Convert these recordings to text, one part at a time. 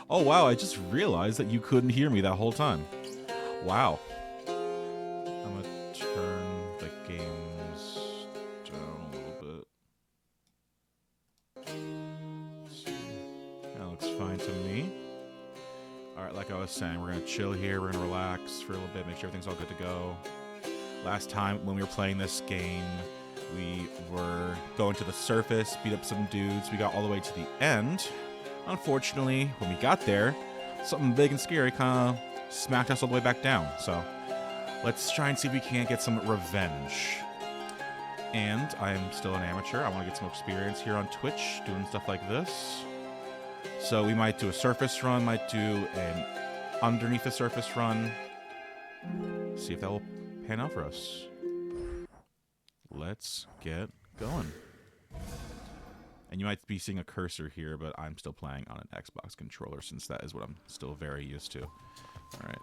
Oh, wow, I just realized that you couldn't hear me that whole time. Wow. I'm gonna turn the games down a little bit. Let's see. That looks fine to me. Alright, like I was saying, we're gonna chill here, we're gonna relax for a little bit, make sure everything's all good to go. Last time when we were playing this game, we were going to the surface, beat up some dudes, we got all the way to the end. Unfortunately, when we got there, something big and scary kind of smacked us all the way back down. So let's try and see if we can't get some revenge. And I am still an amateur. I want to get some experience here on Twitch doing stuff like this. So we might do a surface run, might do an underneath the surface run. See if that will pan out for us. Let's get going. And you might be seeing a cursor here, but I'm still playing on an Xbox controller since that is what I'm still very used to. Alright.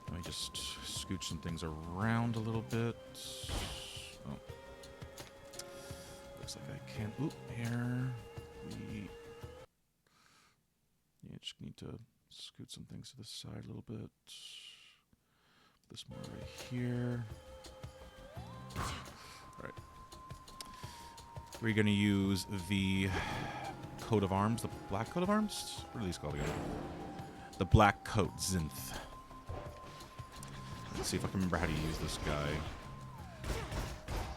Let me just scooch some things around a little bit. Oh. Looks like I can. Oop, here. Just need to scoot some things to the side a little bit. This more right here. Alright. We're going to use the coat of arms, the black coat of arms? What are these called again? The black coat, Zinth. Let's see if I can remember how to use this guy.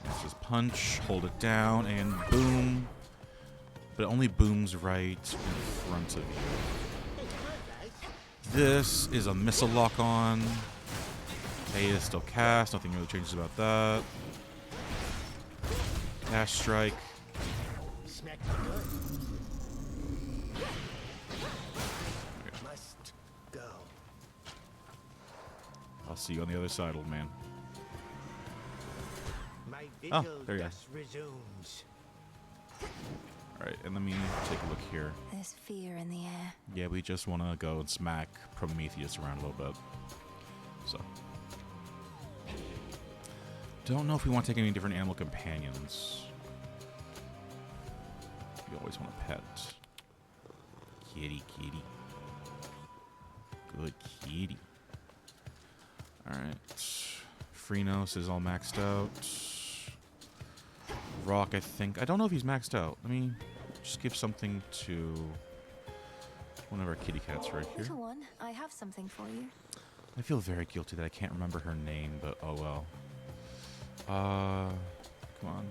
Let's just punch, hold it down, and boom. But it only booms right in front of you. This is a missile lock on. HADES is still cast, nothing really changes about that. Dash strike. Must go. I'll see you on the other side, old man. My vigil there you go. thus resumes. Alright, and let me take a look here. There's fear in the air. Yeah, we just want to go and smack Prometheus around a little bit. So. Don't know if we want to take any different animal companions. You always want a pet. Kitty, kitty. Good kitty. Alright. Freenos is all maxed out. Rock, I think. I don't know if he's maxed out. Let me just give something to one of our kitty cats right here. Little one, I have something for you. I feel very guilty that I can't remember her name, but oh well. Come on.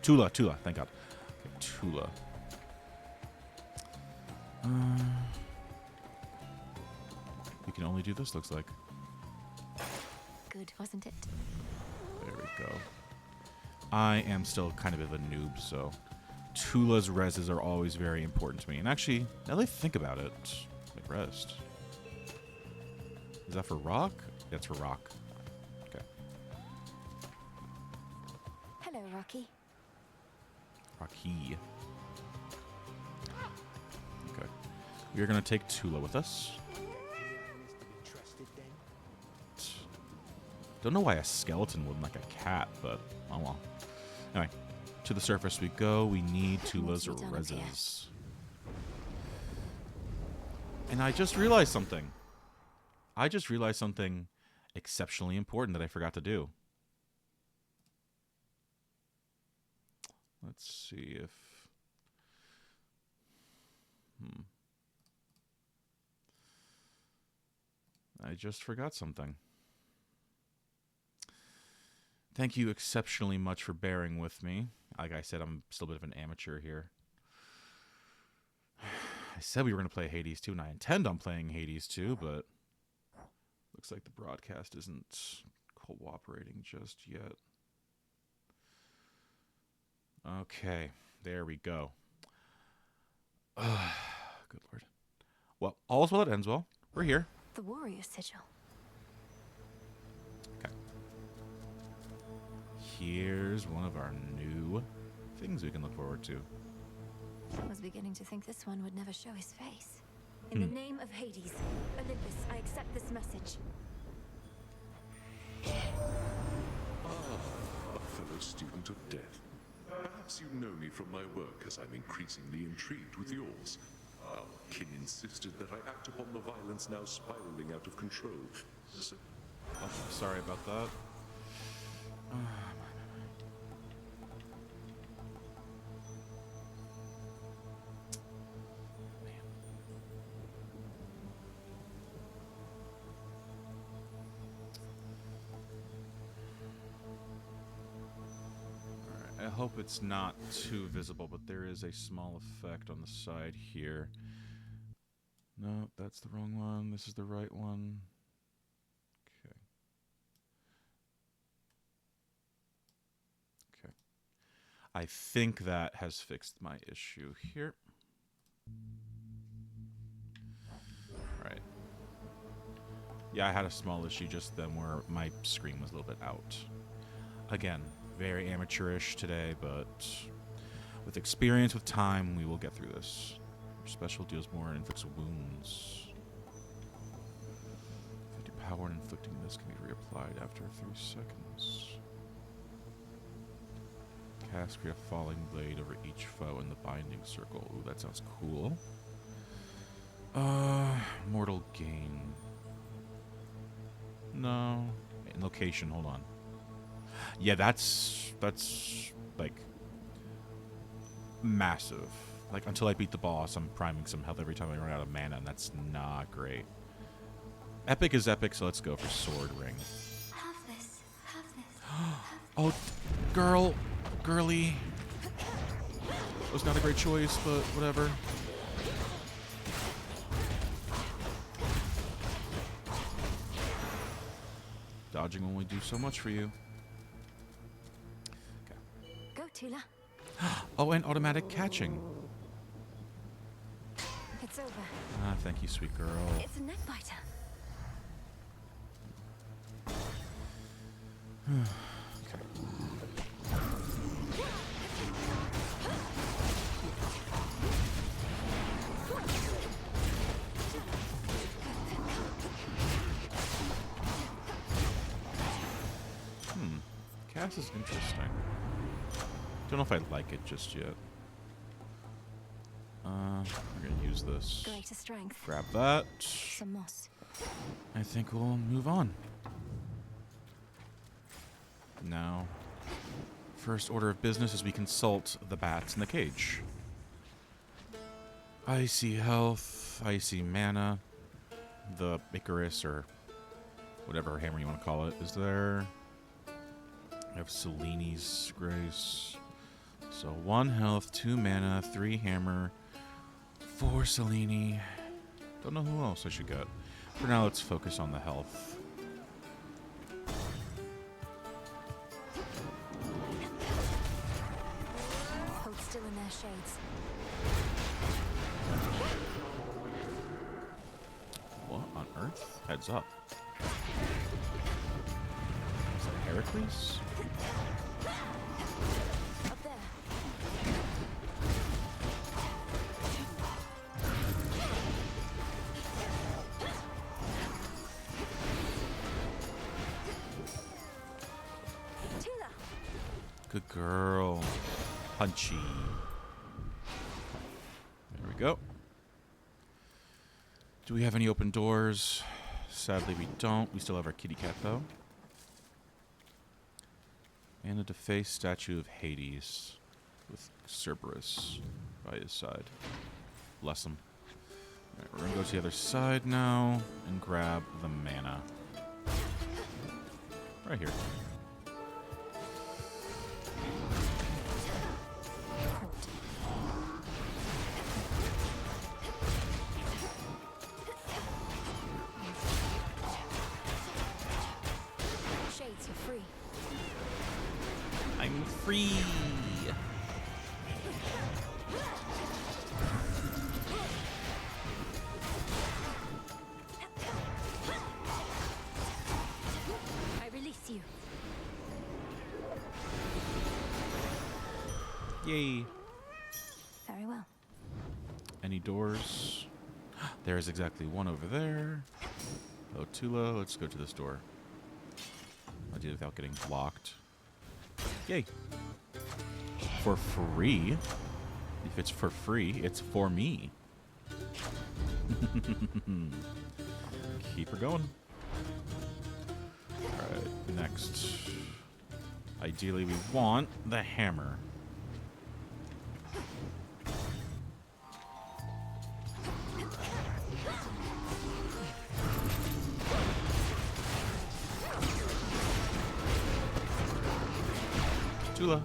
Tula, thank God. Okay, Tula. We can only do this, looks like. Good, wasn't it? There we go. I am still kind of a noob, so Tula's reses are always very important to me. And actually, now that I think about it, like rest. Is that for rock? That's for rock. Okay. Hello, Rocky. Rocky. Okay. We are going to take Tula with us. Don't know why a skeleton wouldn't like a cat, but oh well. Anyway, to the surface we go. We need Tula's reses. And I just realized something. I just realized something exceptionally important that I forgot to do. Let's see if... I just forgot something. Thank you exceptionally much for bearing with me. Like I said, I'm still a bit of an amateur here. I said we were going to play Hades 2, and I intend on playing Hades 2, but looks like the broadcast isn't cooperating just yet. Okay, there we go. Good Lord. Well, all's well that ends well. We're here. The warrior sigil. Okay. Here's one of our new things we can look forward to. I was beginning to think this one would never show his face. In the name of Hades, Olympus, I accept this message. A fellow student of death. Perhaps you know me from my work, as I'm increasingly intrigued with yours. Our king insisted that I act upon the violence now spiraling out of control. So, Oh, sorry about that. I hope it's not too visible, but there is a small effect on the side here. No, that's the wrong one. This is the right one. Okay. Okay. I think that has fixed my issue here. Right. Yeah, I had a small issue just then where my screen was a little bit out. Again, very amateurish today, but with experience, with time, we will get through this. Your special deals more and inflicts wounds. 50 power and inflicting this can be reapplied after 3 seconds. Cast create a falling blade over each foe in the binding circle. Ooh, that sounds cool. Mortal gain. No. In location, hold on. Yeah, that's like massive. Like until I beat the boss, I'm priming some health every time I run out of mana, and that's not great. Epic is epic, so let's go for sword ring. Have this. Have this. Oh, girly. It was not a great choice, but whatever. Dodging only do so much for you. Go, Tula. Oh, and automatic catching. It's over. Ah, thank you, sweet girl. It's a neck biter. Cass is interesting. Don't know if I like it just yet. We're gonna use this. Greater strength. Grab that. Some moss. I think we'll move on. Now, first order of business is we consult the bats in the cage. Icy health, icy mana, the Icarus or whatever hammer you want to call it is there. I have Seleni's Grace. So 1 health, 2 mana, 3 hammer, 4 Selene. Don't know who else I should get. For now, let's focus on the health. Hold still in their shades. What on earth? Heads up. Is that Heracles? Up there. Tula. Good girl. Punchy. There we go. Do we have any open doors? Sadly, we don't. We still have our kitty cat, though. And a defaced statue of Hades with Cerberus by his side. Bless him. Alright, we're going to go to the other side now and grab the mana. Right here. Shades, you're free. I'm free. I release you. Yay. Very well. Any doors? There is exactly one over there. Oh, Tula, let's go to this door. I did it without getting blocked. Yay. For free? If it's for free, it's for me. Keep her going. Alright, next. Ideally, we want the hammer. Tula.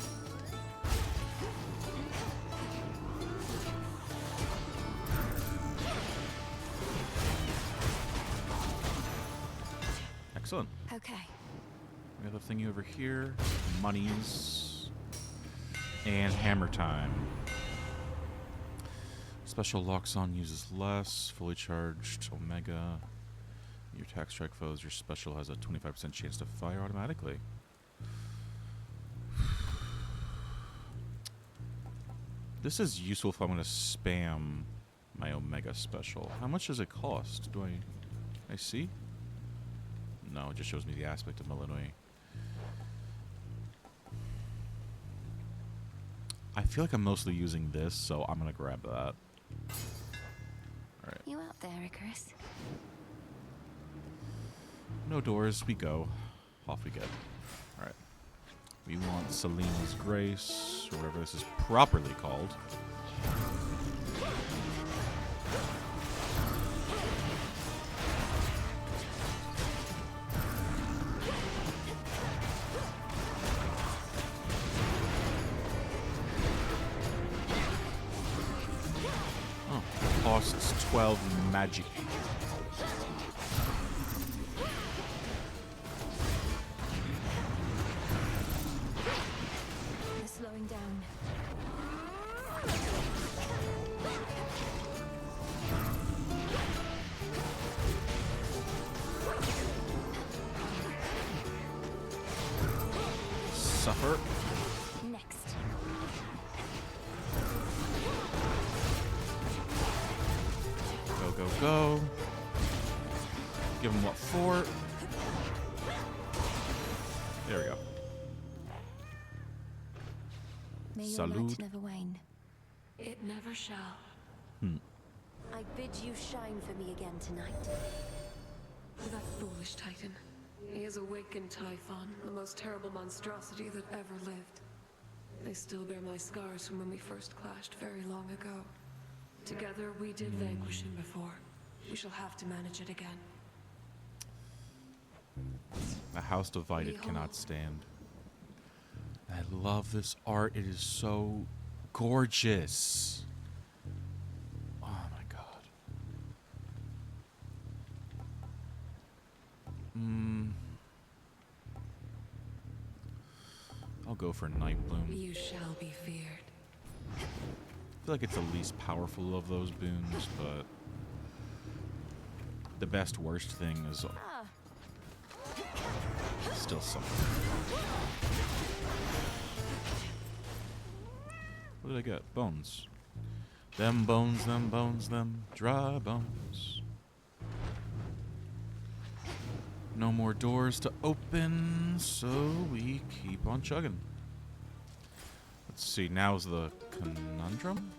Excellent. Okay. We have a thingy over here. Monies. And hammer time. Special locks on uses less. Fully charged. Omega. Your attack strike foes. Your special has a 25% chance to fire automatically. This is useful if I'm going to spam my Omega special. How much does it cost? Do I see? No, it just shows me the aspect of Malinois. I feel like I'm mostly using this, so I'm going to grab that. Alright. You out there, Icarus? No doors, we go. Off we get. Alright. We want Selena's Grace, or whatever this is properly called. Oh, costs 12 magic. Down. Suffer. Next. Go, go, go. Give him what for? There we go. May your Salud. light never wane. It never shall. I bid you shine for me again tonight. That foolish Titan. He has awakened Typhon, the most terrible monstrosity that ever lived. I still bear my scars from when we first clashed very long ago. Together we did vanquish him before. We shall have to manage it again. A house divided cannot stand. I love this art. It is so gorgeous. Oh my god. I'll go for Nightbloom. You shall be feared. I feel like it's the least powerful of those boons, but the best worst thing is still something. What did I get? Bones. Them bones, them bones, them dry bones. No more doors to open, so we keep on chugging. Let's see, now's the conundrum.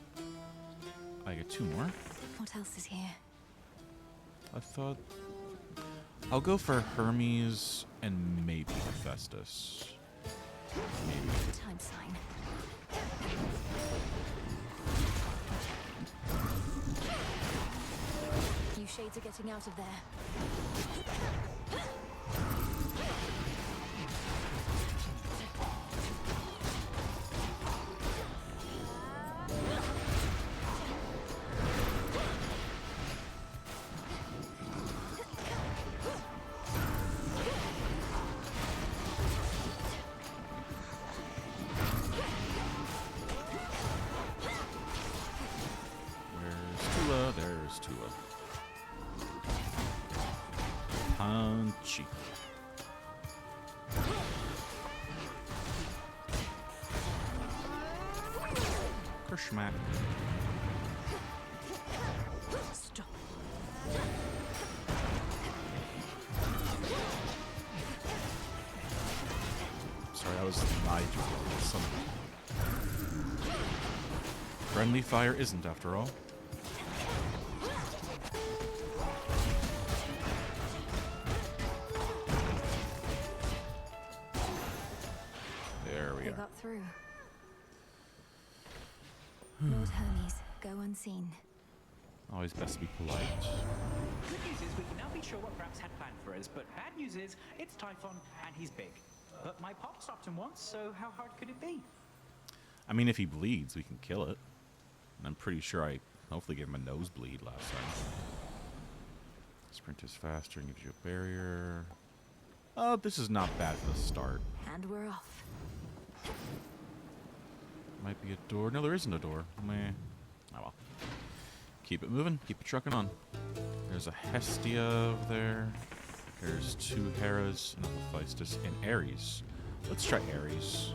I get 2 more. What else is here? I thought... I'll go for Hermes and maybe Hephaestus. Maybe. Time sign. You shades are getting out of there. There's Tula. Punchy. Kershmack. Stop. Sorry, I was my some friendly fire isn't after all. they are. got through. Lord Hermes, go unseen. Always best to be polite. Good news is we can now be sure what Gramps had planned for us, but bad news is it's Typhon and he's big. But my pop stopped him once, so how hard could it be? I mean, if he bleeds, we can kill it. And I'm pretty sure I hopefully gave him a nosebleed last time. Sprint is faster and gives you a barrier. Oh, this is not bad for the start. And we're off. Might be a door. No, there isn't a door. Meh. Oh well. Keep it moving. Keep it trucking on. There's a Hestia over there. There's 2 Heras, and Hephaestus, and Ares. Let's try Ares.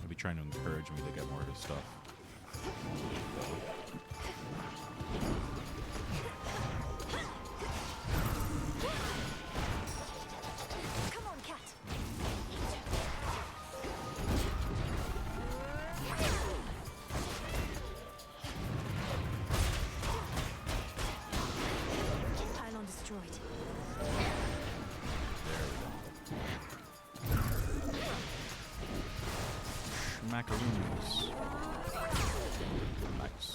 Maybe trying to encourage me to get more of his stuff. Come on, cat. Pylon destroyed. Macaroons. Nice.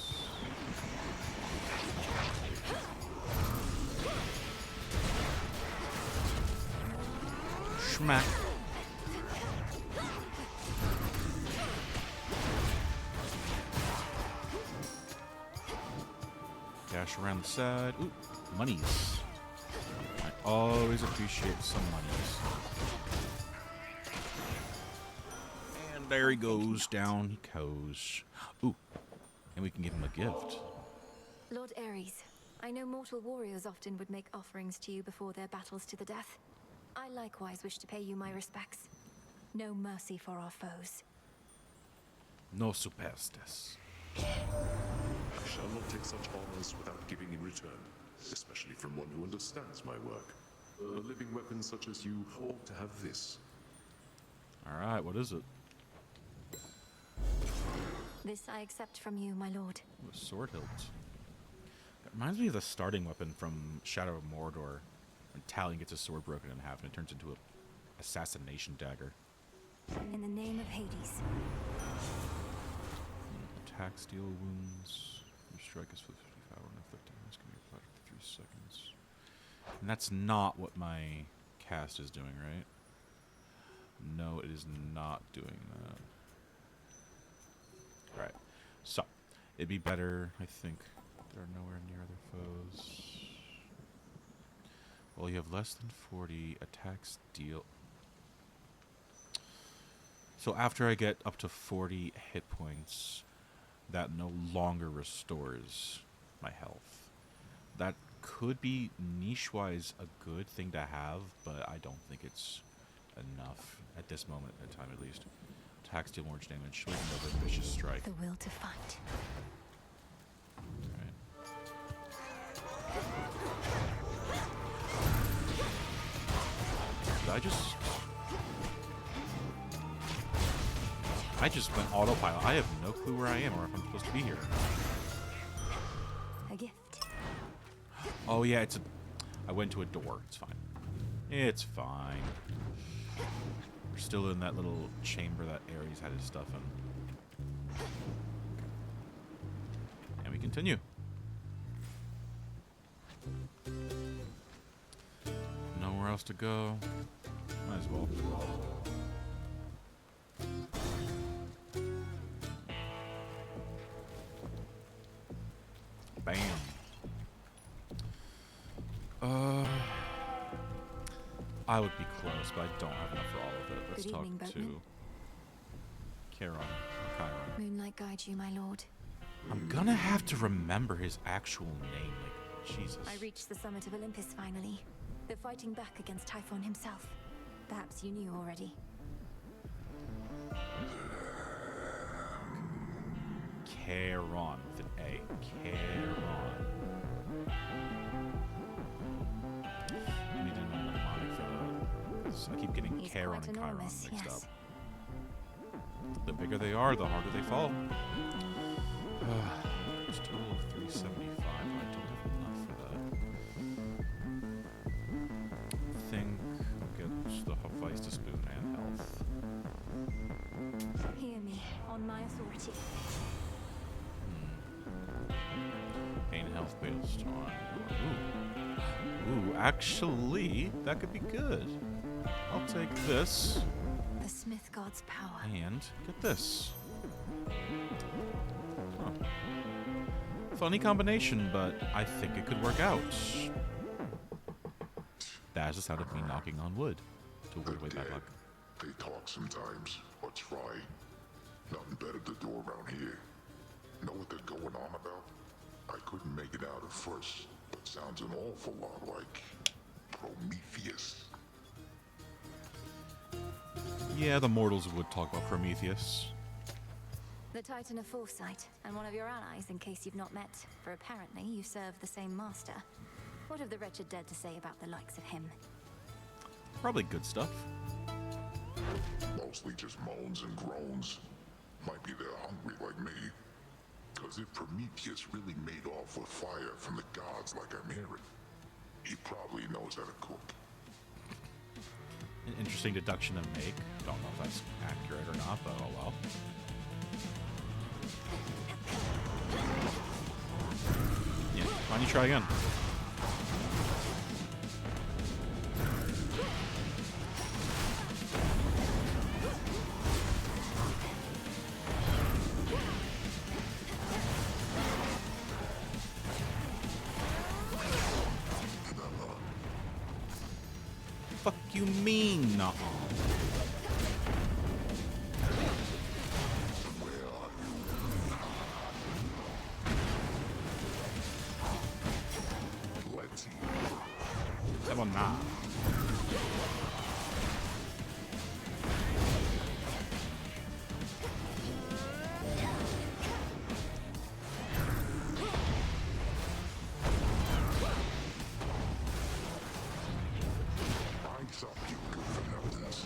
Schmack. Dash around the side. Ooh, monies. I always appreciate some monies. And there he goes. Down he goes. Ooh, and we can give him a gift. Lord Ares, I know mortal warriors often would make offerings to you before their battles to the death. I likewise wish to pay you my respects. No mercy for our foes. No superstes. I shall not take such honors without giving in return, especially from one who understands my work. A living weapon such as you ought to have this. Alright, what is it? This I accept from you, my lord. Ooh, a sword hilt. That reminds me of the starting weapon from Shadow of Mordor. When Talion gets his sword broken in half and it turns into a assassination dagger. In the name of Hades. Attack, steal wounds. Your strike is for 55 when inflicting wounds can be applied for 3 seconds. And that's not what my cast is doing, right? No, it is not doing that. Alright. So, it'd be better, I think. There are nowhere near other foes. Well, you have less than 40 attacks deal. So after I get up to 40 hit points, that no longer restores my health. That could be niche-wise a good thing to have, but I don't think it's enough at this moment in time, at least. Attacks deal more damage. We can go for vicious strike. The will to fight. Alright. Did I just went autopilot. I have no clue where I am or if I'm supposed to be here. A gift. Oh yeah, it's a... I went to a door. It's fine. It's fine. We're still in that little chamber that Ares had his stuff in. And we continue. Nowhere else to go. Might as well. Bam. I would be close, but I don't have enough for all of it. Let's Good talk evening, to boatman. Chiron. Chiron. Moonlight guide you, my lord. I'm gonna have to remember his actual name. Like, Jesus. I reached the summit of Olympus finally. They're fighting back against Typhon himself. Perhaps you knew already. Chiron with an A. Chiron. I need to know the mnemonic for that. 'Cause I keep getting He's Chiron quite and Chiron enormous, mixed yes. up. The bigger they are, the harder they fall. It's a total of 375. I don't have enough for that. I think I'll get the Hephaestus boon and health. on my authority. Gain health based on. Ooh, actually, that could be good. I'll take this The Smith God's power. and get this. Huh. Funny combination, but I think it could work out. That is the sound of me knocking on wood to avoid way bad luck. They talk sometimes, or try. Nothing better to do around here. Know what they're going on about? I couldn't make it out at first, but sounds an awful lot like Prometheus. Yeah, the mortals would talk about Prometheus. The Titan of Foresight, and one of your allies in case you've not met, for apparently you serve the same master. What have the wretched dead to say about the likes of him? Probably good stuff. Mostly just moans and groans. Might be they're hungry like me. Cause if Prometheus really made off with fire from the gods like I'm hearing, he probably knows how to cook. An interesting deduction to make. Don't know if that's accurate or not, but oh well. Yeah, why don't you try again? Fuck you mean, no? Let's eat. Come on now. I saw you good for nothings.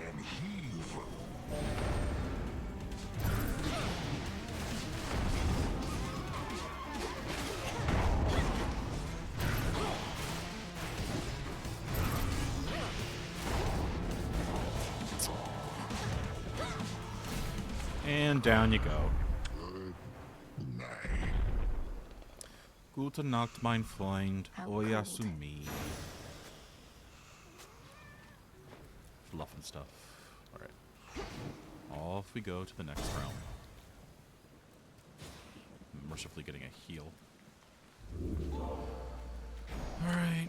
And heave. And down you go. Good night. Gute Nacht, mein Freund. How Oyasumi. Fluff and stuff. Alright. Off we go to the next realm. Mercifully getting a heal. Alright.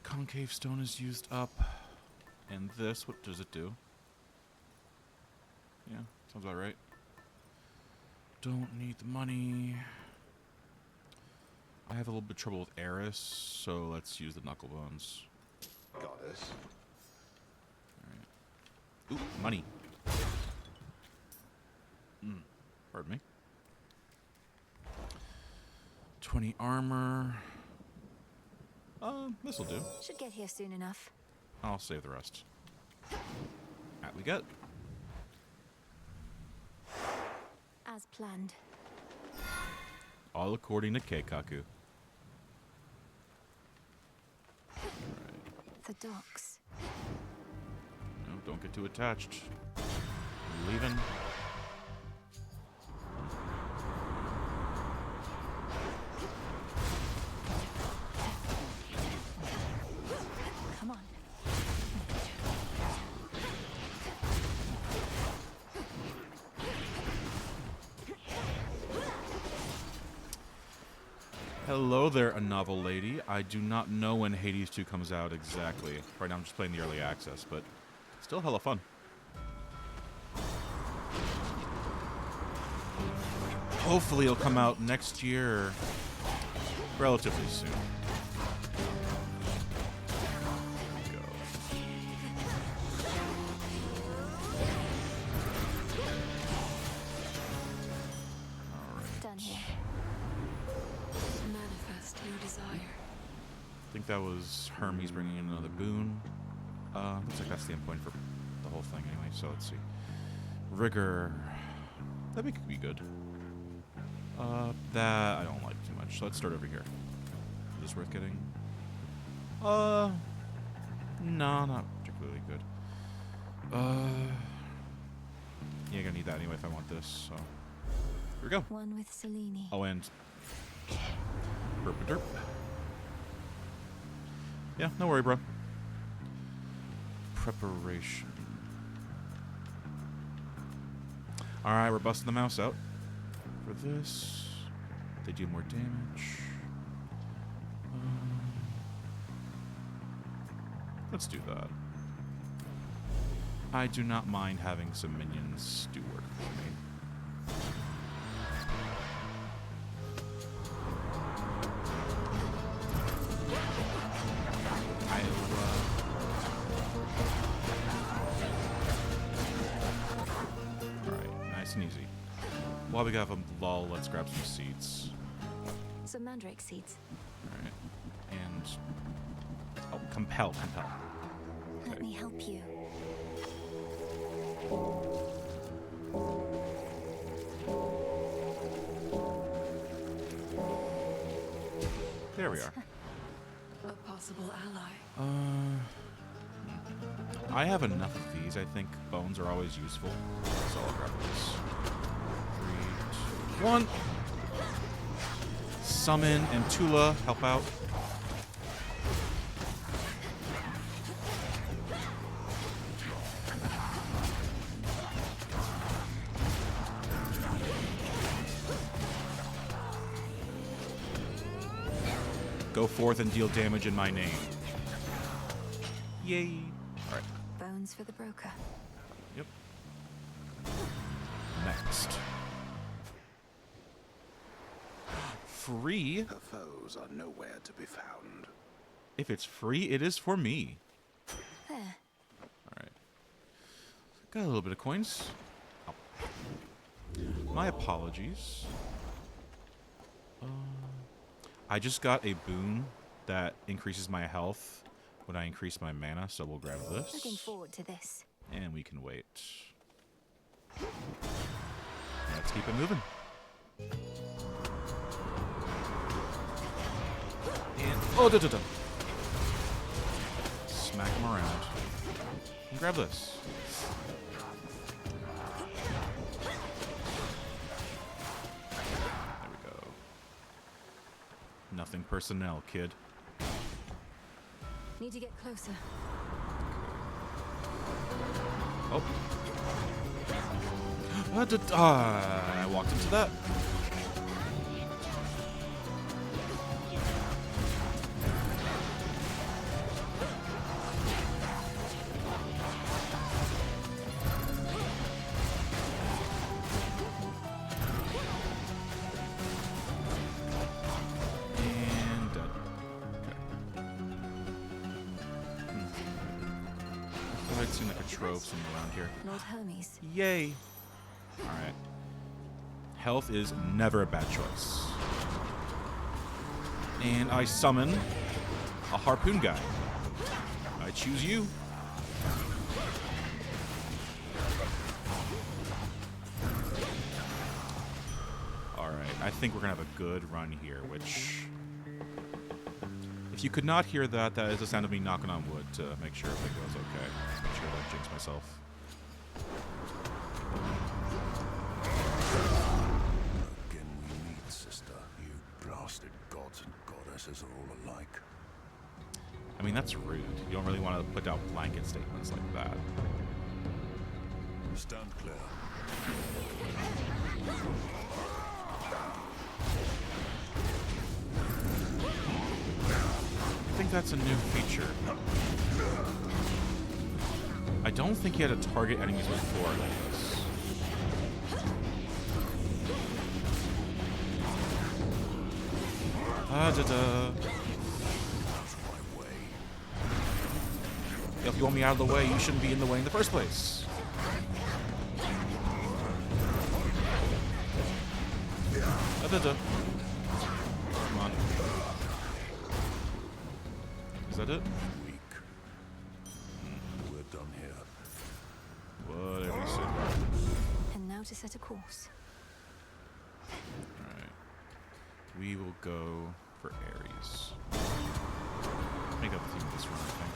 Concave stone is used up. And this, what does it do? Yeah, sounds about right. Don't need the money. I have a little bit of trouble with Eris, so let's use the knuckle bones. Goddess. Ooh, money. Pardon me. 20 armor. This'll do. Should get here soon enough. I'll save the rest. That we get. As planned. All according to Keikaku. The docks. No, don't get too attached. I'm leaving. Come on. Hello there, a novel lady. I do not know when Hades 2 comes out exactly. Right now I'm just playing the early access, but still hella fun. Hopefully it'll come out next year, relatively soon. Go. Done here. Manifest your desire. I think that was Hermes bringing in another boon. Looks like that's the endpoint for the whole thing anyway, so let's see. Rigor. That could be good. That I don't like too much. So let's start over here. Is this worth getting? No, not particularly good. Yeah, gonna need that anyway if I want this, so. Here we go. One with Selene. Oh, and derp. Yeah, no worry, bro. Preparation. Alright, we're busting the mouse out. For this, they do more damage. Let's do that. I do not mind having some minions do work for me. Alright, nice and easy. While we got a lull, let's grab some seeds. Some mandrake seeds. Alright. And... oh, compel. Let me help you. There we are. A possible ally. I have enough of these. I think bones are always useful. So I'll grab this. 3, 2, 1. Summon and Tula help out. Go forth and deal damage in my name. Yay. Alright. Bones for the broker. Yep. Next. Free? Her foes are nowhere to be found. If it's free, it is for me. There. Alright. Got a little bit of coins. Oh. My apologies. I just got a boon that increases my health when I increase my mana, so we'll grab this. Looking forward to this. And we can wait. Let's keep it moving. And oh, da. Smack him around. And grab this. There we go. Nothing personnel, kid. Need to get closer. Oh. I walked into that. And dead. Okay. I thought I'd seen like a trove somewhere around here. Lord Hermes. Yay. Alright. Health is never a bad choice. And I summon a harpoon guy. I choose you. Alright, I think we're gonna have a good run here, which... if you could not hear that, that is the sound of me knocking on wood to make sure everything goes okay. Let's make sure I don't jinx myself. Again we meet, sister. You blasted gods and goddesses are all alike. I mean, that's rude. You don't really want to put out blanket statements like that. Stand clear. think that's a new feature. I don't think you had to target enemies before like this. Da-da. If you want me out of the way, you shouldn't be in the way in the first place. Da-da-da. Come on. Is that it? Weak. We're done here. Whatever you say. And now to set a course. Alright. We will go for Ares. Make up the theme of this run, I think.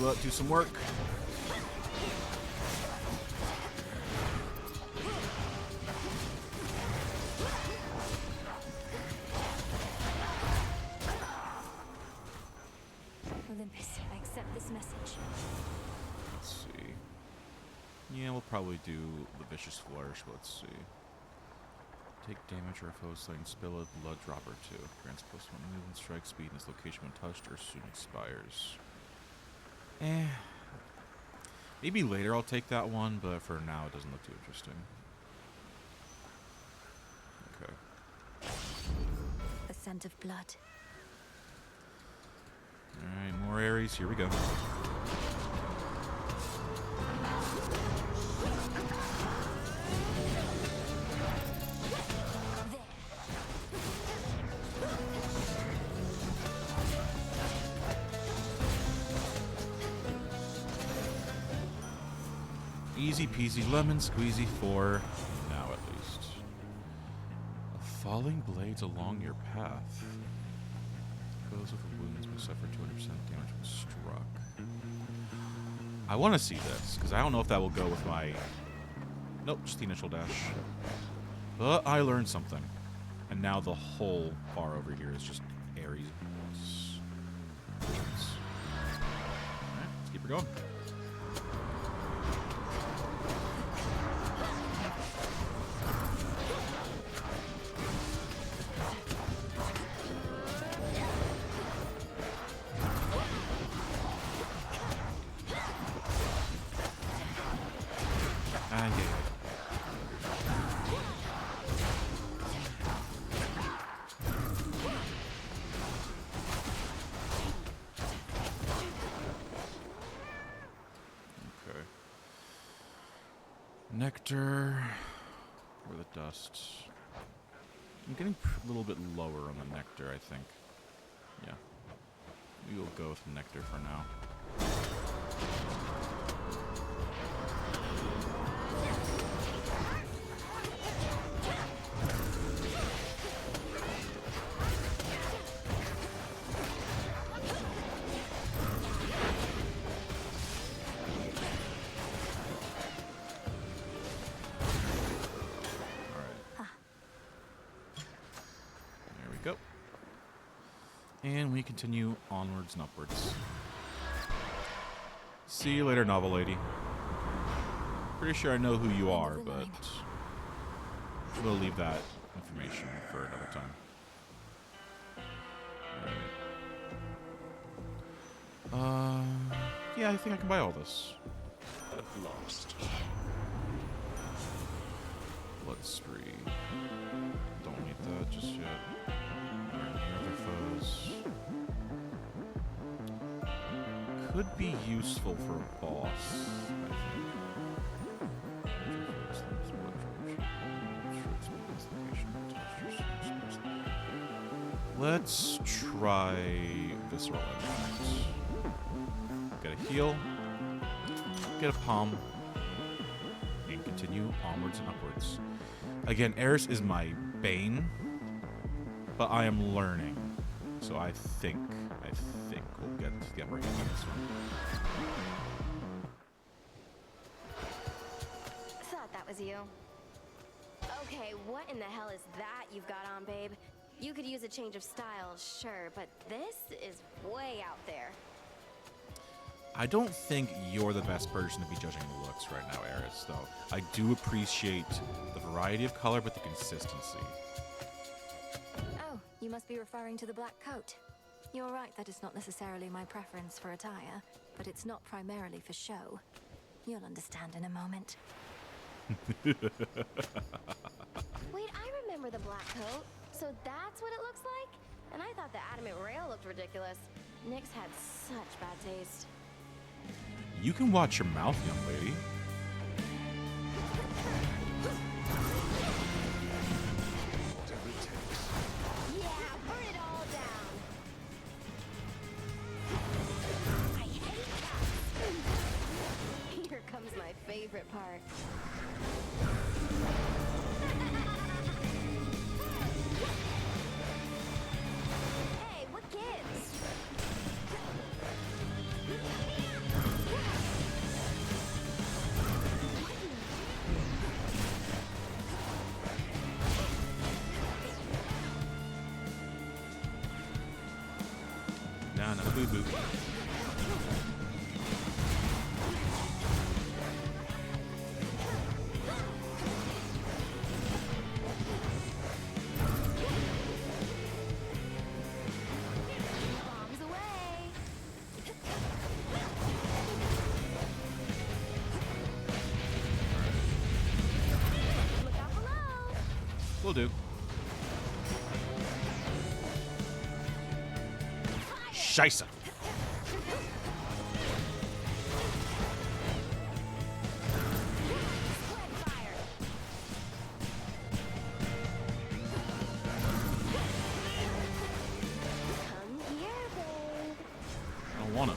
Want to do some work. Olympus, I accept this message. Let's see. Yeah, we'll probably do the Vicious Flourish, but let's see. Take damage or a foe slain, spill a blood drop or two. Grants +1 movement, strike speed in this location when touched or soon expires. Maybe later I'll take that one, but for now it doesn't look too interesting. Okay. The scent of blood. Alright, more Ares. Here we go. Easy peasy lemon squeezy for now at least. Falling blades along your path. Those with wounds may suffer 200% damage when struck. I want to see this, because I don't know if that will go with my... Nope, just the initial dash. But I learned something. And now the whole bar over here is just Ares. Alright, let's keep her going. Nectar, or the dust. I'm getting a little bit lower on the nectar, I think. Yeah. We will go with nectar for now. And we continue onwards and upwards. See you later, novel lady. Pretty sure I know who you are, but we'll leave that information for another time. Yeah, I think I can buy all this. At last. Blood spree. Don't need that just yet. Other foes. Could be useful for a boss, I think. Let's try Visceral Impact. Get a heal, get a palm, and continue onwards and upwards. Again, Eris is my bane, but I am learning, so I think we'll get the upper hand on this one. Thought that was you. Okay, what in the hell is that you've got on, babe? You could use a change of style, sure, but this is way out there. I don't think you're the best person to be judging the looks right now, Eris, though. I do appreciate the variety of color, but the consistency. Oh, you must be referring to the black coat. You're right that it's not necessarily my preference for attire, but it's not primarily for show. You'll understand in a moment. Wait, I remember the black coat. So that's what it looks like? And I thought the adamant rail looked ridiculous. Nyx had such bad taste. You can watch your mouth, young lady. Whatever it takes. Yeah, burn it all down. I hate that. Here comes my favorite part. Hey, what gives? Nah, not a boo-boo. Bombs away. Look out below. Will do. Scheisse. Spread fire. Come here, babe. I don't wanna.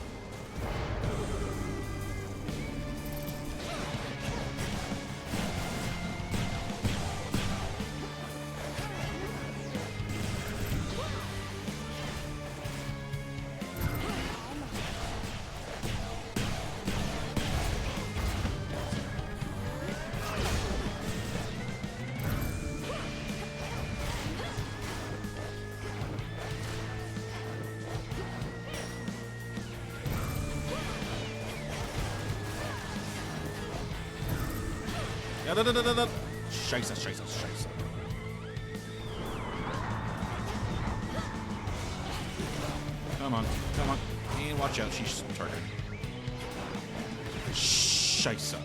Da. Scheisse, scheisse, scheisse. Come on, come on. And watch out, she's targeted. Scheisse.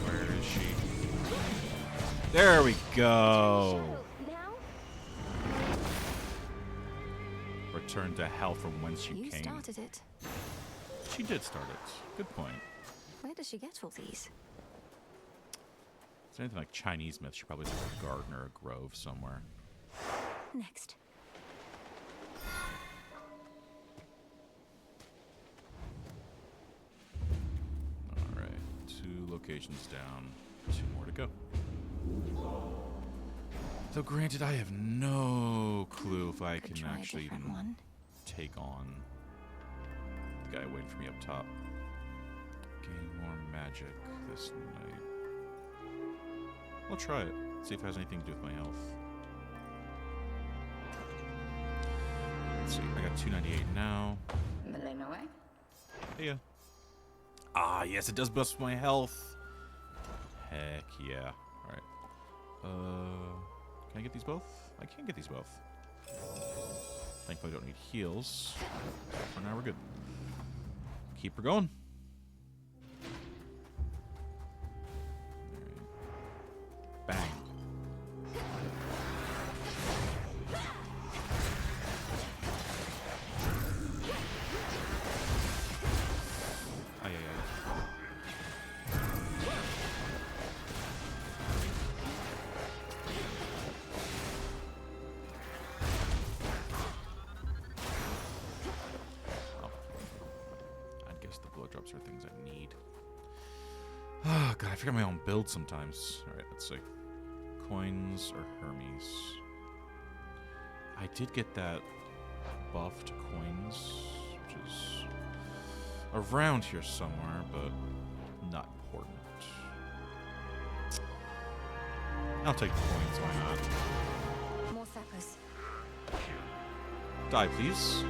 Where is she? There we go. Now? Return to hell from whence you You came. started it. She did start it. Good point. Where does she get all these? If it's anything like Chinese myth, she probably has like a garden or a grove somewhere. Next. Alright, 2 locations down, 2 more to go. Though granted, I have no clue if I Could can try a actually different even one. take on the guy waiting for me up top. Gain more magic this night. I'll try it. See if it has anything to do with my health. Let's see. I got 298 now. Yeah. Ah, yes, it does boost my health. Heck yeah. Alright. Can I get these both? I can get these both. Thankfully, I don't need heals. So for now, we're good. Keep her going. Alright. Bang. Ay, ay, ay. Oh. I guess the blow drops are things I need. Oh, God, I forget my own build sometimes. Alright, let's see. Coins or Hermes. I did get that buff to coins, which is around here somewhere, but not important. I'll take the points, why not? More sappers. Die, please.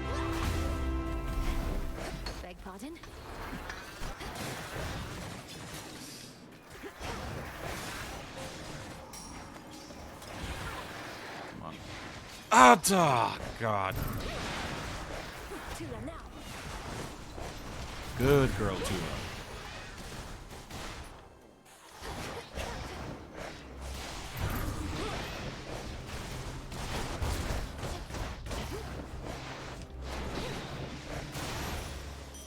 Beg pardon? Come on. Ah, God. Tula now. Good girl, Tula.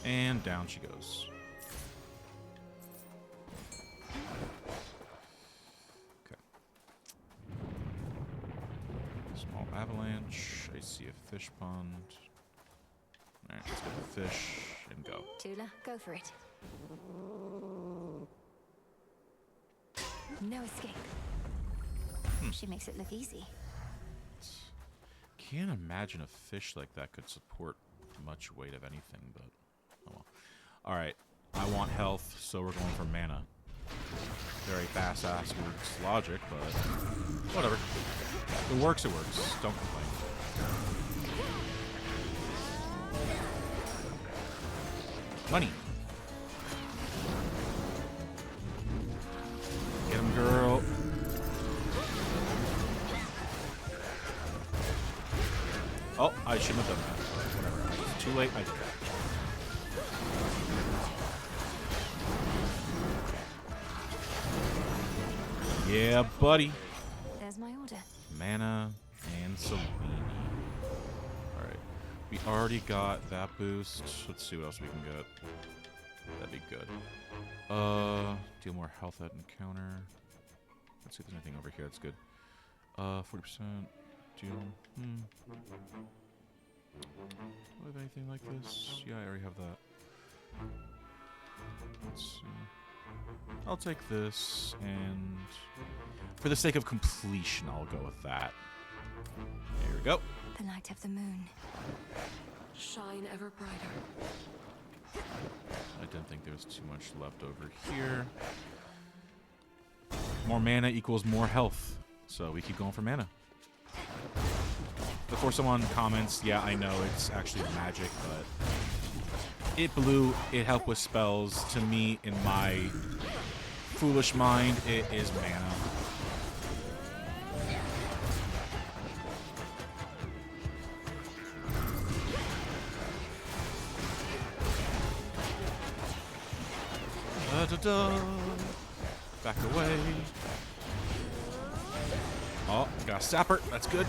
And down she goes. Okay. Small avalanche. I see a fish pond. Alright, let's get the fish and go. Tula, go for it. No escape. She makes it look easy. Can't imagine a fish like that could support much weight of anything, but oh well. Alright, I want health, so we're going for mana. Very bass-ass logic, but whatever. If it works, it works. Don't complain. Money. Get him, girl. Oh, I shouldn't have done that. Whatever. It's too late. I did that. Yeah, buddy. There's my order. Mana and Selene. Alright. We already got that boost. Let's see what else we can get. That'd be good. Deal more health at encounter. Let's see if there's anything over here that's good. 40%. Deal. Do I have anything like this? Yeah, I already have that. Let's see. I'll take this, and for the sake of completion, I'll go with that. There we go. The light of the moon. Shine ever brighter. I didn't think there was too much left over here. More mana equals more health, so we keep going for mana. Before someone comments, yeah, I know it's actually magic, but it helped with spells. To me, in my foolish mind, it is mana. Da-da-da. Back away. Oh, got a sapper. That's good.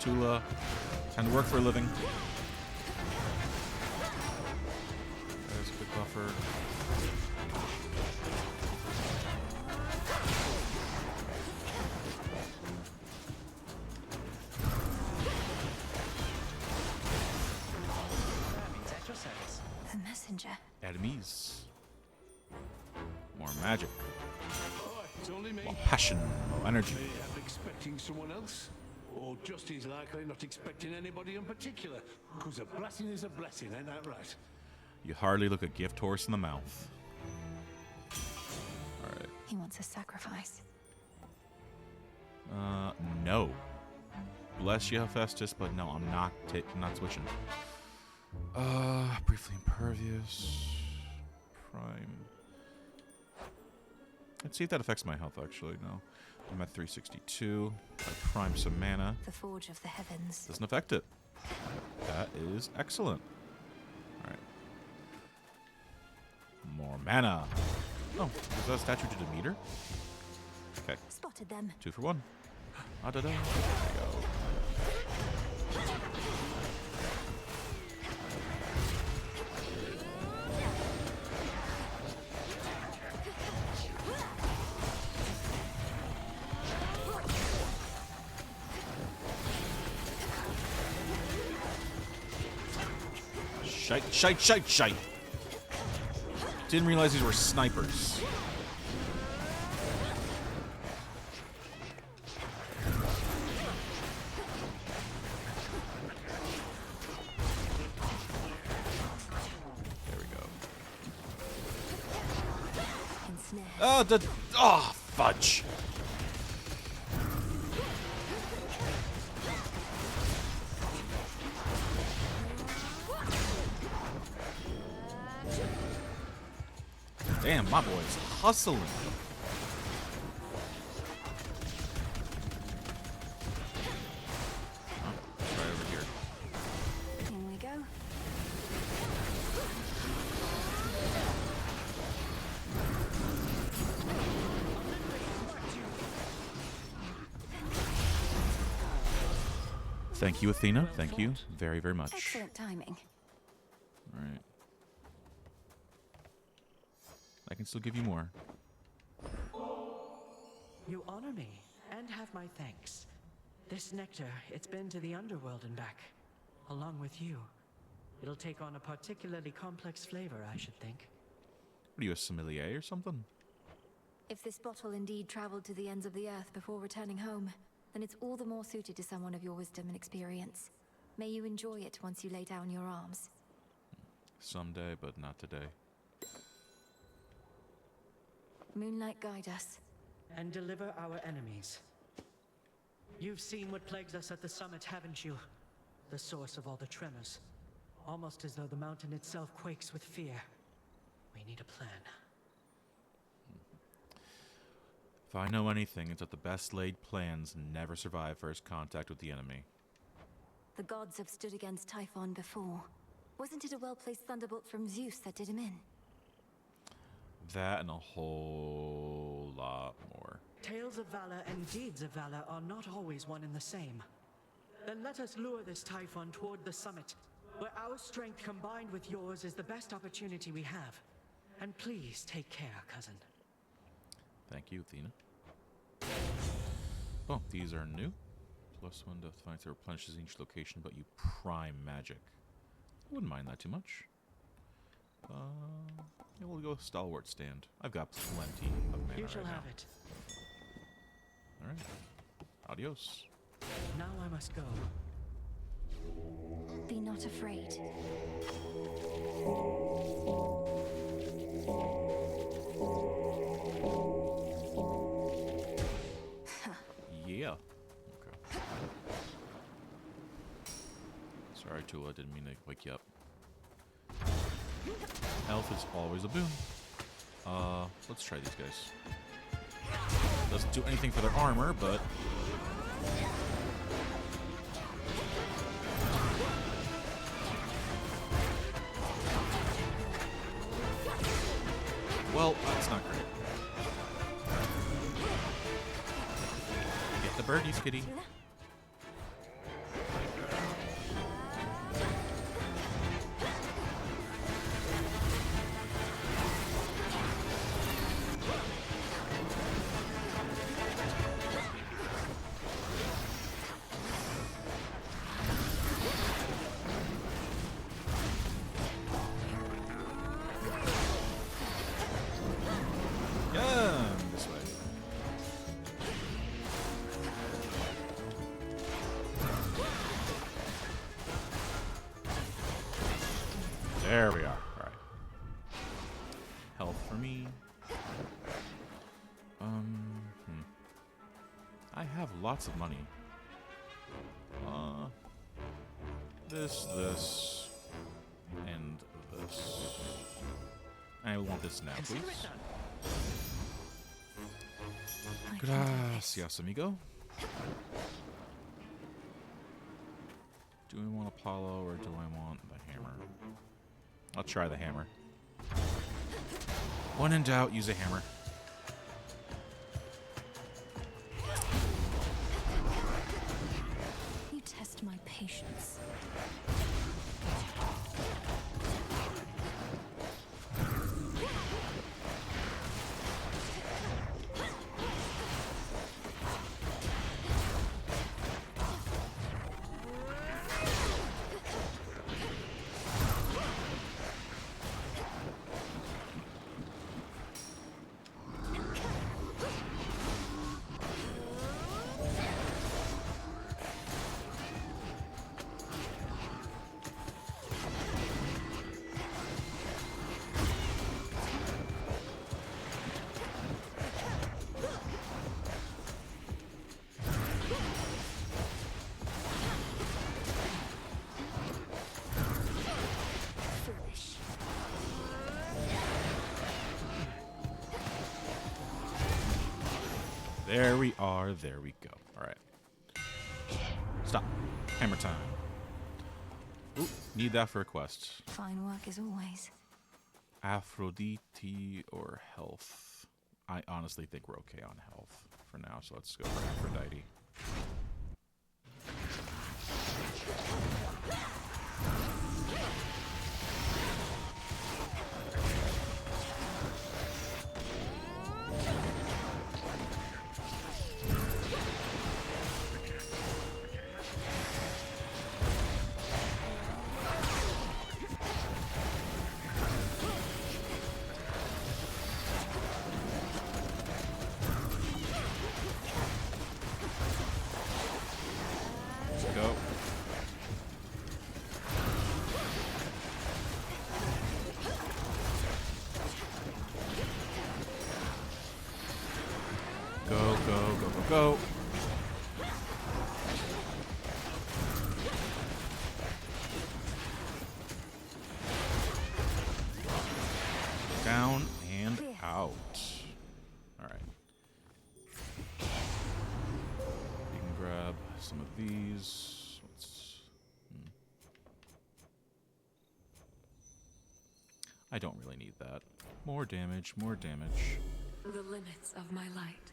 Tula. Time to work for a living. There's a good buffer. The messenger. Enemies. More magic. It's only me. More passion. More energy. I'm expecting someone else. Or just as likely not expecting anybody in particular. Because a blessing is a blessing, ain't that right? You hardly look a gift horse in the mouth. Alright. He wants a sacrifice. No. Bless you, Hephaestus, but no, I'm not switching. Briefly impervious. Prime. Let's see if that affects my health, actually. No. I'm at 362. I prime some mana. The forge of the heavens. Doesn't affect it. That is excellent. Alright. More mana. Oh, is that a statue to Demeter? Okay. Spotted them. 2 for 1. Ah, da da. There you go. Shite. Didn't realize these were snipers. There we go. Oh, fudge. Damn, my boy's hustling. Oh, right over here. Here we go. Thank you, Athena. Thank you very, very much. Excellent timing. All right. I can still give you more. You honor me, and have my thanks. This nectar, it's been to the underworld and back, along with you. It'll take on a particularly complex flavor, I should think. What are you, a sommelier or something? If this bottle indeed traveled to the ends of the earth before returning home, then it's all the more suited to someone of your wisdom and experience. May you enjoy it once you lay down your arms. Someday, but not today. Moonlight, guide us. And deliver our enemies. You've seen what plagues us at the summit, haven't you? The source of all the tremors. Almost as though the mountain itself quakes with fear. We need a plan. If I know anything, it's that the best laid plans never survive first contact with the enemy. The gods have stood against Typhon before. Wasn't it a well-placed thunderbolt from Zeus that did him in? That and a whole lot more. Tales of valor and deeds of valor are not always one and the same. Then let us lure this Typhon toward the summit, where our strength combined with yours is the best opportunity we have. And please take care, cousin. Thank you, Athena. Oh, these are new. +1 death fights that replenishes each location, but you prime magic. I wouldn't mind that too much. Yeah, we'll go stalwart stand. I've got plenty of mana You shall right have now. it. All right. Adios. Now I must go. Be not afraid. Yeah. Okay. Sorry, Tula. Didn't mean to wake you up. Health is always a boon. Let's try these guys. Doesn't do anything for their armor, but... Well, that's not great. Get the birdies, kitty. This way. There we are. All right. Health for me. I have lots of money. This, and this. I want this now, please. Gracias, amigo. Do we want Apollo or do I want the hammer? I'll try the hammer. When in doubt, use a hammer. You test my patience. There we are. There we go. All right. Stop. Hammer time. Ooh, need that for a quest. Fine work as always. Aphrodite or health? I honestly think we're okay on health for now, so let's go for Aphrodite. Go. Go, go, go, go, go. Down and out. All right. You can grab some of these. I don't really need that. More damage, more damage. The limits of my light.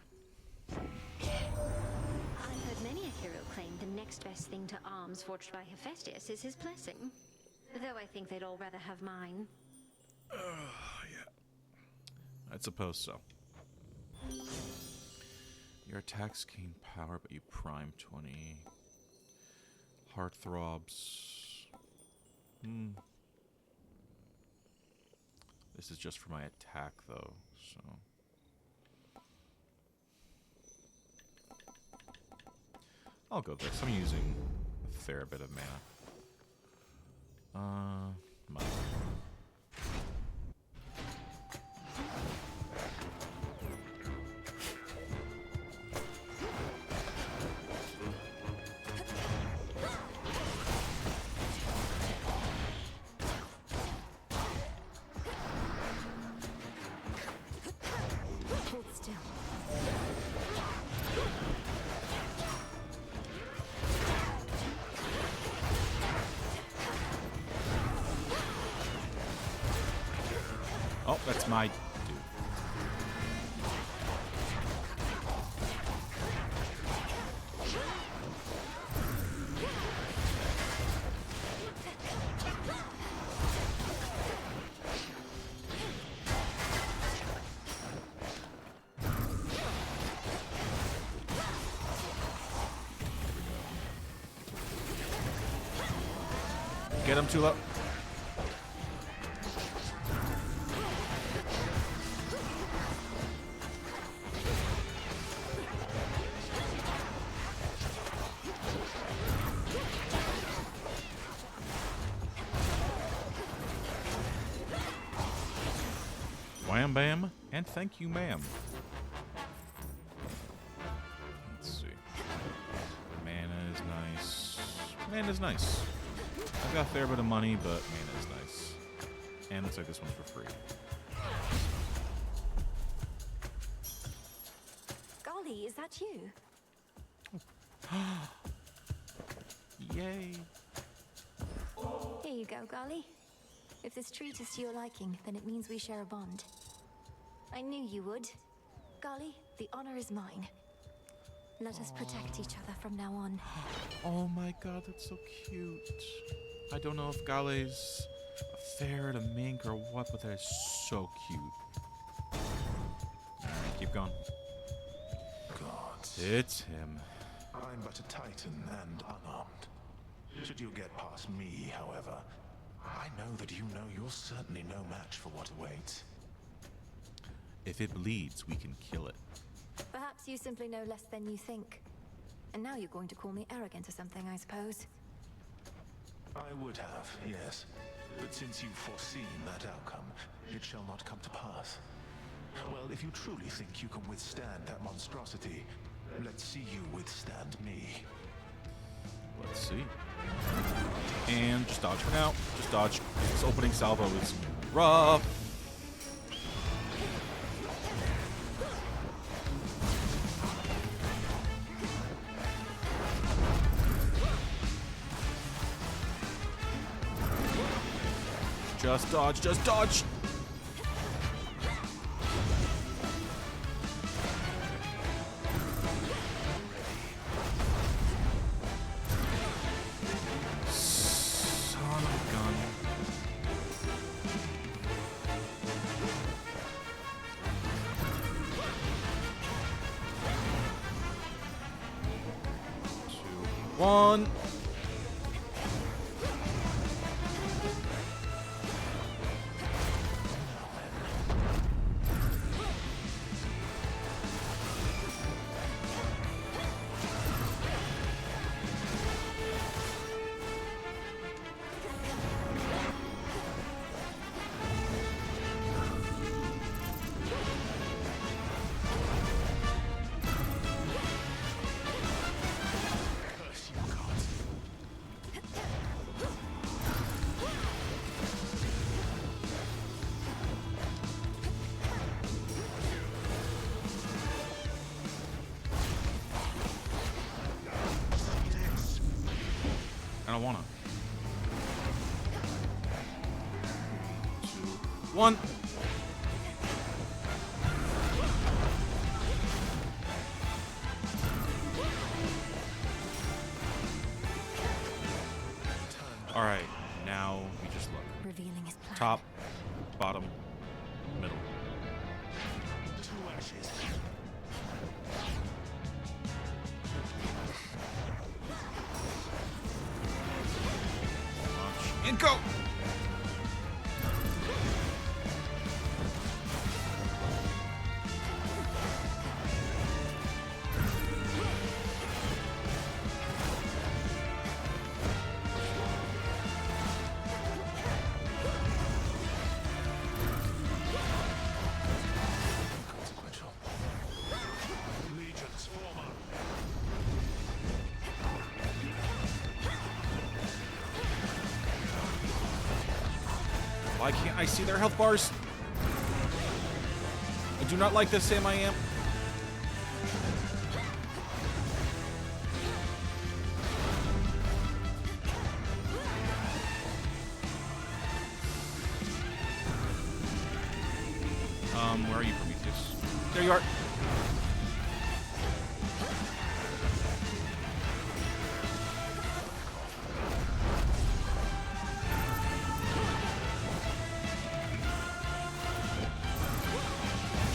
I've heard many a hero claim the next best thing to arms forged by Hephaestus is his blessing. Though I think they'd all rather have mine. Yeah. I'd suppose so. Your attacks gain power, but you prime 20. Heartthrobs. This is just for my attack, though, so... I'll go this. I'm using a fair bit of mana. Money. Hold still. Oh, that's my dude. Get him, Tulip. Wham bam, and thank you, ma'am. Let's see. Mana is nice. Mana's nice. I've got a fair bit of money, but mana is nice. And looks like this one's for free. Golly, is that you? Yay. Here you go, Golly. If this treat is to your liking, then it means we share a bond. I knew you would. Golly, the honor is mine. Let us protect each other from now on. Oh my god, that's so cute. I don't know if Gale's a ferret, a mink, or what, but that is so cute. Alright, keep going. Gods. It's him. I'm but a titan and unarmed. Should you get past me, however, I know that you know you're certainly no match for what awaits. If it bleeds, we can kill it. Perhaps you simply know less than you think. And now you're going to call me arrogant or something, I suppose. I would have, yes. But since you've foreseen that outcome, it shall not come to pass. Well, if you truly think you can withstand that monstrosity, let's see you withstand me. Let's see. And just dodge for now. Just dodge. This opening salvo is rough. Just dodge, just dodge! Son of a gun. Two, one. I don't wanna. 2, 1. All right, now we just look. Revealing his plan. Top, bottom, middle. 2 ashes. Launch and go. Consequential. Legion's former. Why can't I see their health bars? I do not like this, Sam I am. Where are you, Prometheus? There you are.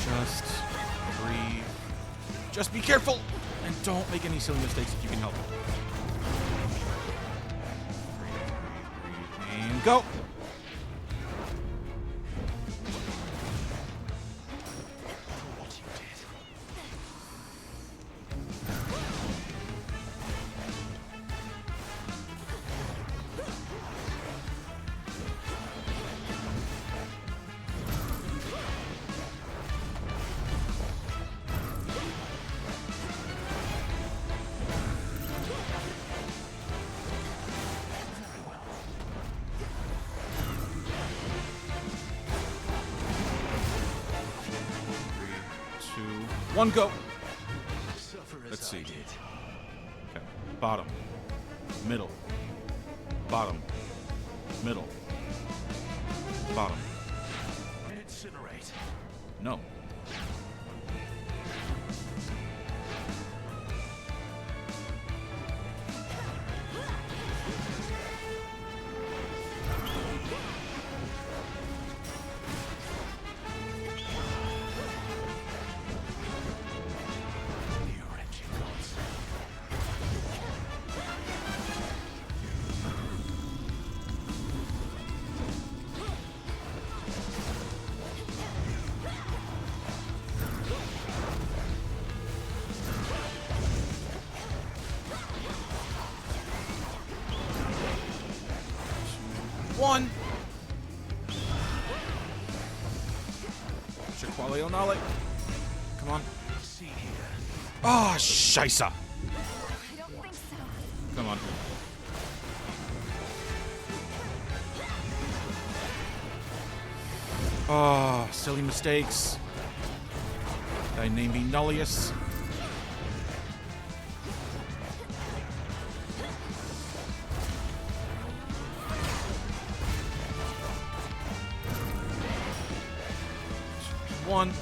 Just breathe. Just be careful! And don't make any silly mistakes if you can help it. Breathe, and go! For what you did. Very well. 3, 2, 1, go! Suffer as Let's I see. did. Okay. Bottom. Middle. Bottom. Middle. Bottom. Incinerate. No. You wretched gods. One. Shaquale O'Nale. Come on. See here. Ah, oh, scheisse. I don't think so. Come on. Oh, silly mistakes. Thy name be Nullius. one.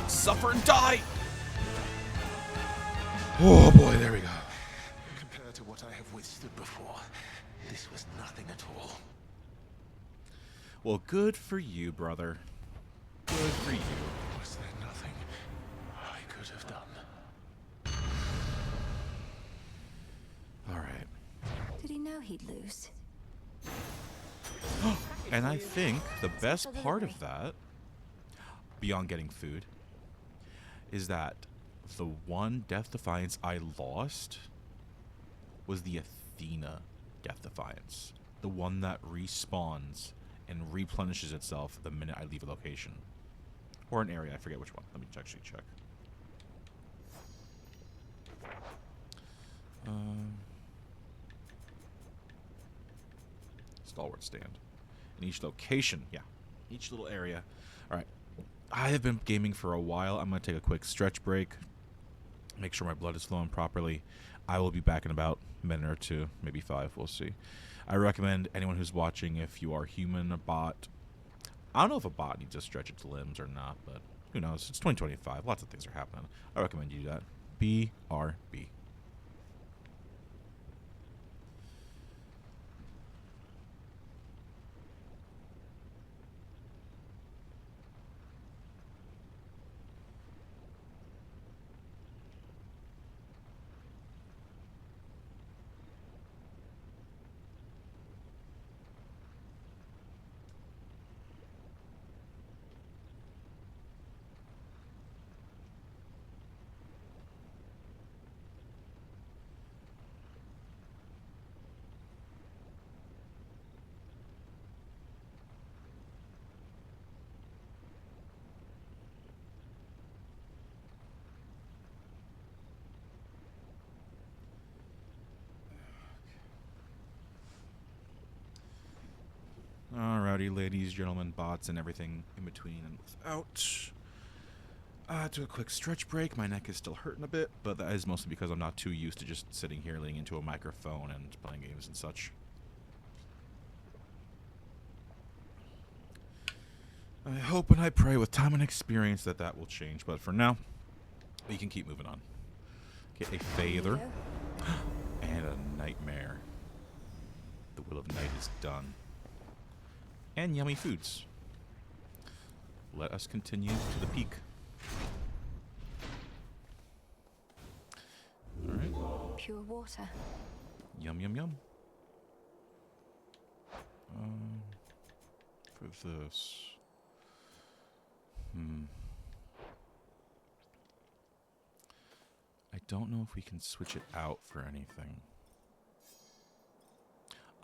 Suffer and die! Oh boy, there we go. Compared to what I have withstood before, this was nothing at all. Well, good for you, brother. Good for you. Was there nothing I could have done? Alright. Did he know he'd lose? And I think the best part of that, beyond getting food, is that the one Death Defiance I lost was the Athena Death Defiance. The one that respawns and replenishes itself the minute I leave a location. Or an area, I forget which one. Let me actually check. Stalwart stand. In each location, yeah. Each little area. Alright. I have been gaming for a while. I'm going to take a quick stretch break. Make sure my blood is flowing properly. I will be back in about a minute or two, maybe 5. We'll see. I recommend anyone who's watching, if you are human, a bot. I don't know if a bot needs to stretch its limbs or not, but who knows? It's 2025. Lots of things are happening. I recommend you do that. BRB. Alrighty, ladies, gentlemen, bots, and everything in between and without. Do a quick stretch break. My neck is still hurting a bit, but that is mostly because I'm not too used to just sitting here leaning into a microphone and playing games and such. I hope and I pray with time and experience that that will change, but for now, we can keep moving on. Get a Father and a Nightmare. The will of night is done. And yummy foods. Let us continue to the peak. Alright. Pure water. Yum, yum, yum. For this. I don't know if we can switch it out for anything.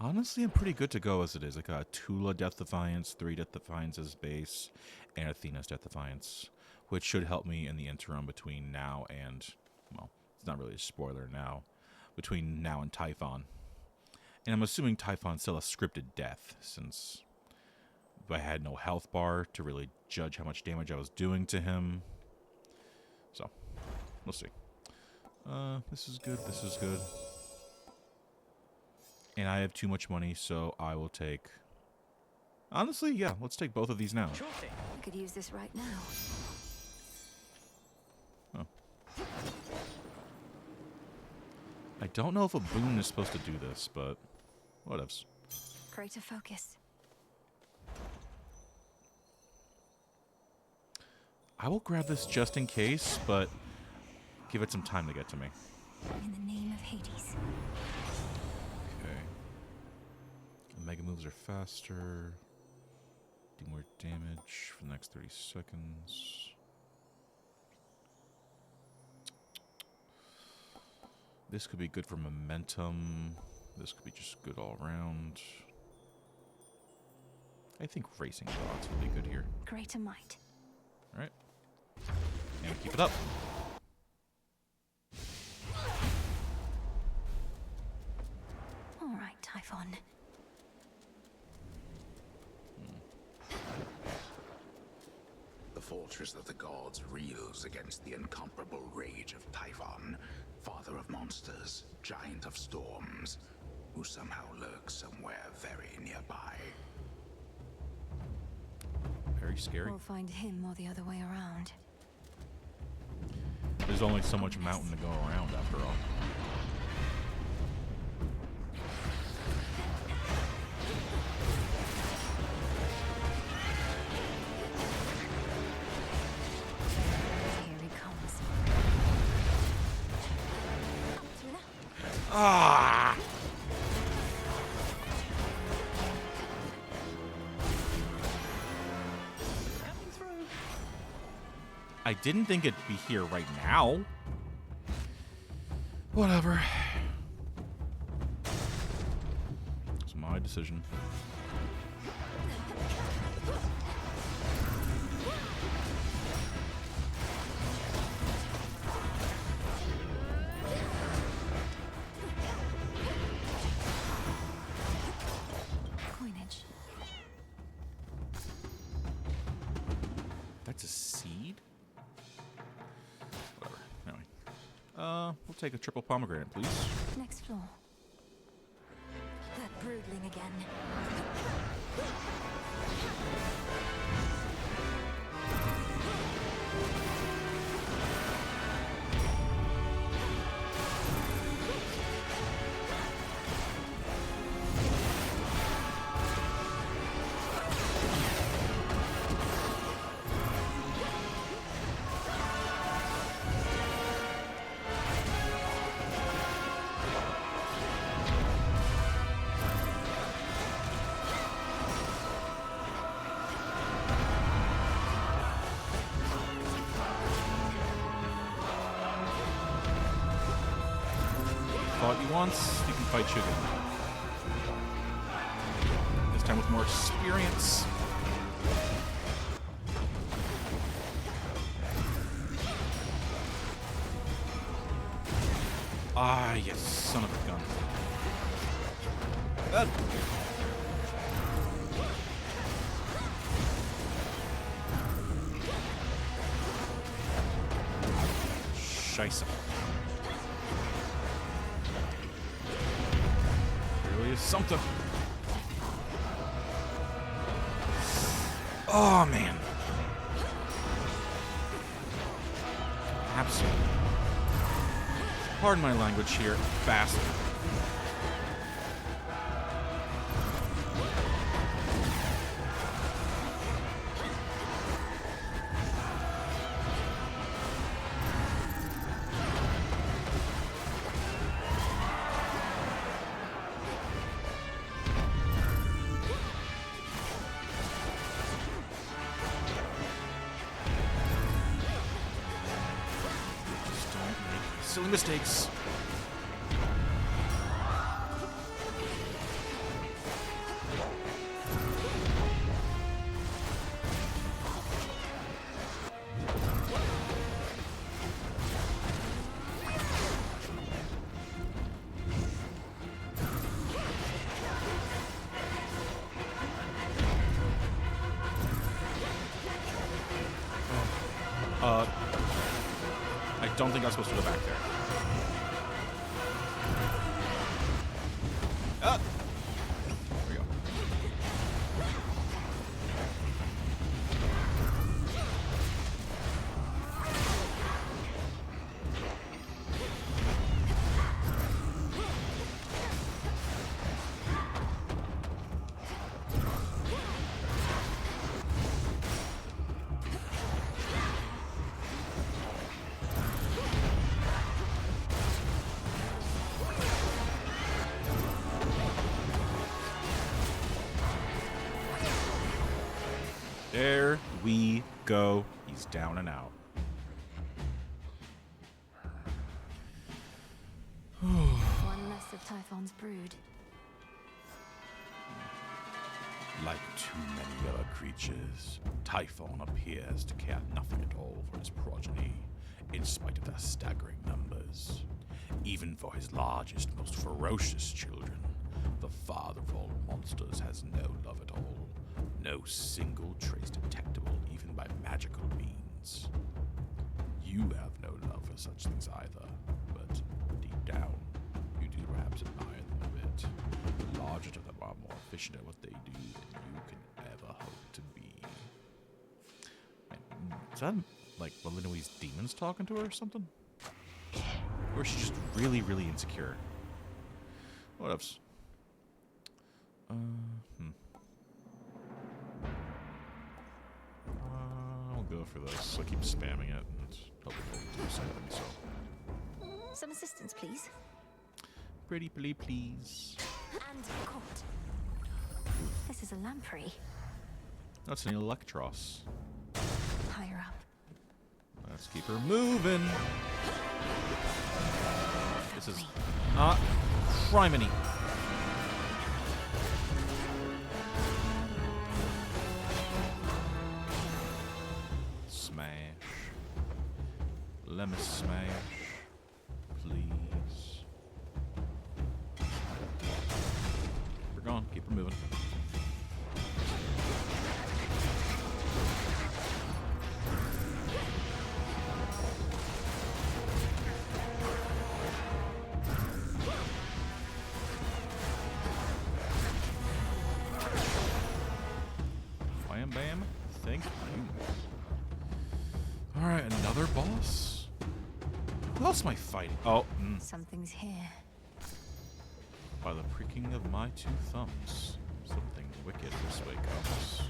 Honestly, I'm pretty good to go as it is. I got Tula Death Defiance, 3 Death Defiances base, and Athena's Death Defiance, which should help me in the interim between now and, well, it's not really a spoiler now, between now and Typhon. And I'm assuming Typhon's still a scripted death, since I had no health bar to really judge how much damage I was doing to him. So, we'll see. This is good, this is good. And I have too much money, so I will take... Honestly, yeah, let's take both of these now. Sure thing. I could use this right now. Oh. I don't know if a boon is supposed to do this, but whatevs. Greater focus. I will grab this just in case, but give it some time to get to me. In the name of Hades. Okay. Mega moves are faster. Do more damage for the next 30 seconds. This could be good for momentum. This could be just good all around. I think racing gods would be good here. Greater might. All right. And keep it up. All right, Typhon. The fortress of the gods reels against the incomparable rage of Typhon, father of monsters, giant of storms, who somehow lurks somewhere very nearby. Very scary. We'll find him or the other way around. There's only so much mountain to go around after all. Here he comes. Ah! Coming through. I didn't think it'd be here right now. Whatever. It's my decision. Coinage. That's a seed? Whatever. Anyway. We'll take a triple pomegranate, please. Next floor. That broodling again. Fought you once, we can fight you again. This time with more experience. Ah, yes, son of a gun. Good. Scheisse. Really is something. Oh, man. Absolutely. Pardon my language here, bastard. Just don't make silly mistakes. I don't think I was supposed to go back there. Ah! There we go. There we go. He's down and out. One less of Typhon's brood. Like too many other creatures, Typhon appears to care nothing at all for his progeny, in spite of their staggering numbers. Even for his largest, most ferocious children, the father of all monsters has no love at all. No single trace detectable even by magical means. You have no love for such things either, but deep down, you do perhaps admire them a bit. The larger of them are more efficient at what they do than you can ever hope to be. Is that like Valinoi's demons talking to her or something? Or is she just really, really insecure? What else? I'll go for this. I keep spamming it, and hopefully it'll do something, so. Some assistance, please. Pretty please. And caught. This is a lamprey. That's an Electros. Higher up. Let's keep her moving. This is not criminy. Smash. Let me smash. Please. We're gone. Keep her moving. Wham bam. Thank you. Alright, another boss? Who else am I fighting? Oh, Something's here. By the pricking of my two thumbs, something wicked this way comes.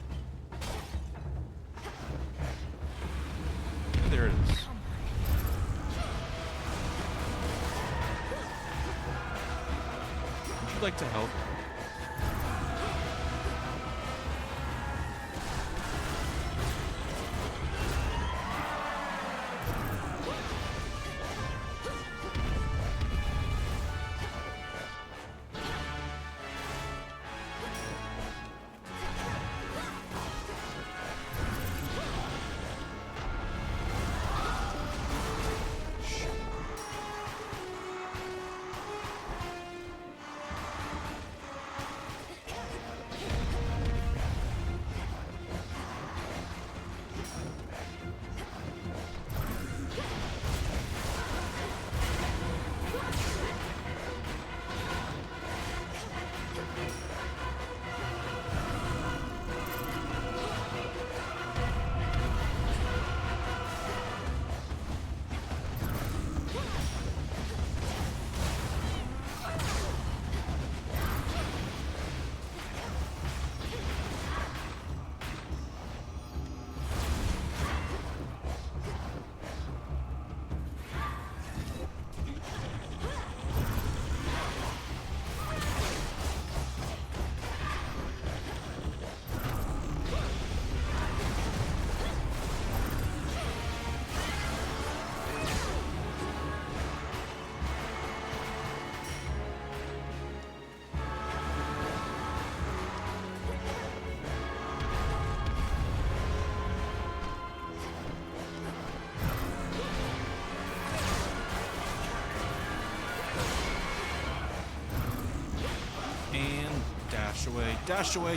There it is. Would you like to help?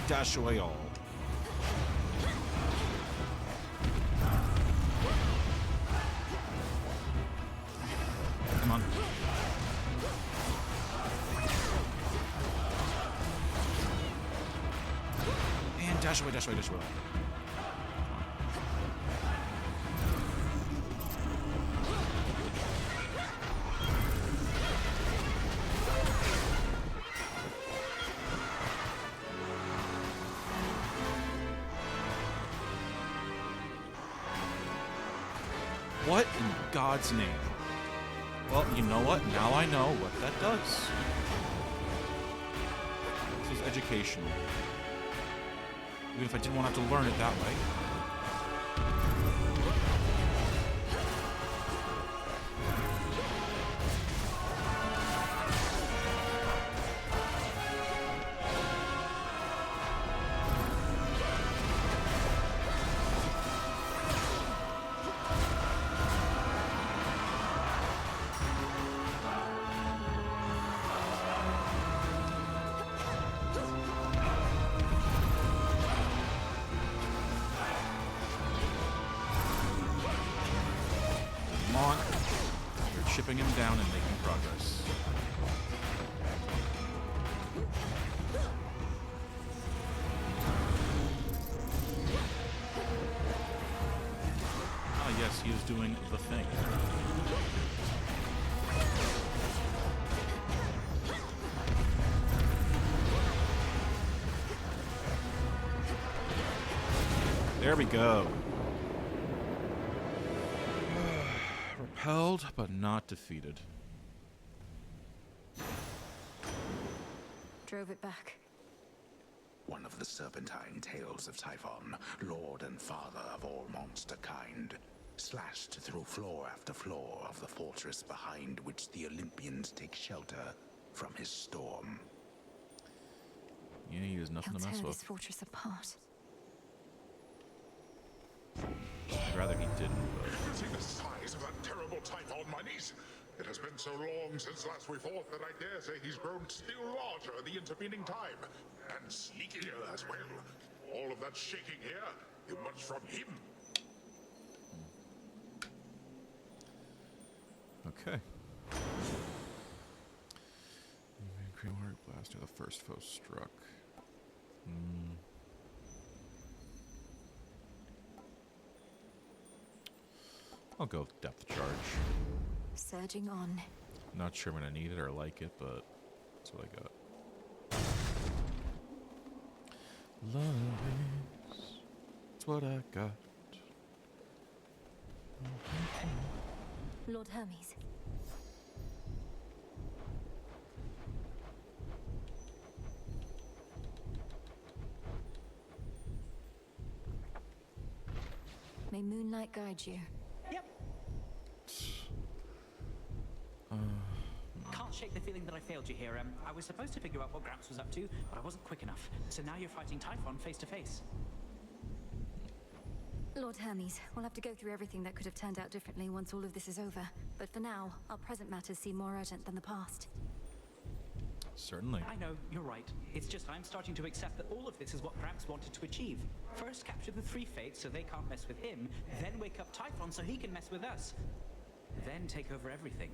Dash away all. Come on. And dash away. What in God's name? Well, you know what? Now I know what that does. This is educational. Even if I didn't want to have to learn it that way. shipping him down and making progress. Ah, yes, he is doing the thing. There we go. Repelled, but not defeated. Drove it back. One of the serpentine tales of Typhon, lord and father of all monster kind, slashed through floor after floor of the fortress behind which the Olympians take shelter from his storm. Yeah, he has nothing to mess He'll tear with. this fortress apart. I'd rather he didn't, but... You see the size of that terrible Typhon, my niece? It has been so long since last we fought that I dare say he's grown still larger in the intervening time. And sneakier as well. All of that shaking here, you much from him. Okay. Cream Heart Blaster, the first foe struck. I'll go with depth charge. Surging on. Not sure when I need it or like it, but that's what I got. Love is what I got. Lord Hermes. May moonlight guide you. Yep. Can't shake the feeling that I failed you here. I was supposed to figure out what Gramps was up to, but I wasn't quick enough. So now you're fighting Typhon face to face. Lord Hermes, we'll have to go through everything that could have turned out differently once all of this is over. But for now, our present matters seem more urgent than the past. Certainly. I know, you're right. It's just I'm starting to accept that all of this is what Gramps wanted to achieve. First capture the three fates so they can't mess with him, then wake up Typhon so he can mess with us. Then take over everything.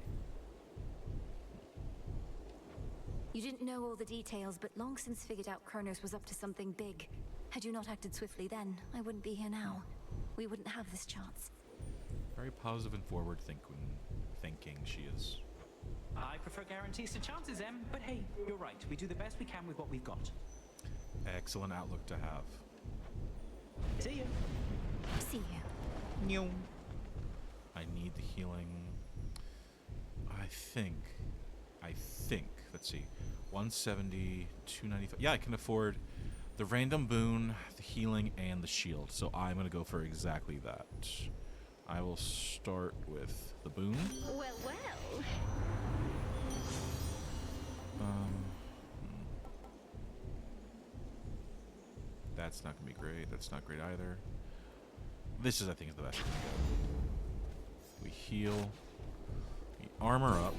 You didn't know all the details, but long since figured out Kronos was up to something big. Had you not acted swiftly then, I wouldn't be here now. We wouldn't have this chance. Very positive and forward thinking she is. I prefer guarantees to chances, Em, but hey, you're right. We do the best we can with what we've got. Excellent outlook to have. See you. See you. I need the healing. I think. Let's see. 170, 295. Yeah, I can afford the random boon, the healing, and the shield. So I'm going to go for exactly that. I will start with the boon. Well. That's not going to be great. That's not great either. This is, I think, is the best we can get. We heal. We armor up.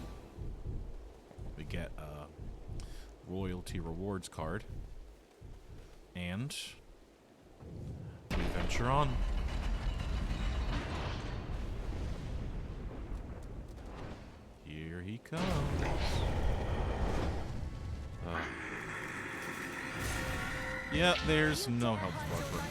We get a royalty rewards card. And we venture on. Here he comes. Yeah, there's no help for him.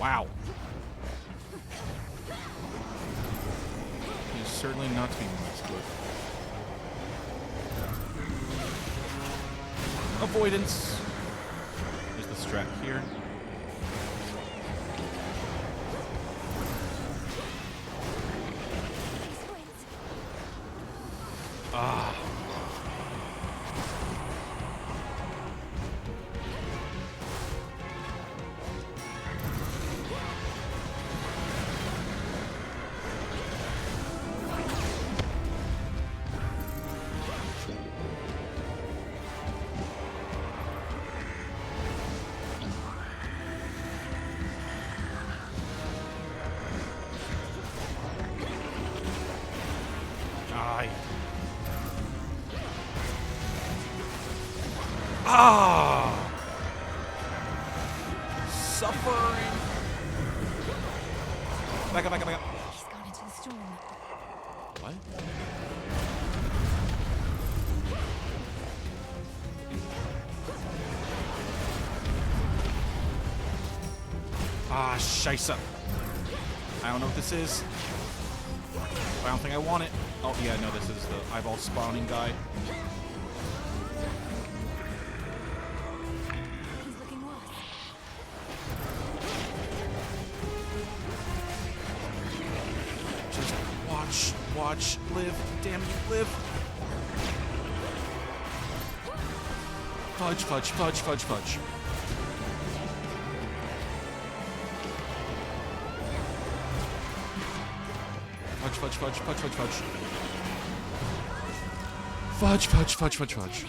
Wow. He's certainly not to be messed with. Avoidance. There's the strat here. Ah. Die. Ah! Suffering. Back up, back up, back up. He's gone into the storm. What? Ah, scheisse. I don't know what this is. I don't think I want it. Oh, yeah, no, this is the eyeball spawning guy. He's looking worse. Just watch, live. Damn you, live. Fudge, fudge, fudge, fudge, fudge. Fudge, fudge, fudge, fudge, fudge. Fudge, fudge, fudge, fudge, fudge.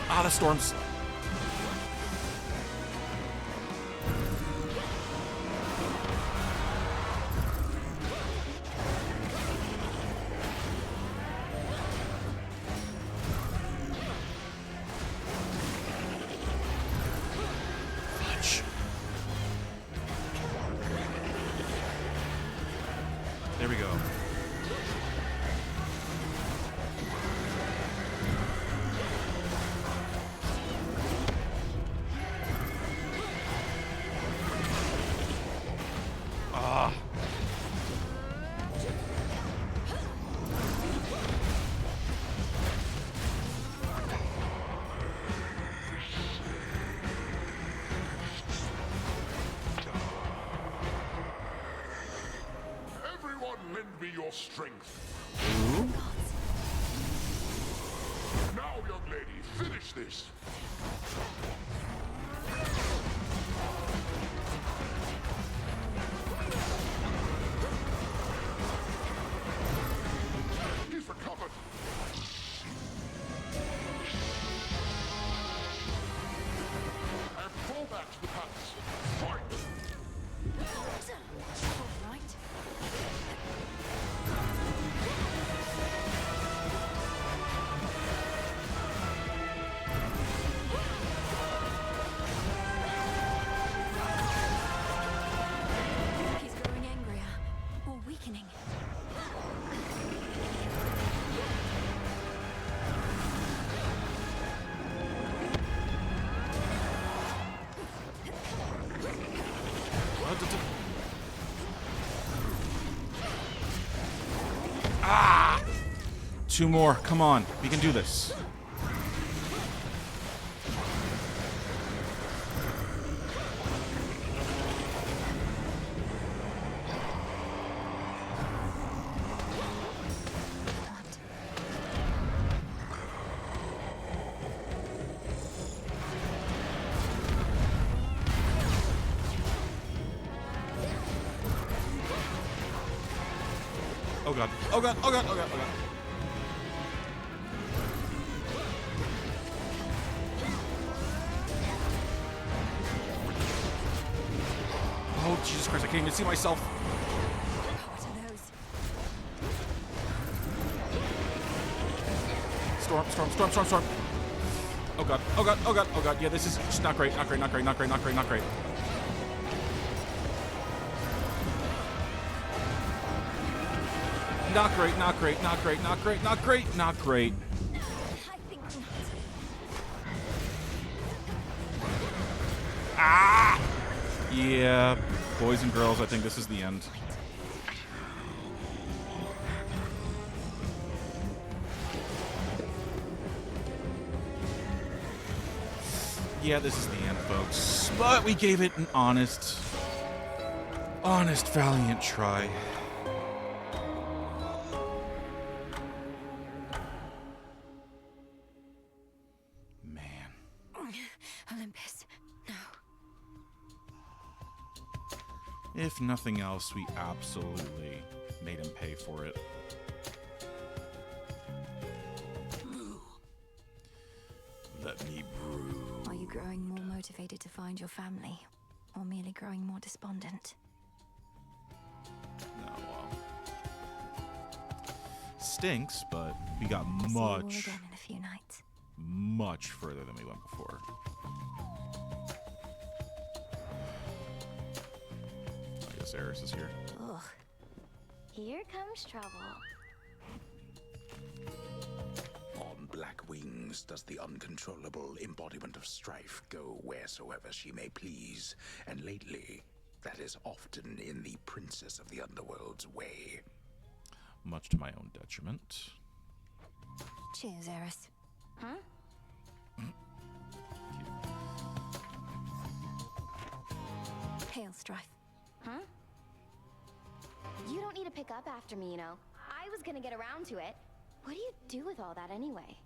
Ah, the storms. There we go. Ah. Everyone lend me your strength. Ooh. Now, young lady, finish this. He's recovered. And fall back to the palace. Fight! All right. He's growing angrier, or weakening. Ah! Two more. Come on. We can do this. Oh god. Oh god. Oh god. Oh god. Oh god. Oh Jesus Christ! I can't even see myself. What are those? Storm, storm, storm, storm, storm. Oh god. Oh god. Oh god. Oh god. Yeah, this is just not great. Not great. Not great. Not great. Not great. Not great. Not great. Not great. Not great. Not great. Not great. Not great. I think not. Ah! Yeah, boys and girls, I think this is the end. Yeah, this is the end, folks. But we gave it an honest, valiant try. Olympus, no. If nothing else, we absolutely made him pay for it. Let me brew. Are you growing more motivated to find your family, or merely growing more despondent? No, well. Stinks, but we got See you all much, again in a few nights. much further than we went before. I guess Eris is here. Ugh. Here comes trouble. On black wings does the uncontrollable embodiment of strife go wheresoever she may please, and lately, that is often in the princess of the underworld's way. Much to my own detriment. Cheers, Eris. Huh? Hail, Strife. Huh? You don't need to pick up after me, you know. I was gonna get around to it. What do you do with all that anyway?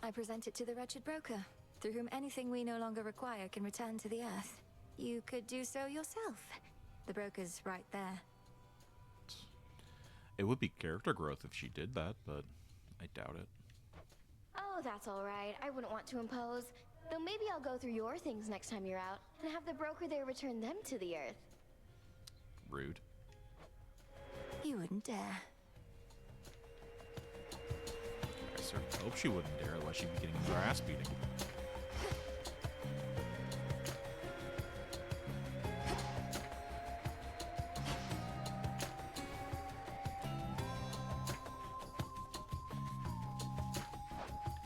I present it to the wretched broker, through whom anything we no longer require can return to the Earth. You could do so yourself. The broker's right there. It would be character growth if she did that, but I doubt it. Oh, that's all right. I wouldn't want to impose. Though maybe I'll go through your things next time you're out, and have the broker there return them to the Earth. Rude. You wouldn't dare. I certainly hope she wouldn't dare, otherwise she'd be getting her ass beating.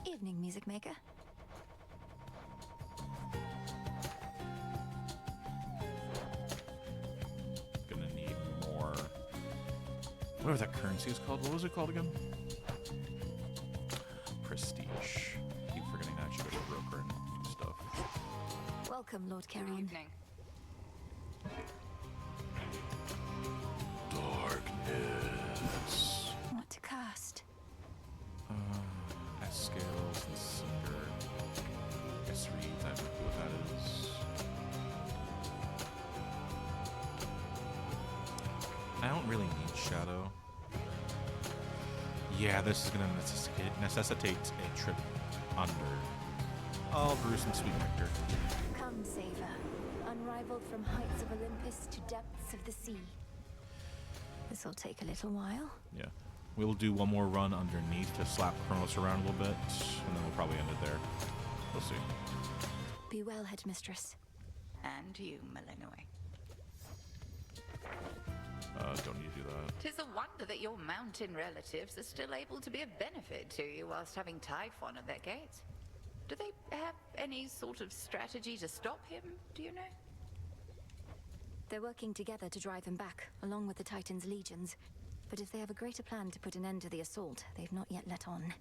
Evening, music maker. Gonna need more. Whatever that currency is called. What was it called again? Prestige. Keep forgetting to actually go to a broker and do stuff. Welcome, Lord Caron. Evening. Darkness. What to cast? Scales and Cinder. Guess reads. I have no clue what that is. I don't really need Shadow. Yeah, this is going to necessitate a trip under. I'll brew some sweet nectar. Come, Saver. Unrivaled from heights of Olympus to depths of the sea. This'll take a little while. Yeah. We'll do one more run underneath to slap Kronos around a little bit, and then we'll probably end it there. We'll see. Be well, headmistress. And you, Malinois. Don't need to do that. 'Tis a wonder that your mountain relatives are still able to be of benefit to you whilst having Typhon at their gates. Do they have any sort of strategy to stop him, do you know? They're working together to drive him back, along with the Titan's legions. But if they have a greater plan to put an end to the assault, they've not yet let on.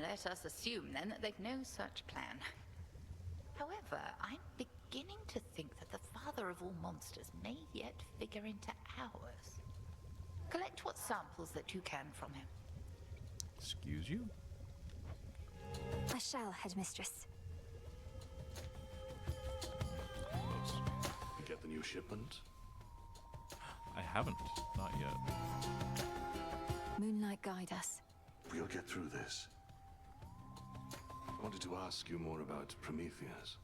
Let us assume, then, that they've no such plan. However, I'm beginning to think that the father of all monsters may yet figure into ours. Collect what samples that you can from him. Excuse you? I shall, headmistress. You get the new shipment? I haven't. Not yet. Moonlight guide us. We'll get through this. I wanted to ask you more about Prometheus.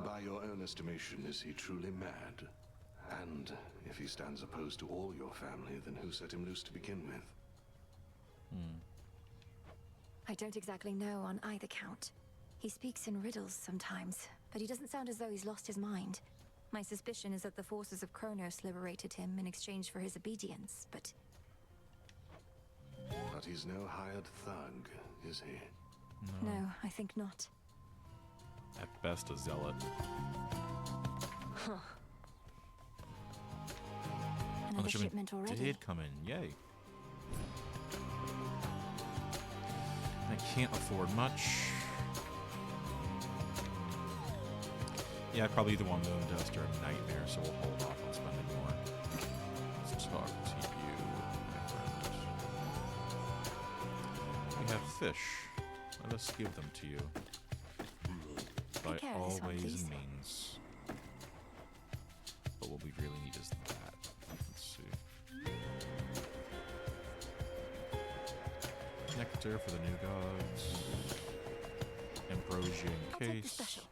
By your own estimation, is he truly mad? And if he stands opposed to all your family, then who set him loose to begin with? I don't exactly know on either count. He speaks in riddles sometimes, but he doesn't sound as though he's lost his mind. My suspicion is that the forces of Kronos liberated him in exchange for his obedience, but... But he's no hired thug, is he? No, I think not. At best, a zealot. Huh. Oh, Another the shipment already. did come in. Yay. I can't afford much. Yeah, I probably either want Moon Dust or a Nightmare, so we'll hold off on spending more. Let's talk to you, my friend. We have fish. Let us give them to you. By care of all this one, ways please. and means. But what we really need is that. Let's see. Nectar for the new gods. Ambrosian I'll take the case. special.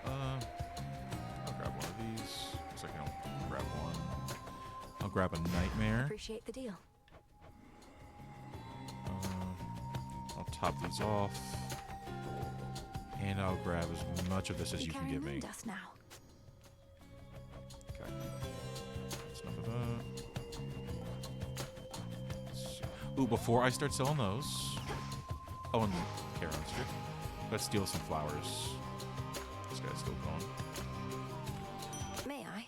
I'll grab one of these. Looks like I don't grab one. I'll grab a nightmare. Appreciate the deal. I'll top these off. And I'll grab as much of this as you can give me. Dust now. Okay. That's enough of that. Ooh, before I start selling those. Oh, and Charon's here. Let's steal some flowers. This guy's still gone. May I?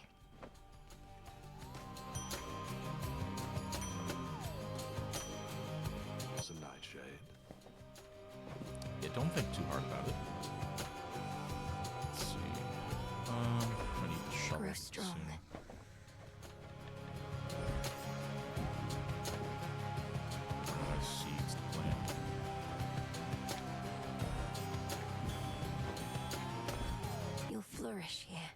It's a nightshade. Yeah, don't think too hard about it. Let's see. I need the shovel. Grow strong. Soon. Seeds to plant. You'll flourish here.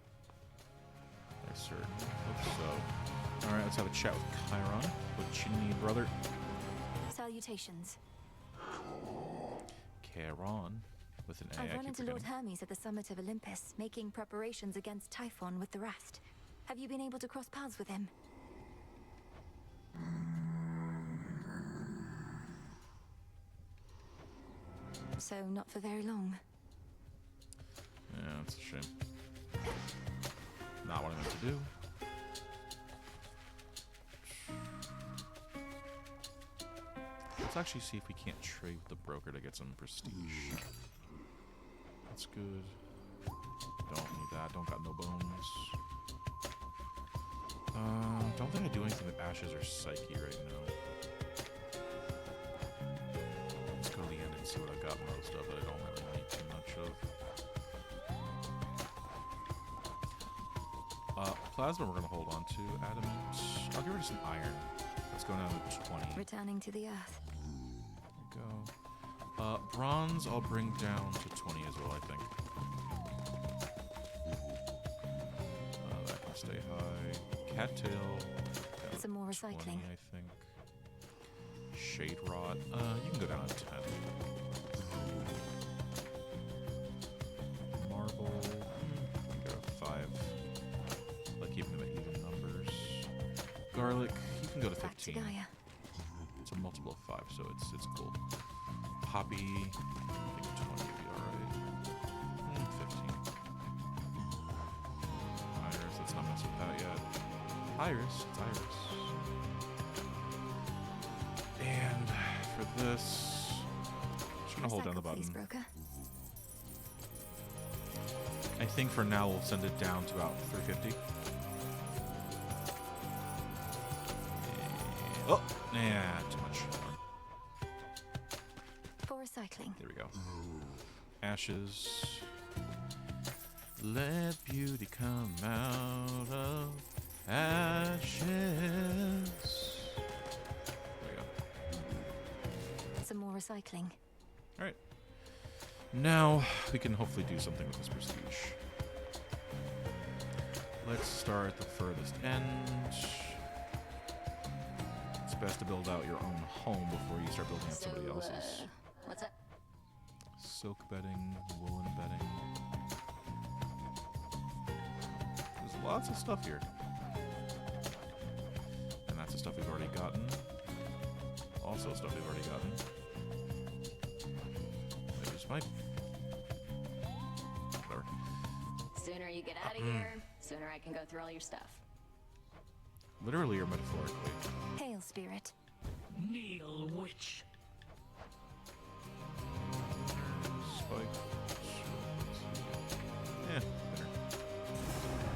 I certainly hope so. Alright, let's have a chat with Chiron. What you need, brother? Salutations. Charon. With an A. I've I run keep into Lord forgetting. Hermes at the summit of Olympus, making preparations against Typhon with the rest. Have you been able to cross paths with him? So, not for very long. Yeah, that's a shame. Not what I meant to do. Let's actually see if we can't trade with the broker to get some prestige. That's good. Don't need that. Don't got no bones. Don't think I do anything with Ashes or Psyche right now. Let's go to the end and see what I got most of that I don't really need too much of. Plasma we're going to hold on to. Adamant. I'll give her some iron. Let's go down to 20. Returning to the earth. There we go. Bronze I'll bring down to 20 as well, I think. That can stay high. Cattail. Down Some more to recycling. 20, I think. Shade Rot. You can go down to 10. Marble. Go to 5. Like keeping them at even numbers. Garlic. You can go to 15. Back to Gaia. It's a multiple of 5, so it's cool. Poppy, I think 20 would be alright. 15. Iris, let's not mess with that yet. Iris, it's Iris. And for this, just gonna hold down the button. Please, broker. I think for now we'll send it down to about 350. Oh, yeah, too much. For recycling. There we go. Ashes. Let beauty come out of ashes. There we go. Some more recycling. Alright. Now we can hopefully do something with this prestige. Let's start at the furthest end. It's best to build out your own home before you start building out somebody else's. What's up? Silk bedding, woolen bedding. There's lots of stuff here. And that's the stuff we've already gotten. Also stuff we've already gotten. There's my... Whatever. Sooner you get out of here, sooner I can go through all your stuff. Literally or metaphorically? Hail, spirit. Kneel, witch. Spike. Yeah, better.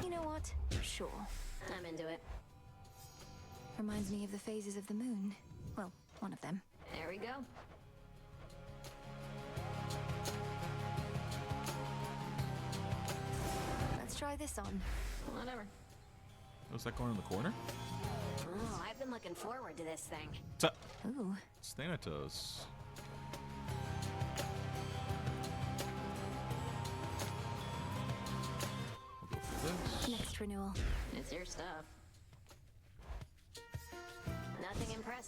You know what? Sure. I'm into it. Reminds me of the phases of the moon. Well, one of them. There we go. Let's try this on. Whatever. Was that going in the corner? Oh, I've been looking forward to this thing. Ooh. Thanatos. We'll go for this. Next renewal. It's your stuff.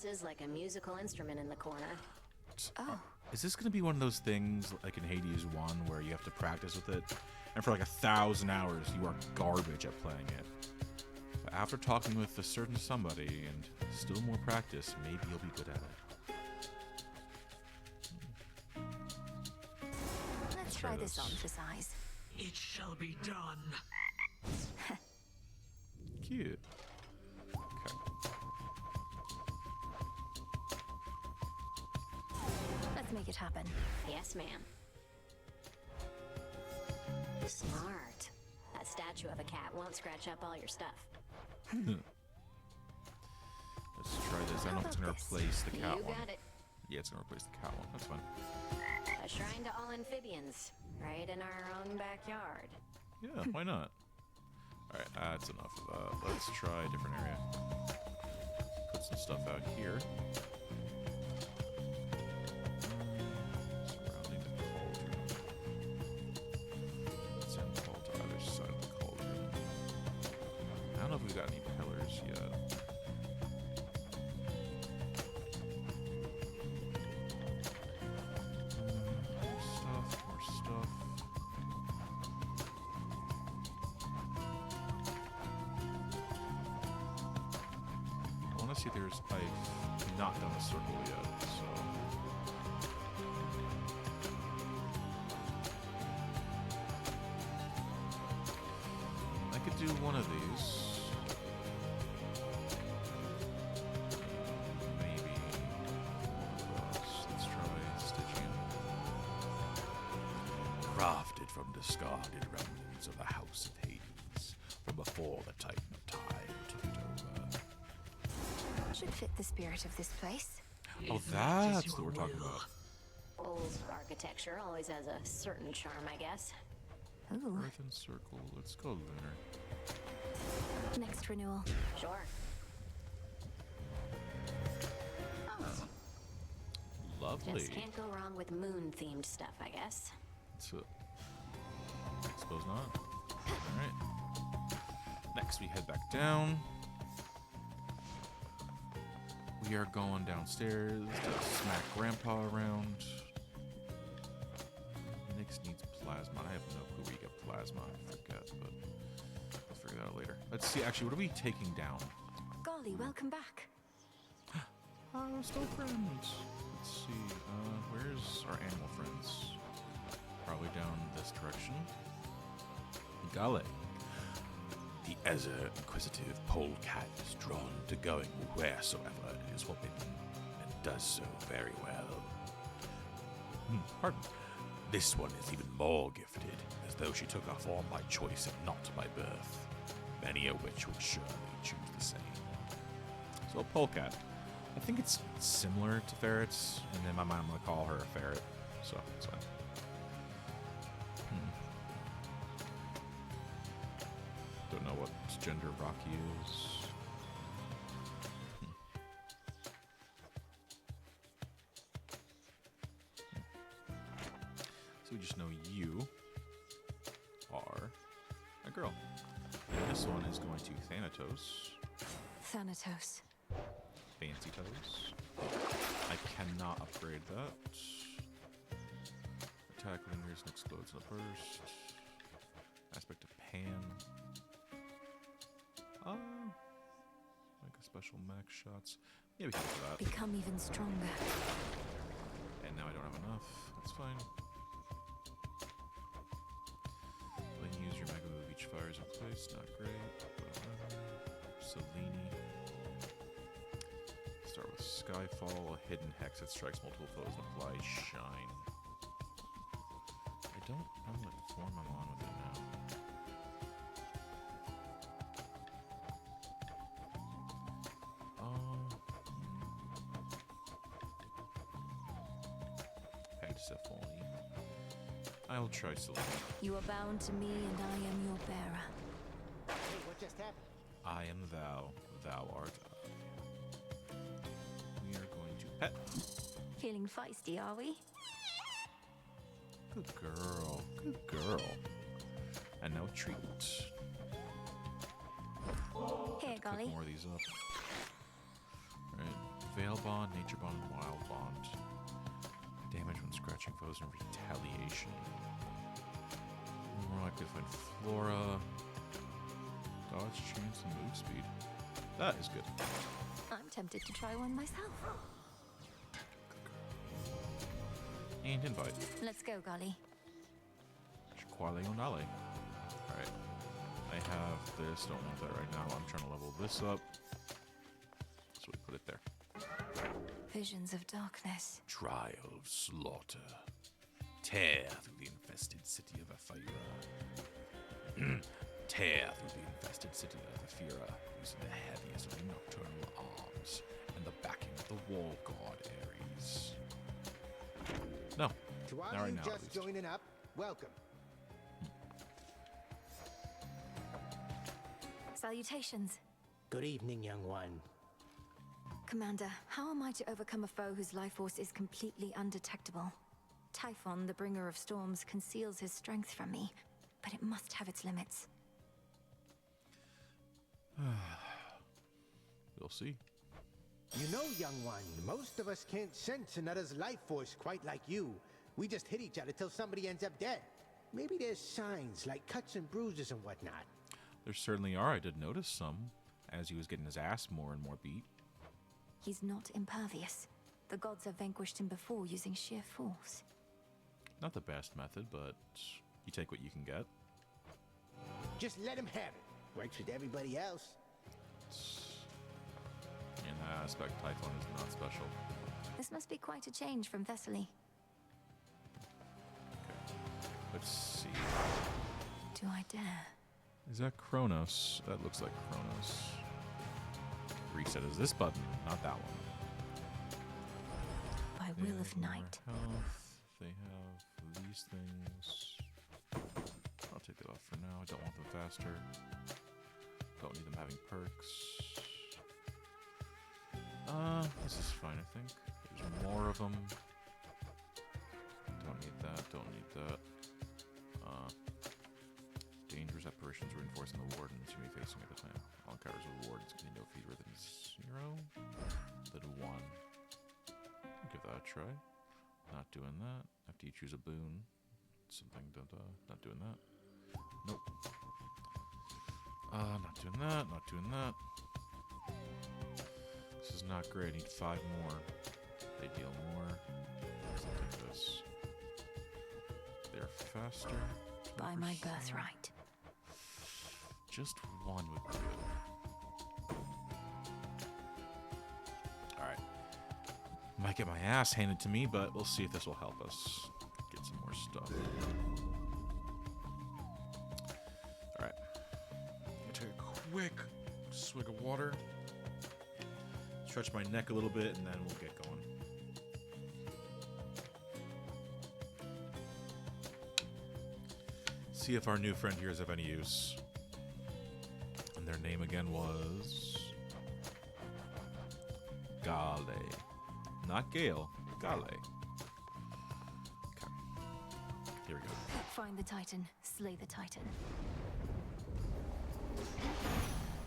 glasses like a musical instrument in the corner. Oh. Is this going to be one of those things like in Hades 1 where you have to practice with it, and for like 1,000 hours you are garbage at playing it? But after talking with a certain somebody and still more practice, maybe you'll be good at it. Let's try this on for size. It shall be done. Cute. Okay. Let's make it happen. Yes, ma'am. Smart. That statue of a cat won't scratch up all your stuff. Let's try this. I don't know if it's going to replace the cat You one. got it. Yeah, it's going to replace the cat one. That's fine. A shrine to all amphibians, right in our own backyard. Yeah, why not? Alright, that's enough of that. Let's try a different area. Put some stuff out here. Surrounding the cauldron. Let's send Paul to the other side of the cauldron. I don't know if we've got any pillars yet. More stuff. I want to see if I've not done a circle yet, so. I could do one of these. Maybe one of those. Let's try stitching. Crafted from discarded remnants of the House of Hades, from before the Titan of Time took it over. Should fit the spirit of this place. Oh, that's what we're talking about. Old architecture always has a certain charm, I guess. Ooh. Earthen circle. Let's go lunar. Next renewal. Sure. Lovely. Just can't go wrong with moon-themed stuff, I guess. I suppose not. Alright. Next, we head back down. We are going downstairs to smack Grandpa around. Nix needs plasma. I have no clue where you get plasma. I forget, but I'll figure that out later. Let's see. Actually, what are we taking down? Golly, welcome back. We're still friends. Let's see. Where's our animal friends? Probably down this direction. Gullet. The ever inquisitive polecat is drawn to going wheresoever it is forbidden, and does so very well. Pardon. This one is even more gifted, as though she took our form by choice and not by birth. Many a witch would surely choose the same. So, polecat. I think it's similar to ferrets, and in my mind I'm going to call her a ferret, so it's fine. Don't know what gender Rocky is. So we just know you are a girl. And this one is going to Thanatos. Thanatos. Fancy toes. I cannot upgrade that. Attack lingers and explodes in a burst. Aspect of Pan. Like a special max shots. Yeah, we can do that. Become even stronger. And now I don't have enough. That's fine. When you use your mega move, each fires in place. Not great. Selene. Start with Skyfall, a hidden hex that strikes multiple foes and applies shine. I don't know what form I'm on with it now. Persephone. I'll try Selene. You are bound to me, and I am your bearer. Hey, what just happened? I am thou, thou art I. We are going to pet. Feeling feisty, are we? Good girl, good girl. And now treat. Here, Cook Golly. more of these up. Right. Veil Bond, Nature Bond, and Wild Bond. Damage when scratching foes in retaliation. More likely to find Flora. Dodge, chance, and move speed. That is good. I'm tempted to try one myself. And invite. Let's go, Golly. Alright. I have this. Don't want that right now. I'm trying to level this up. So we put it there. Visions of darkness. Trial of slaughter. Tear through the infested city of Aphira. Tear through the infested city of Aphira using the heaviest of the nocturnal arms and the backing of the wall god Ares. No. To all Not right you now, just joining up, welcome. Salutations. Good evening, young one. Commander, how am I to overcome a foe whose life force is completely undetectable? Typhon, the bringer of storms, conceals his strength from me, but it must have its limits. We'll see. You know, young one, most of us can't sense another's life force quite like you. We just hit each other till somebody ends up dead. Maybe there's signs like cuts and bruises and whatnot. There certainly are. I did notice some as he was getting his ass more and more beat. He's not impervious. The gods have vanquished him before using sheer force. Not the best method, but you take what you can get. Just let him have it. Works with everybody else. In that aspect, Typhon is not special. This must be quite a change from Thessaly. Okay. Let's see. Do I dare? Is that Kronos? That looks like Kronos. Reset is this button, not that one. By will of night. Health. They have these things. I'll take that off for now. I don't want them faster. Don't need them having perks. This is fine, I think. There's more of them. Don't need that. Don't need that. Dangerous apparitions reinforcing the wardens you may be facing at the time. All encounters with wardens can no feed within 0. Then 1. Give that a try. Not doing that. After you choose a boon. Something, not doing that. Nope. Not doing that. Not doing that. This is not great. I need 5 more. They deal more. Something like this. They're faster. By my birthright. Just 1 would be good. Alright. Might get my ass handed to me, but we'll see if this will help us get some more stuff. Alright. Take a quick swig of water. Stretch my neck a little bit, and then we'll get going. See if our new friend here is of any use. And their name again was Gale. Not Gale, Gale. Okay. Here we go. Find the Titan, slay the Titan.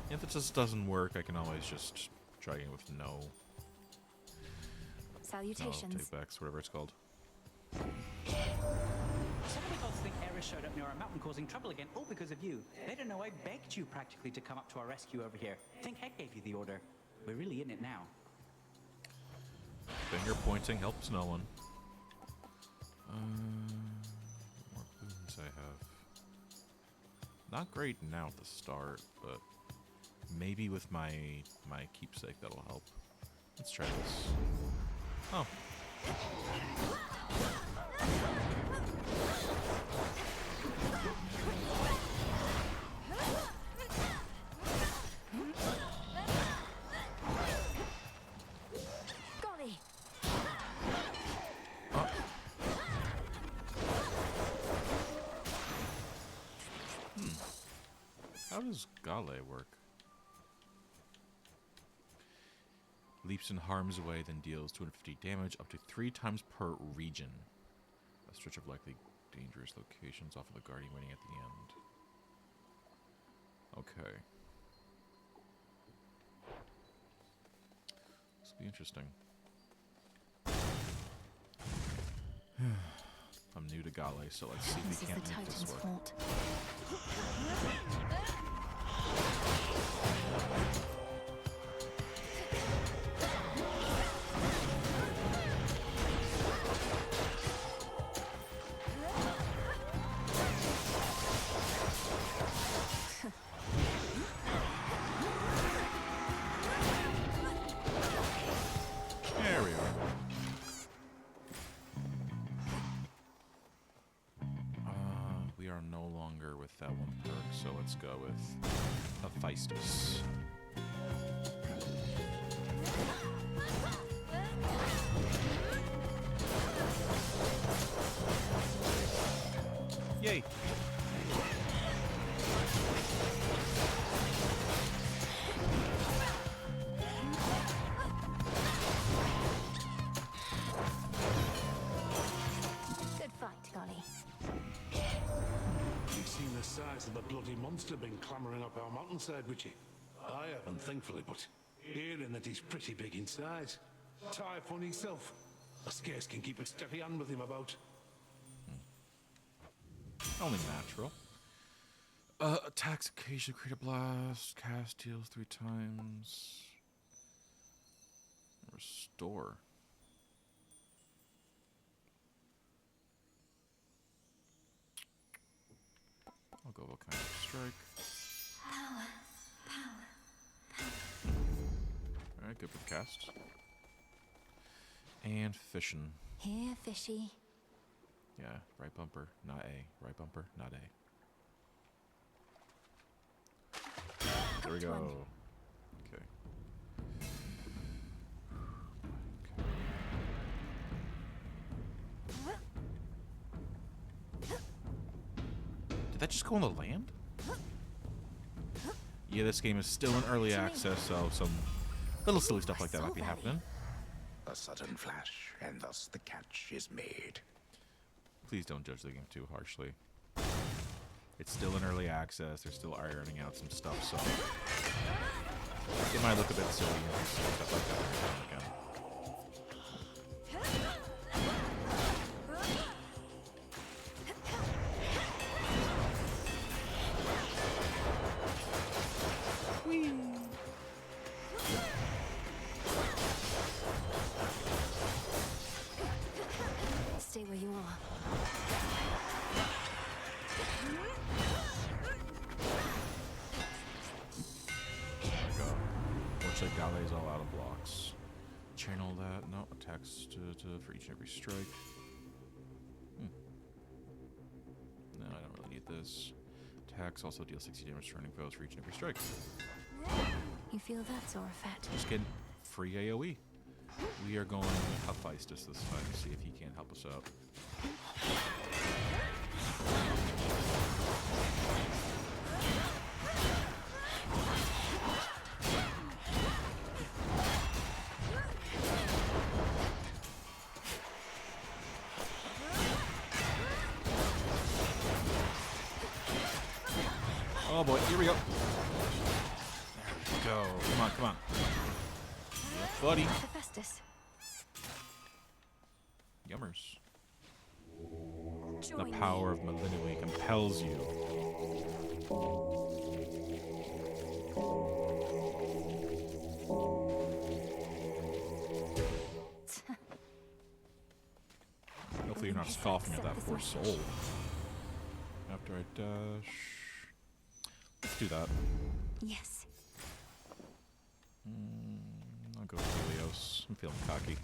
If it just doesn't work, I can always just try again with no Salutations. takebacks, whatever it's called. Some of the gods think Eris showed up near our mountain causing trouble again, all because of you. They don't know I begged you practically to come up to our rescue over here. Think Head gave you the order. We're really in it now. Finger pointing helps no one. What more boons I have. Not great now at the start, but maybe with my keepsake that'll help. Let's try this. Oh. Golly! Oh. How does Gale work? Leaps in harm's way, then deals 250 damage up to 3 times per region. A stretch of likely dangerous locations off of the Guardian waiting at the end. Okay. This will Be interesting. I'm new to Gale, so let's see if This we is can't the make this Titan's work. fault. There we are. We are no longer with that one perk, so let's go with Hephaestus. Yay! Good fight, Golly. You've seen the size of the bloody monster been clambering up our mountainside, Witchy. I haven't, thankfully, but hearing that he's pretty big in size. Typhon himself. I scarce can keep a steady hand with him about. Only natural. Attacks occasionally create a blast. Cast heals 3 times. Restore. I'll go volcanic strike. Alright, good with casts. And fishing. Here, fishy. Yeah, right bumper, not A. Right bumper, not A. There we go. Okay. Did that just go on the land? Yeah, this game is still in early access, so some little silly stuff like that might be happening. A sudden flash, and thus the catch is made. Please don't judge the game too harshly. It's still in early access. They're still ironing out some stuff, so it might look a bit silly and stuff like that every now and again. Stay where you are. Looks like Gale's all out of blocks. Channel that. No, attacks for each and every strike. No, I don't really need this. Attacks also deal 60 damage to running foes for each and every strike. You feel that, Zorafat? Just getting free AoE. We are going Hephaestus this time to see if he can't help us out. Oh boy, here we go. There we go. Come on, come on. Yeah, buddy. Hephaestus. Yummers. Join The power of Malinui compels you. Hopefully you're not scoffing at that poor soul. After I dash... Let's do that. Yes. I'll go with Helios. I'm feeling cocky.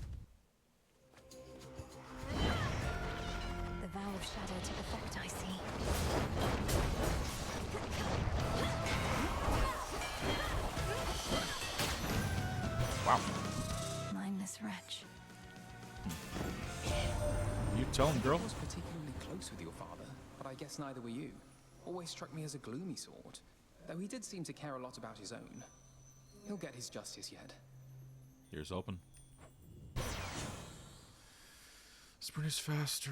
The vow of shadow took effect, I see. Wow. Mindless wretch. You tell him, girl. I was particularly close with your father, but I guess neither were you. Always struck me as a gloomy sort, though he did seem to care a lot about his own. He'll get his justice yet. Ears open. Sprint is faster.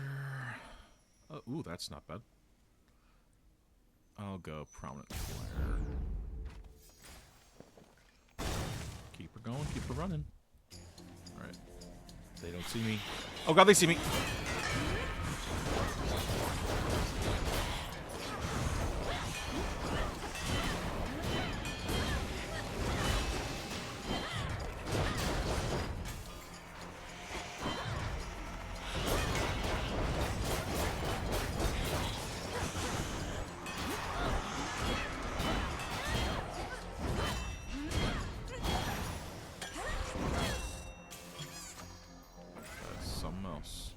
Ooh, that's not bad. I'll go prominent flare. Keep her going, keep her running. They don't see me. Oh god, they see me. Something else.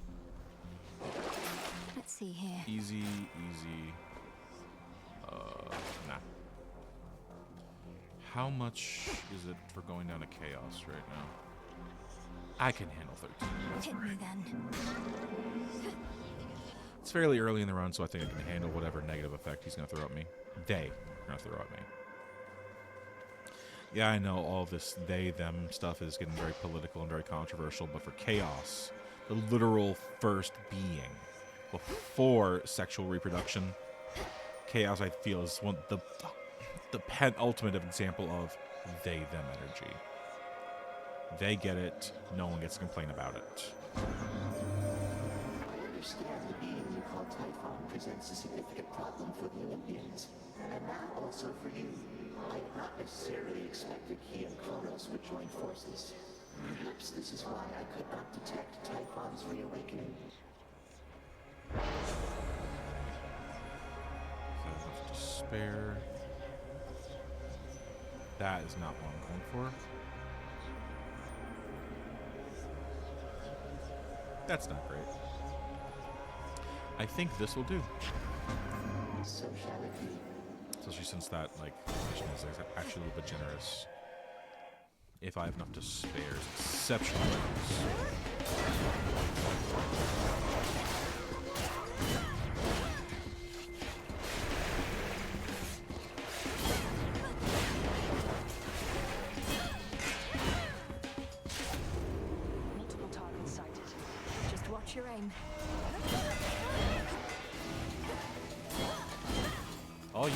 Let's see here. Easy, easy. Nah. How much is it for going down to chaos right now? I can handle 13. That's Hit all me right. then. It's fairly early in the run, so I think I can handle whatever negative effect he's going to throw at me. They are going to throw at me. Yeah, I know all this they, them stuff is getting very political and very controversial, but for chaos, the literal first being before sexual reproduction, chaos, I feel, is the penultimate example of they, them energy. They get it, no one gets to complain about it. I understand the being you call Typhon presents a significant problem for the Olympians, and now also for you. I had not necessarily expected he and Kronos would join forces. Perhaps this is why I could not detect Typhon's reawakening. Enough to spare. That is not what I'm going for. That's not great. I think this will do. So shall it be. Especially since that, like, mission is actually a little bit generous. If I have enough to spare, it's exceptionally Multiple targets sighted. Just watch your aim. all you.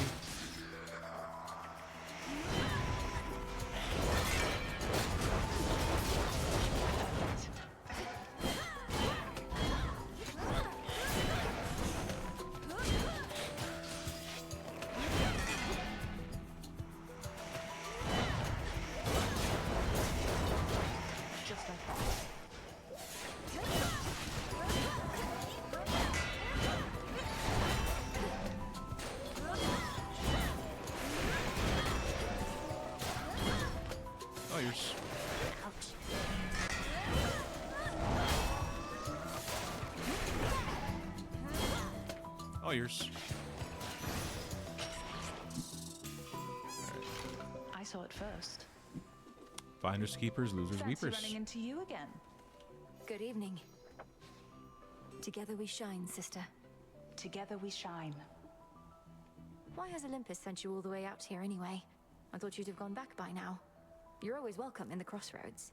Just like that. Oh, yours. Ouch. Oh, yours. I saw it first. Finders keepers, losers Fancy weepers. running into you again. Good evening. Together we shine, sister. Together we shine. Why has Olympus sent you all the way out here anyway? I thought you'd have gone back by now. You're always welcome in the crossroads.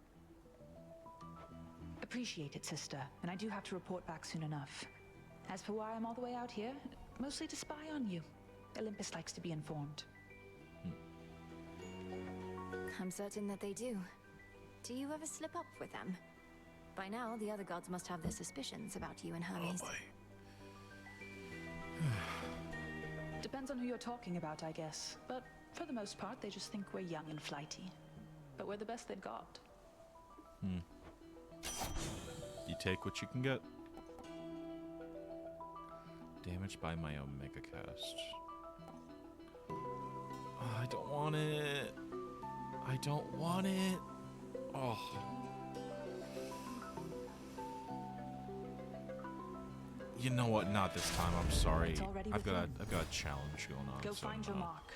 Appreciate it, sister, and I do have to report back soon enough. As for why I'm all the way out here, mostly to spy on you. Olympus likes to be informed. I'm certain that they do. Do you ever slip up with them? By now, the other gods must have their suspicions about you and Hermes. Depends on who you're talking about, I guess. But for the most part, they just think we're young and flighty. But we're the best they've got. You take what you can get. Damaged by my Omega cast. Oh, I don't want it. I don't want it. Oh. You know what? Not this time. I'm sorry. It's already I've got within. a challenge going on. Go so, find your mark.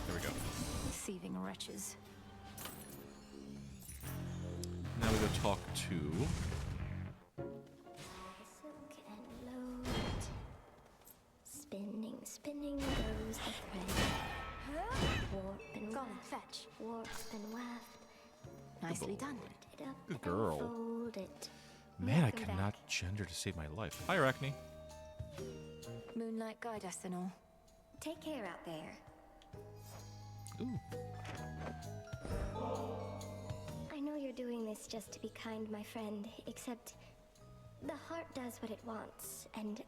There we go. Deceiving wretches. Now we go talk to. Silk and load. Spinning, spinning goes the thread. Warp and Go on, weft, fetch. warp and weft. Nicely done. Good girl. Fold it. Man, I cannot gender to save my life. Hi, Arachne. Moonlight guide us and all. Take care out there. Ooh. I know you're doing this just to be kind, my friend, except the heart does what it wants, and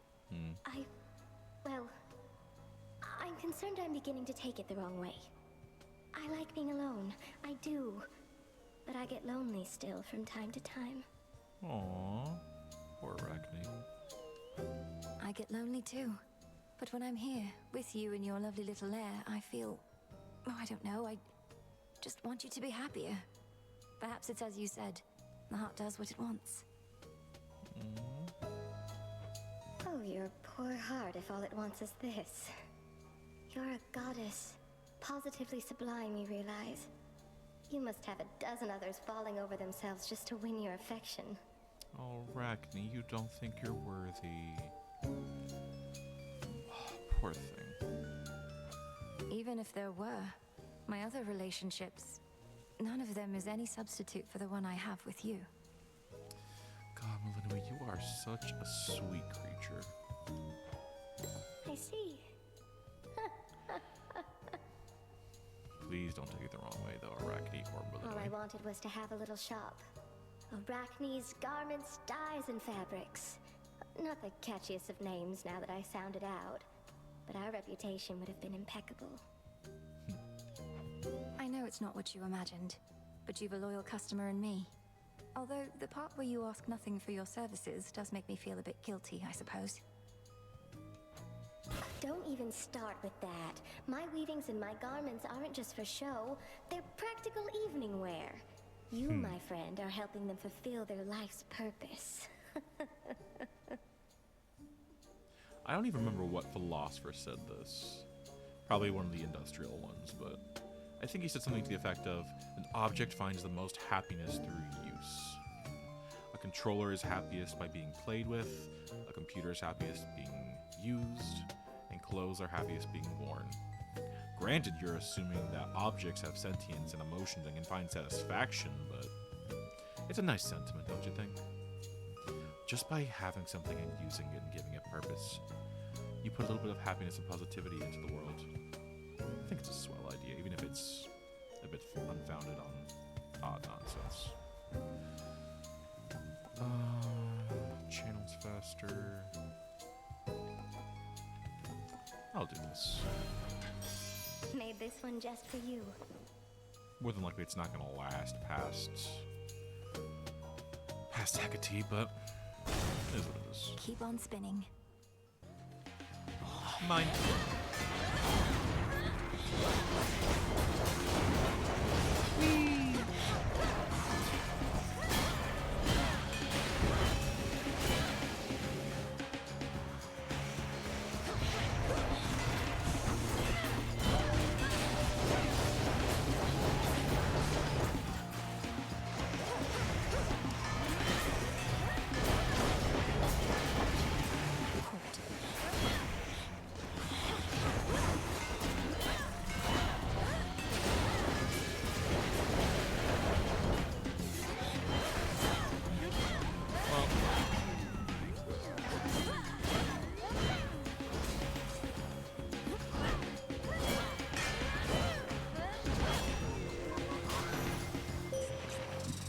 well, I'm concerned I'm beginning to take it the wrong way. I like being alone, I do, but I get lonely still from time to time. Aww. Poor Arachne. I get lonely too. But when I'm here, with you in your lovely little lair, I feel... Oh, I don't know, I just want you to be happier. Perhaps it's as you said, the heart does what it wants. Oh, your poor heart if all it wants is this. You're a goddess. Positively sublime, you realize. You must have a dozen others falling over themselves just to win your affection. Oh, Arachne, you don't think you're worthy. Oh, poor thing. Even if there were, my other relationships, none of them is any substitute for the one I have with you. God, Melinda, you are such a sweet creature. I see. Please don't take it the wrong way, though, Arachne or All I Melinda. wanted was to have a little shop. Arachne's garments, dyes, and fabrics. Not the catchiest of names now that I sound it out, but our reputation would have been impeccable. I know it's not what you imagined, but you've a loyal customer in me. Although the part where you ask nothing for your services does make me feel a bit guilty, I suppose. Don't even start with that. My weavings and my garments aren't just for show. They're practical evening wear. You, my friend, are helping them fulfill their life's purpose. I don't even remember what philosopher said this. Probably one of the industrial ones, but I think he said something to the effect of, an object finds the most happiness through use. A controller is happiest by being played with, a computer is happiest being used, and clothes are happiest being worn. Granted, you're assuming that objects have sentience and emotions and can find satisfaction, but it's a nice sentiment, don't you think? Just by having something and using it and giving it purpose, you put a little bit of happiness and positivity into the world. I think it's a swell idea, even if it's a bit unfounded on odd nonsense. Channels faster. I'll do this. Made this one just for you. More than likely, it's not going to last past Hecate, but it is what it is. Keep on spinning. Mine.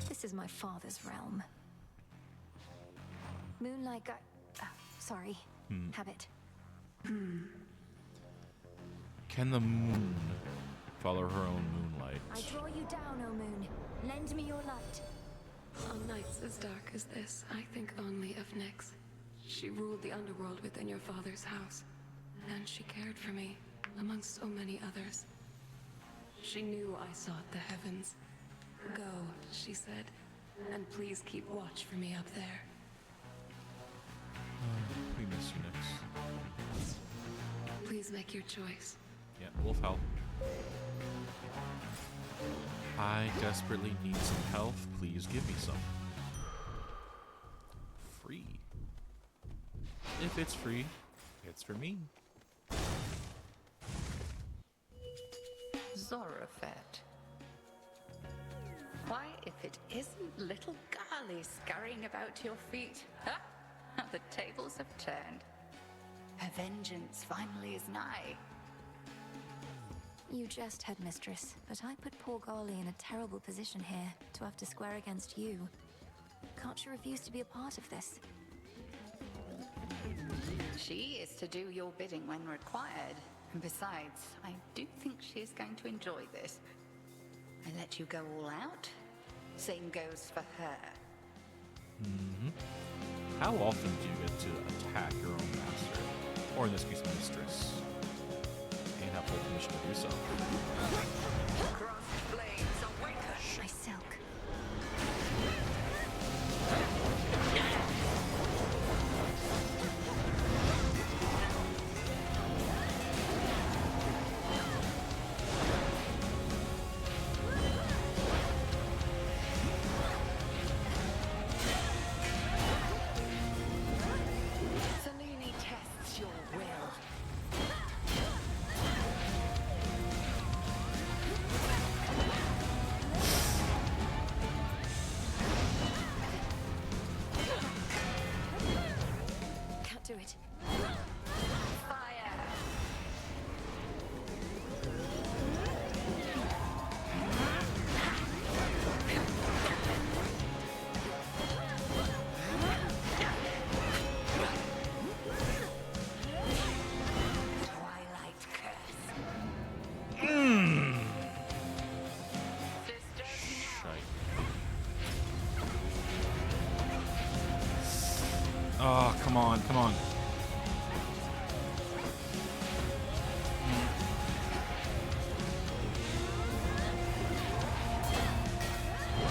This is my father's realm. Moonlight guy... sorry. Habit. Can the moon follow her own moonlight? I draw you down, O moon. Lend me your light. On nights as dark as this, I think only of Nyx. She ruled the underworld within your father's house, and she cared for me, amongst so many others. She knew I sought the heavens. Go, she said, and please keep watch for me up there. We miss you, Nyx. Please make your choice. Yeah, wolf help. I desperately need some health. Please give me some. Free. If it's free, it's for me. Zorafet. Why, if it isn't little Garly scurrying about your feet, huh? The tables have turned. Her vengeance finally is nigh. You jest, Headmistress, but I put poor Garly in a terrible position here to have to square against you. Can't you refuse to be a part of this? She is to do your bidding when required. And besides, I do think she is going to enjoy this. I let you go all out. Same goes for her. How often do you get to attack your own master? Or in this case, mistress? And have full permission to do so. Cross blades awaken! My silk. Selene tests your will. Can't do it. Fire! Twilight curse. Shite. Oh, come on, come on.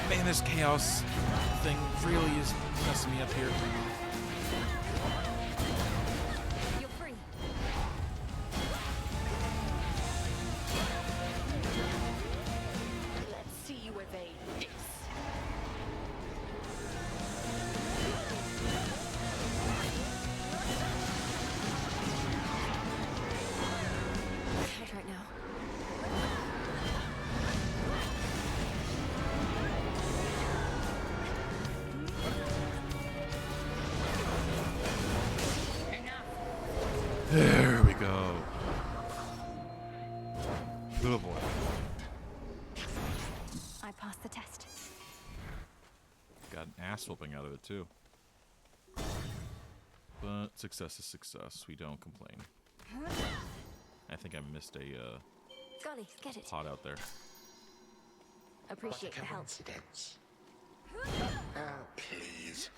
Man, this chaos thing really is messing me up here. You're free. Let's see you evade this. Tight right now. There we go. Good boy. I passed the test. Got an ass whooping out of it too. But success is success. We don't complain. I think I missed a Golly, get it. pot out there. Appreciate the help. Coincidence. Oh, please.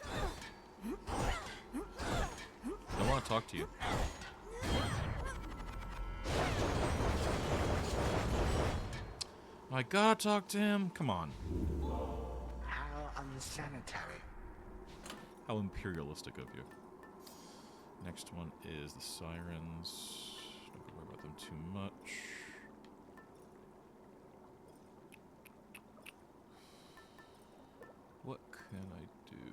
I want to talk to you. I gotta talk to him. Come on. How unsanitary. How imperialistic of you. Next one is the sirens. Don't worry about them too much. What can I do?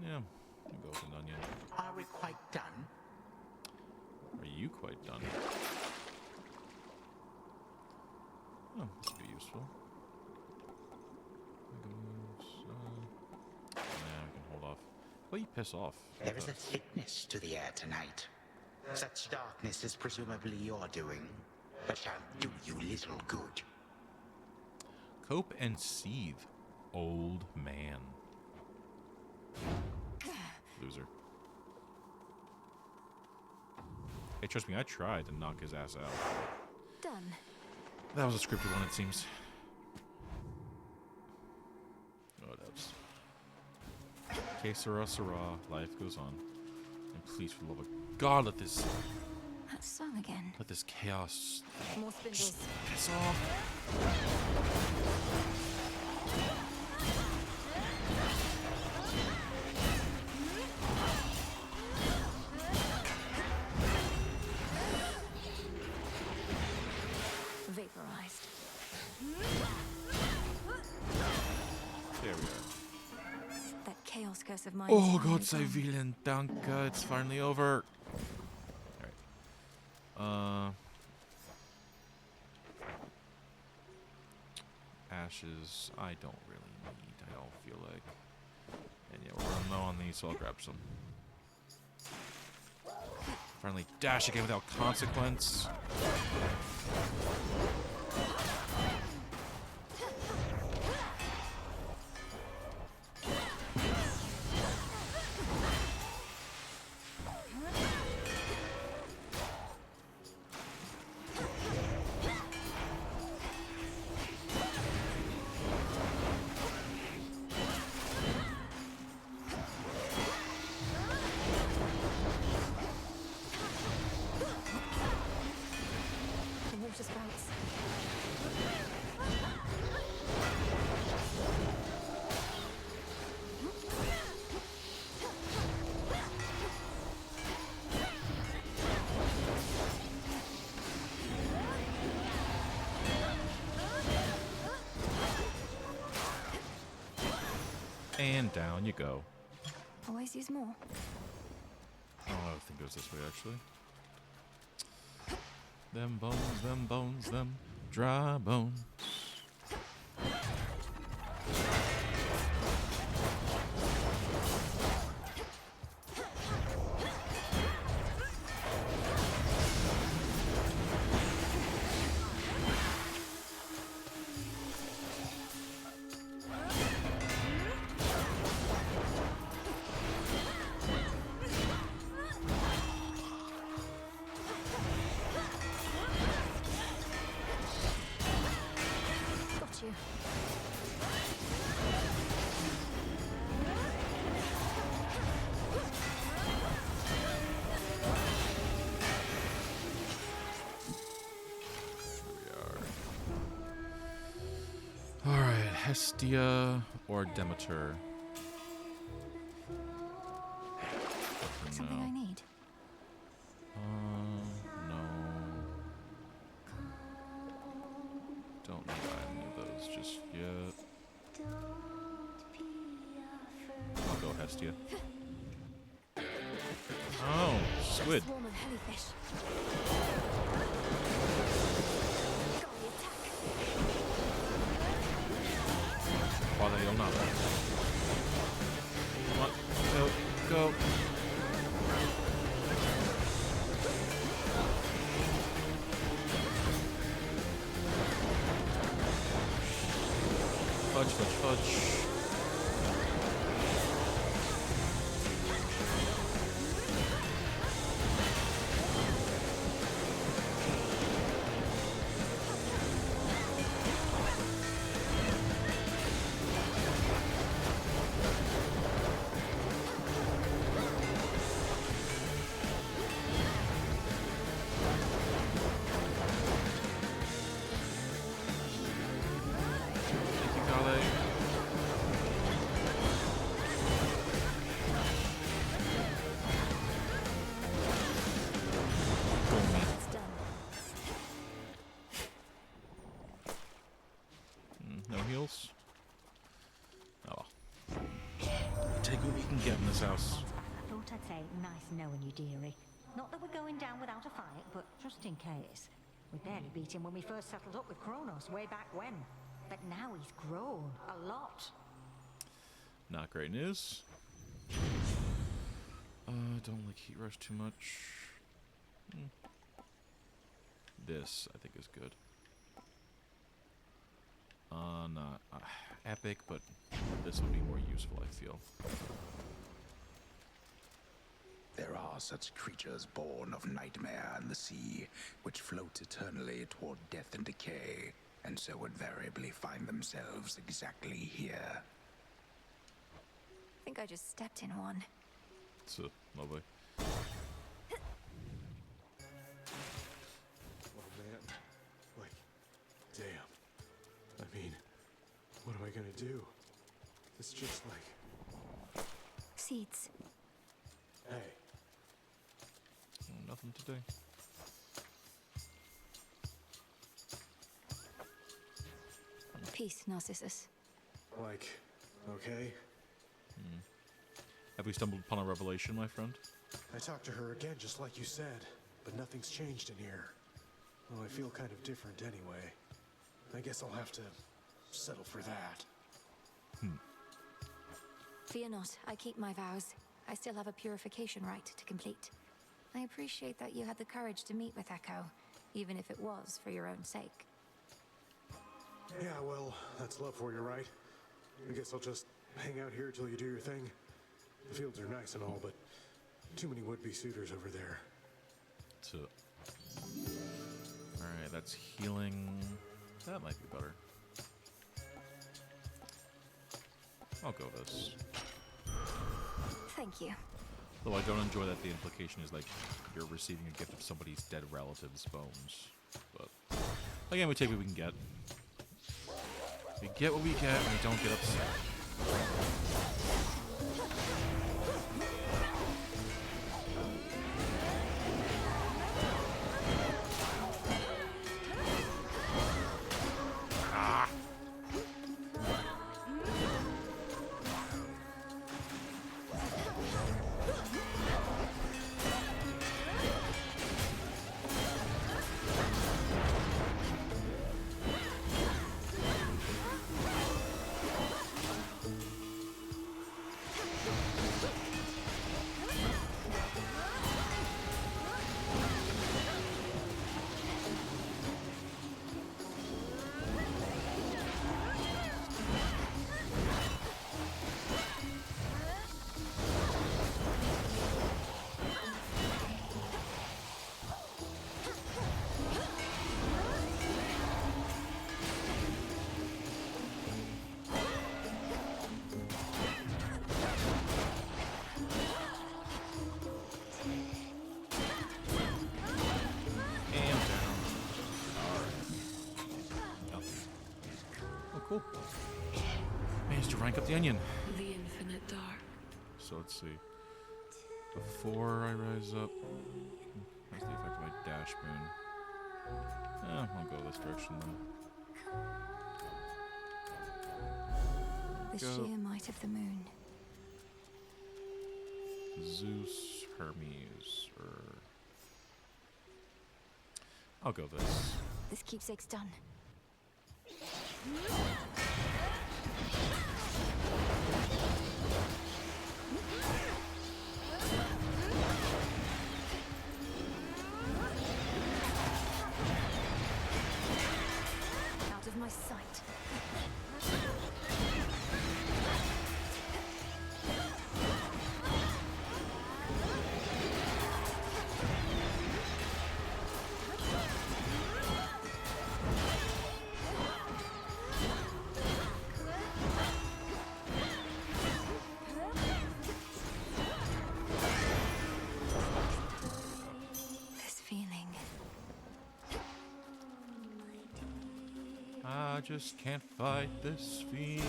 Yeah, I'll go with an onion. Are we quite done? Are you quite done? Oh, this would be useful. Nah, we can hold off. Well, you piss off. There is a thickness to the air tonight. Such darkness is presumably your doing, but shall do you little good. Cope and seethe, old man. Loser. Hey, trust me, I tried to knock his ass out. Done. That was a scripted one, it seems. Oh, that's. Que sera, sera. Life goes on. And please, for the love of God, let this That song again. chaos More spindles. piss off. Vaporized. There we are. That chaos curse of mine. Oh, is Gott sei finally gone. Willen, danke, it's finally over. Alright. ashes I don't really need, I don't feel like. And yeah, we're running low on these, so I'll grab some. Finally dash again without consequence. And down you go. Always use more. Oh, I think it goes this way, actually. Them bones, them dry bones. Hestia or Demeter? Something I need. No. Don't need any of those just yet. I'll go Hestia. Oh, squid. Swarm of jellyfish. Why they all not? Come on, go. Fudge. Oh, take what we can get in this house. I thought I'd say nice knowing you, dearie. Not that we're going down without a fight, but just in case. We barely beat him when we first settled up with Kronos way back when. But now he's grown a lot. Not great news. Don't like heat rush too much. This, I think, is good. Not epic, but this would be more useful, I feel. There are such creatures born of nightmare and the sea, which float eternally toward death and decay, and so invariably find themselves exactly here. I think I just stepped in one. It's lovely. Oh man, like, damn. I mean, what am I gonna do? It's just like... Seeds. Hey. Nothing today. Peace, Narcissus. Like, okay? Have we stumbled upon a revelation, my friend? I talked to her again, just like you said, but nothing's changed in here. Well, I feel kind of different anyway. I guess I'll have to settle for that. Fear not, I keep my vows. I still have a purification rite to complete. I appreciate that you had the courage to meet with Echo, even if it was for your own sake. Yeah, well, that's love for you, right? I guess I'll just hang out here till you do your thing. The fields are nice and all, but too many would-be suitors over there. Alright, that's healing. That might be better. I'll go this. Thank you. Though I don't enjoy that the implication is like you're receiving a gift of somebody's dead relative's bones. But again, we take what we can get. We get what we get and we don't get upset. Cool. Managed to rank up the onion. The infinite dark. So let's see. Before I rise up, that's the effect of my dash boon. I'll go this direction then. The sheer might of the moon. Zeus, Hermes, or I'll go this. This keepsake's done. Out of my sight. I just can't fight this feeling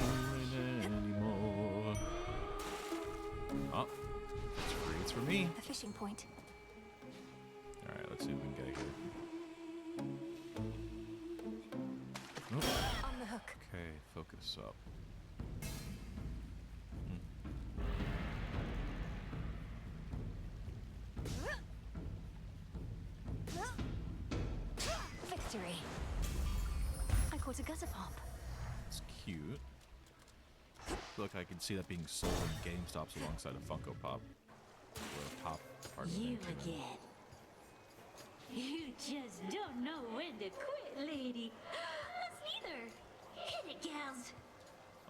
anymore. Oh, it's free. It's for me. A fishing point. All right, let's see if we can get it here. Nope. On the hook. Okay, focus up. Victory. I caught a gutter pop. It's cute. Look, I can see that being sold in GameStops alongside a Funko Pop. Or a Pop. You again. You just don't know when to quit, lady. Us neither. Hit it, gals.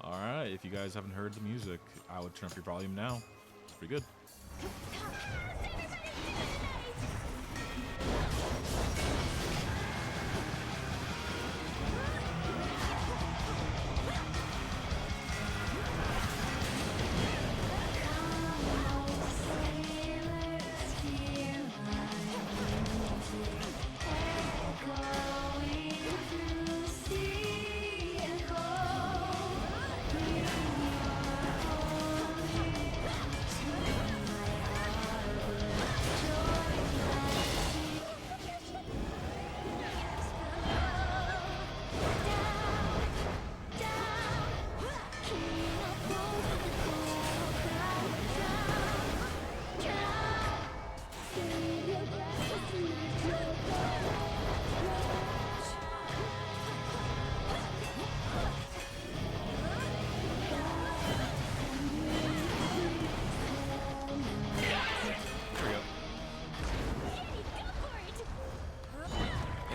Alright, if you guys haven't heard the music, I would turn up your volume now. It's pretty good.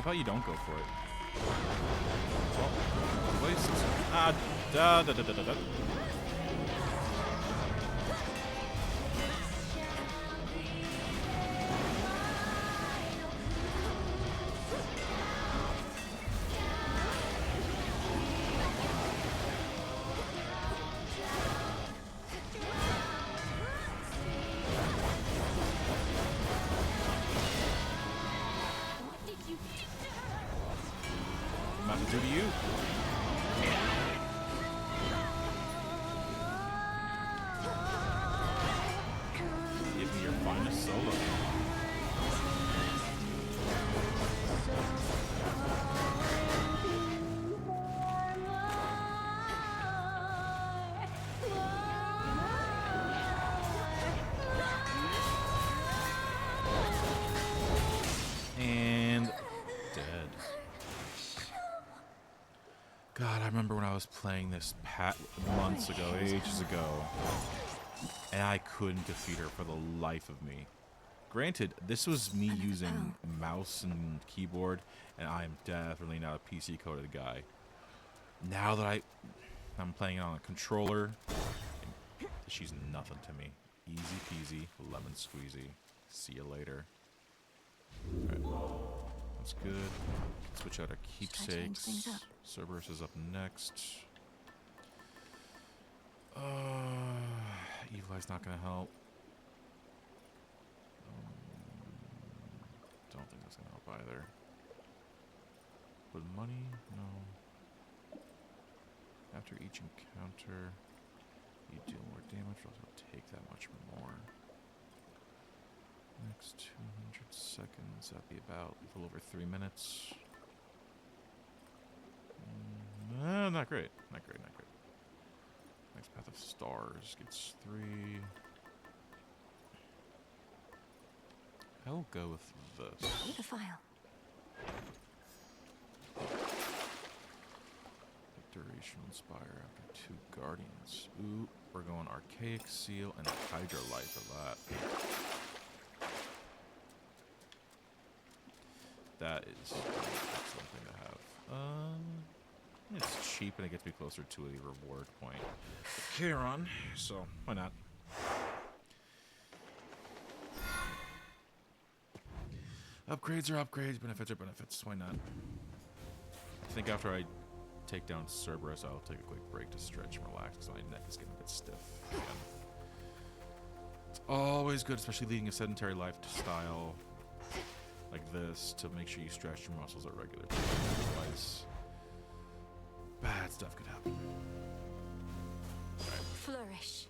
about you don't go for it? Well, waste. Ah, da da da da da da. About to do to you. Give me your finest solo. And dead. God, I remember when I was playing this months ago, ages ago, and I couldn't defeat her for the life of me. Granted, this was me using mouse and keyboard, and I am definitely not a PC coded guy. Now that I'm playing it on a controller, she's nothing to me. Easy peasy, lemon squeezy. See you later. Alright, that's good. Switch out our keepsakes. Cerberus is up next. Evil Eye's not gonna help. Don't think that's gonna help either. With money? No. After each encounter, you deal more damage, but also take that much more. Next 200 seconds, that'd be about a little over 3 minutes. Not great. Not great, not great. Next Path of Stars gets 3. I will go with this. The file. Duration Inspire after 2 Guardians. Ooh, we're going Archaic Seal and Hydra Light for that. That is an excellent thing to have. It's cheap and it gets me closer to a reward point. Charon, so why not? Upgrades are upgrades, benefits are benefits. Why not? I think after I take down Cerberus, I'll take a quick break to stretch and relax because my neck is getting a bit stiff again. It's always good, especially leading a sedentary lifestyle like this, to make sure you stretch your muscles at regular times. Otherwise, bad stuff could happen. Right. Flourish.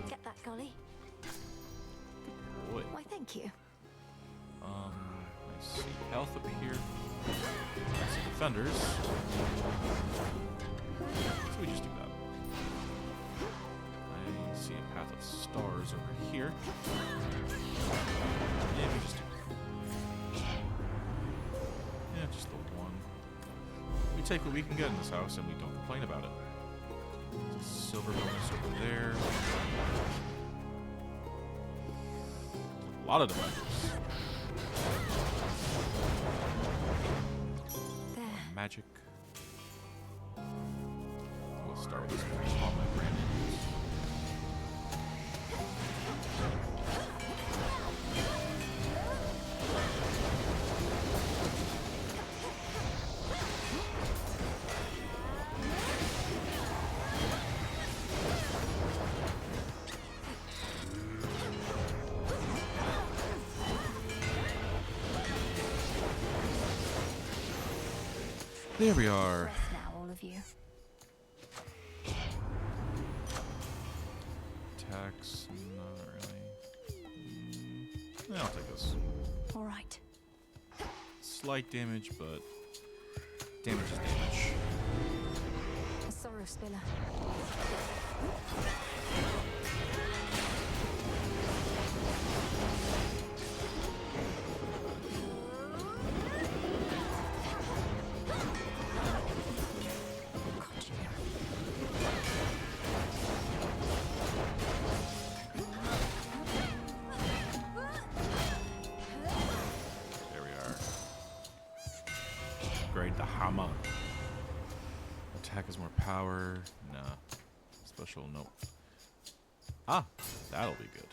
Get that, Golly. Boy. Why, thank you. I see health up here. I see defenders. So we just do that. I see a Path of Stars over here. Yeah, we just do that. Yeah, just the one. We take what we can get in this house and we don't complain about it. There's a silver bonus over there. A lot of defenders. Magic. We'll start with this one. All my brand names. There we are. Rest now, all of you. Attacks, not really. I'll take this. All right. Slight damage, but damage is damage. A sorrow spiller. Come on. Attack has more power. Nah. Special, nope. Ah, that'll be good.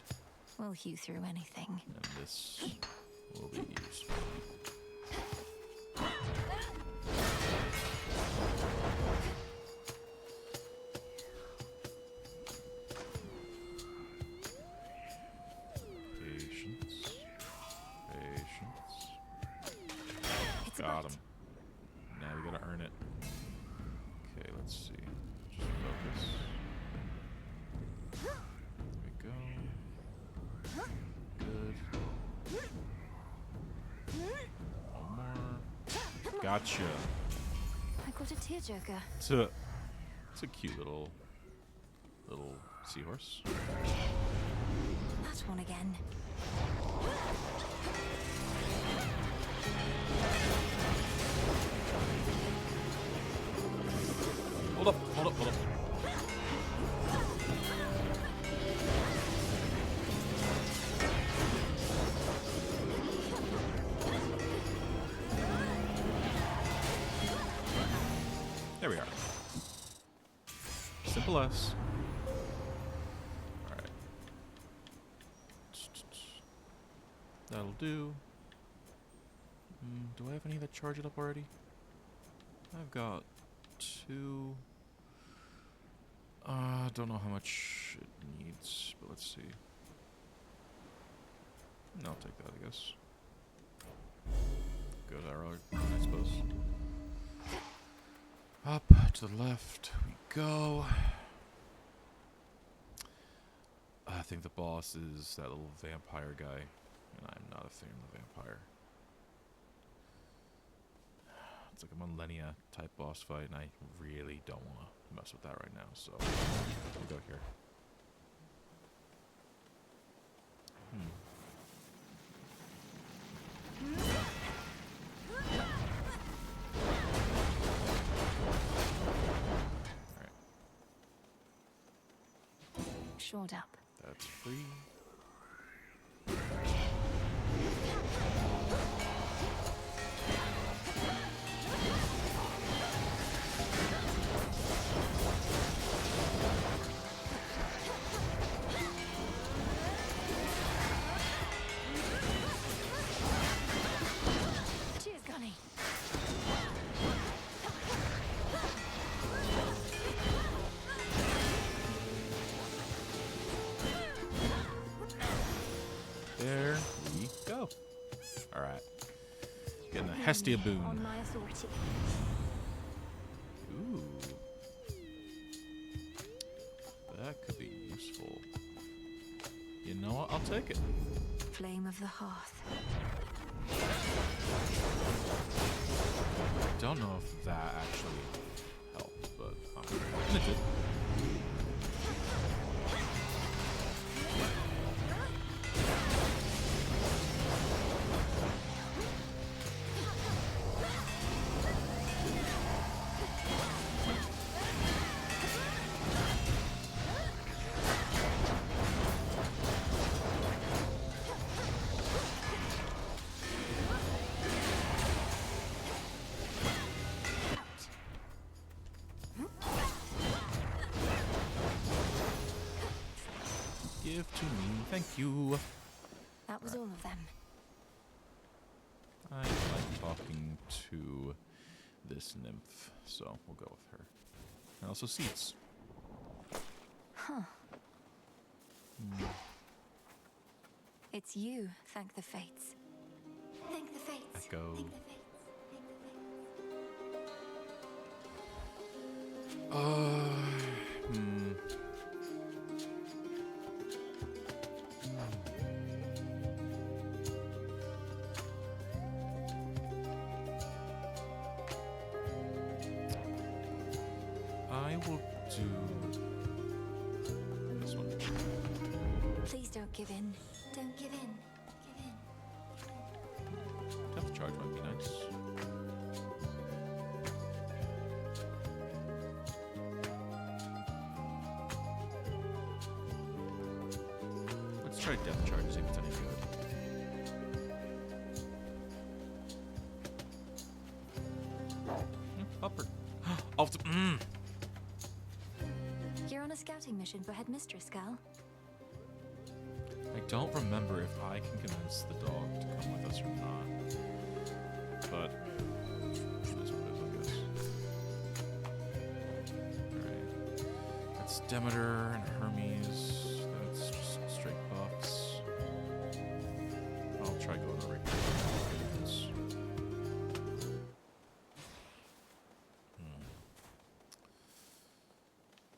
We'll hew through anything. And this will be useful. Patience. Patience. Got him. Now we gotta earn it. Okay, let's see. Just focus. There we go. Good. One more. Gotcha. I got a tearjerker. It's a cute little seahorse. That one again. Hold up, hold up, hold up. There we are. Simple as. Alright. That'll do. Do I have any that charge it up already? I've got 2. Don't know how much it needs, but let's see. I'll take that, I guess. Good arrow, I suppose. Up to the left we go. I think the boss is that little vampire guy, and I'm not a fan of the vampire. It's like a millennia type boss fight, and I really don't want to mess with that right now, so we'll go here. Alright. Shored up. That's free. Cheers, Gunny. There we go. Alright. Getting a Hestia boon. On my authority. Ooh. That could be useful. You know what? I'll take it. Flame of the hearth. I don't know if that actually helped, but it did. Give to me, thank you. That was all of them. I like talking to this nymph, so we'll go with her. And also seats. Huh. It's you, thank the fates. Thank the fates. Echo. Thank the fates. I will do this one. Please don't give in. Don't give in. Give in. Death charge might be nice. Let's try death charge, see if it's any good. Upper. Off the. You're on a scouting mission for Headmistress, girl. I don't remember if I can convince the dog to come with us or not. But it is what it is, I guess. Alright. That's Demeter and Hermes. That's just straight buffs. I'll try going over here.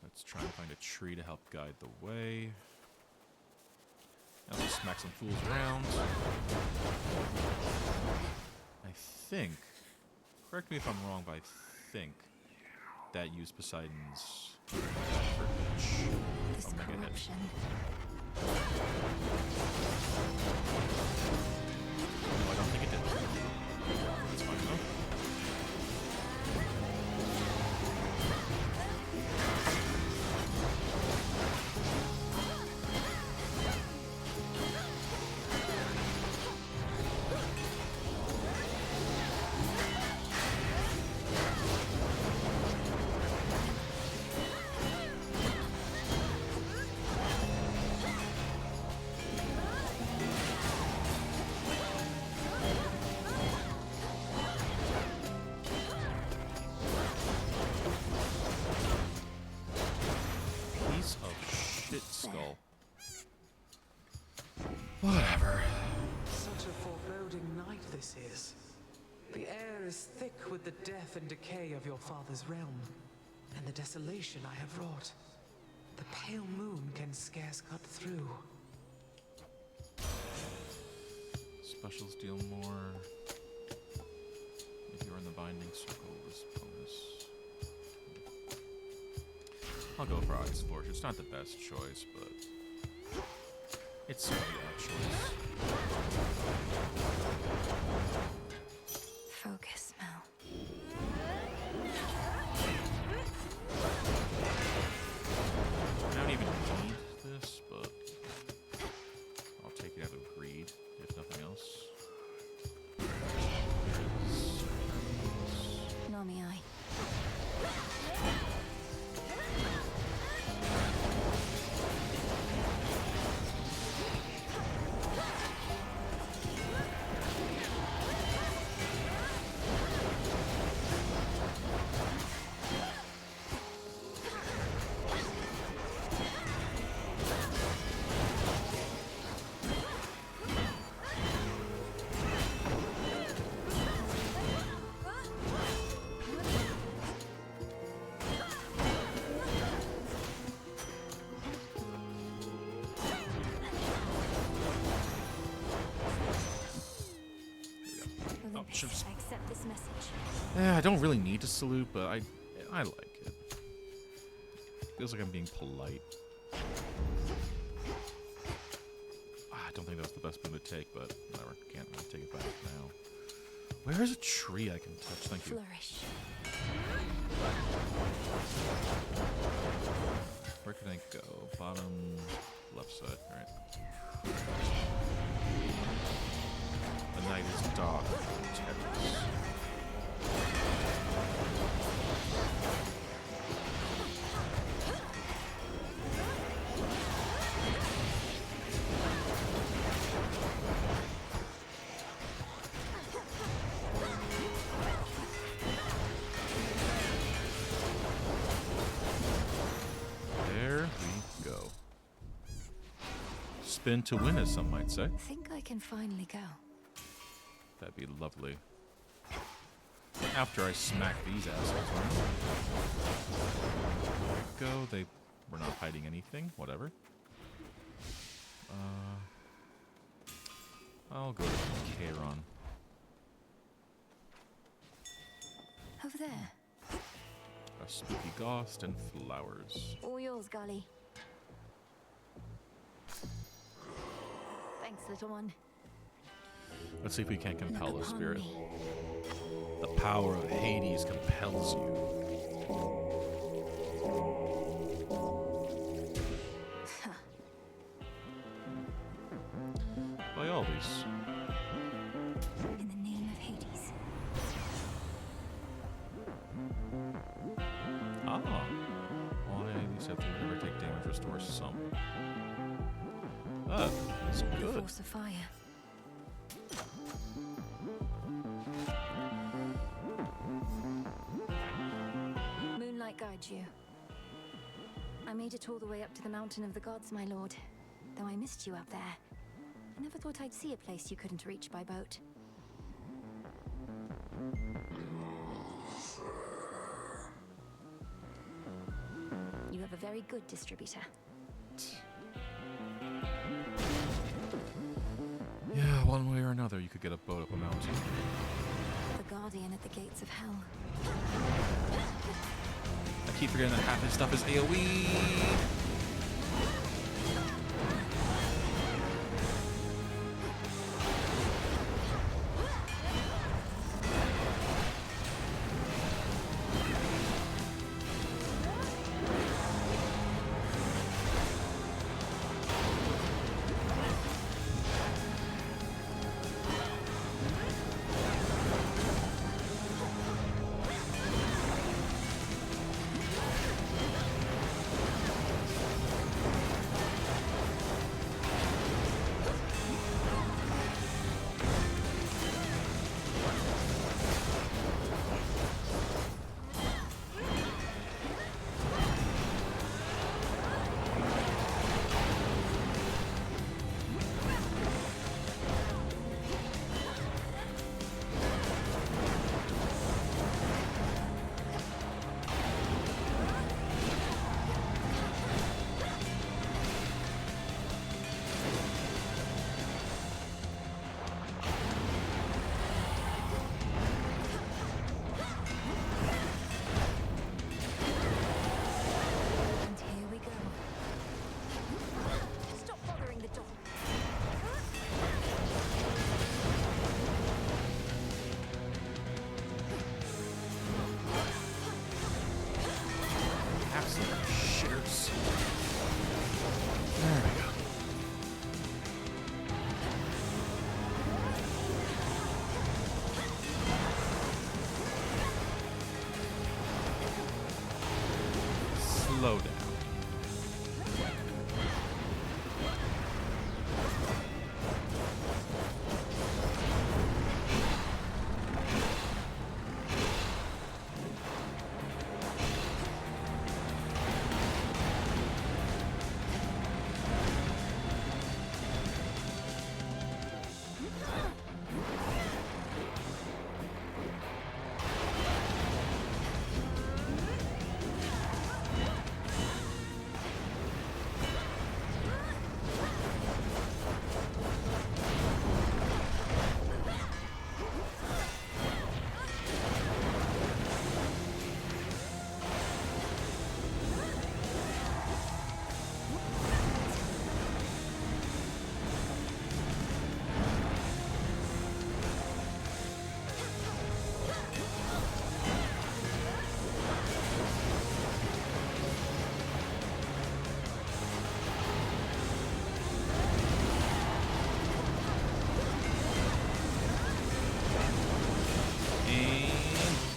Let's try and find a tree to help guide the way. I'll just smack some fools around. I think, correct me if I'm wrong, but I think that used Poseidon's verbiage. Omega hit. No, I don't think it did. That's fine though. Skull. Whatever. Such a foreboding night this is. The air is thick with the death and decay of your father's realm, and the desolation I have wrought. The pale moon can scarce cut through. Specials deal more. If you're in the binding circle, this bonus. I'll go for Ice Forge. It's not the best choice, but it's certainly a choice. Focus, Mel. I don't even need this, but I'll take it out of greed, if nothing else. Nami eye. I accept this message. Yeah, I don't really need to salute, but I like it. Feels like I'm being polite. I don't think that was the best move to take, but whatever. Can't really take it back now. Where is a tree I can touch? Thank you. Flourish. Where can I go? Bottom left side. Alright. The night is dark. Terrors. There we go. Spin to win, as some might say. I think I can finally go. That'd be lovely. After I smack these assholes around. There we go. They were not hiding anything. Whatever. I'll go to Charon. Over there. A spooky ghost and flowers. All yours, Golly. Thanks, little one. Let's see if we can't compel the spirit. The power of Hades compels you. By all these. In the name of Hades. Set through whenever take damage, restores some. Ah, that's The good. force of fire. Moonlight guides you. I made it all the way up to the Mountain of the Gods, my lord. Though I missed you up there. I never thought I'd see a place you couldn't reach by boat. You have a very good distributor. Yeah, one way or another, you could get a boat up a mountain. The Guardian at the gates of hell. I keep forgetting that half his stuff is AoE. Slow down.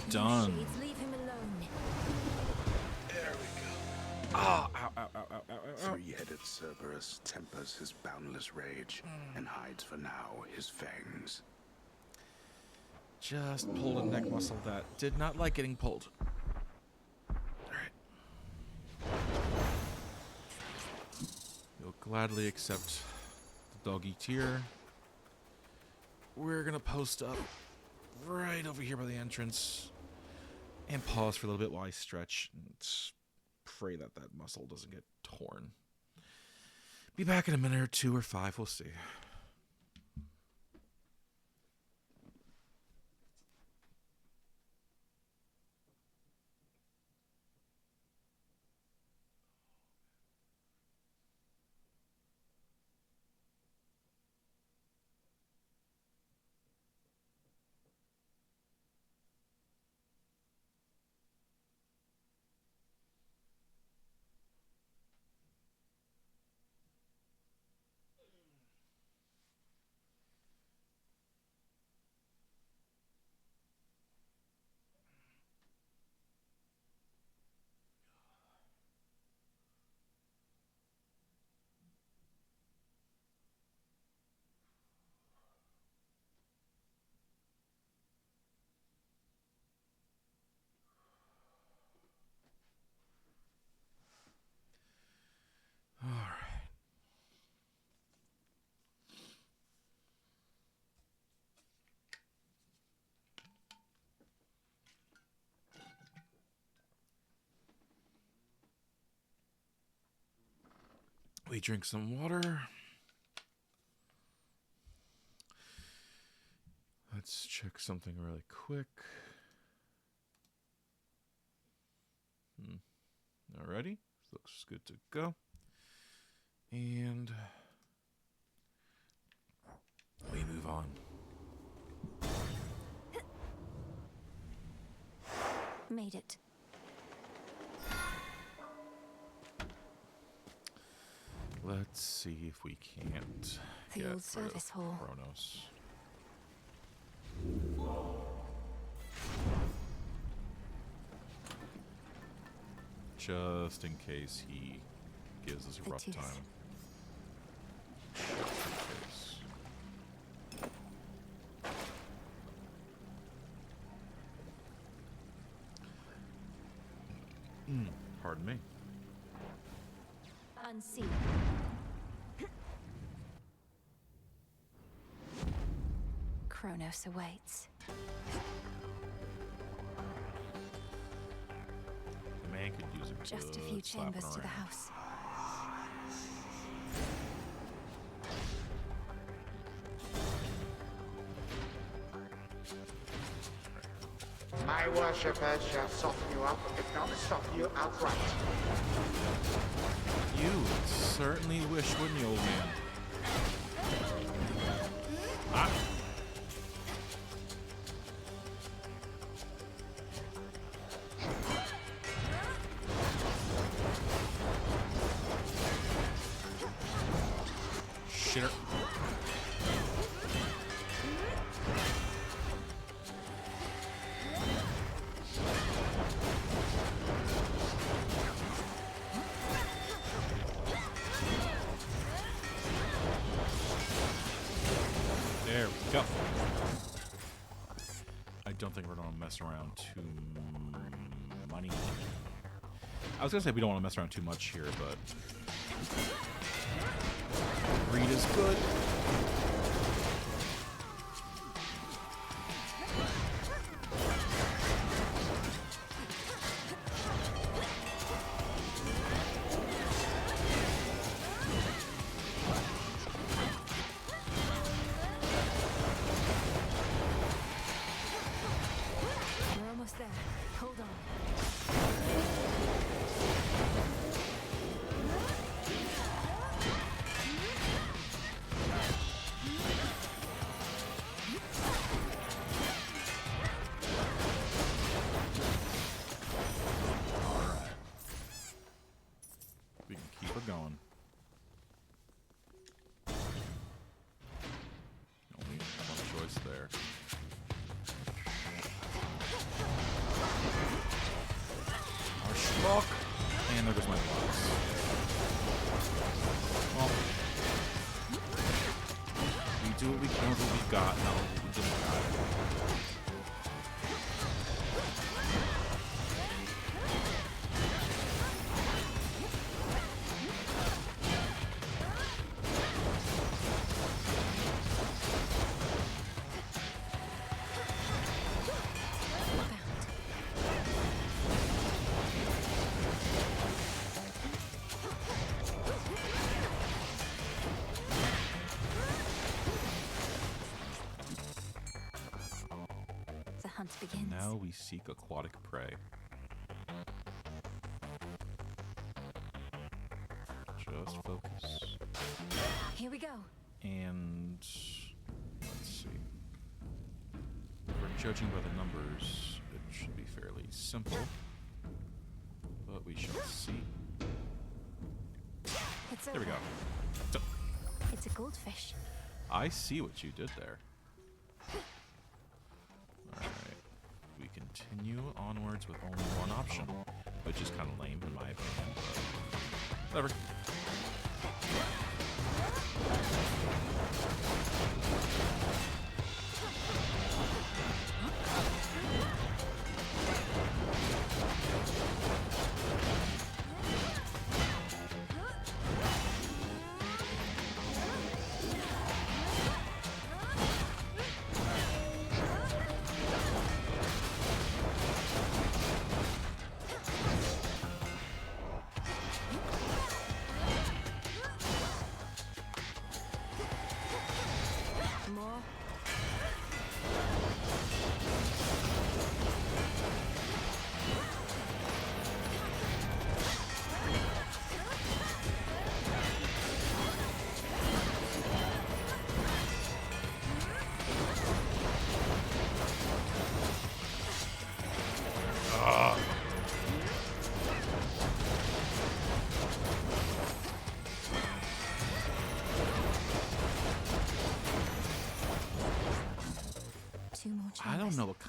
Done. Leave him alone. There we go. Ah! Ow, ow, ow, ow, ow, ow. Three-headed Cerberus tempers his boundless rage and hides for now his fangs. Just pulled a neck muscle that did not like getting pulled. Alright. You'll gladly accept the doggy tier. We're gonna post up right over here by the entrance and pause for a little bit while I stretch and pray that that muscle doesn't get torn. Be back in a minute or 2 or 5, we'll see. We drink some water. Let's check something really quick. Alrighty, looks good to go. And we move on. Made it. Let's see if we can't The get old rid of service hall. Kronos. Just in case he gives us a rough Tooth. time. Just in case. Pardon me. Unseen. Kronos awaits. The man could use a Just a good few slapping chambers to the around. house. My worshippers shall soften you up, if not stop you outright. You would certainly wish, wouldn't you, old man? Ah! Shitter. There we go. I don't think we're going to mess around too money. I was going to say we don't want to mess around too much here, but greed is good. We're almost there. Hold on. Alright. We can keep her going. Only one choice there. Our schmuck. And there goes my box. Well, we do what we can with what we've got. No, we didn't got it. The hunt begins. Now we seek aquatic prey. Just focus. Here we go. And let's see. If we're judging by the numbers, it should be fairly simple. But we shall see. It's There we over. go. So, It's a goldfish. I see what you did there. Alright. We continue onwards with only one option, which is kind of lame in my opinion, but whatever.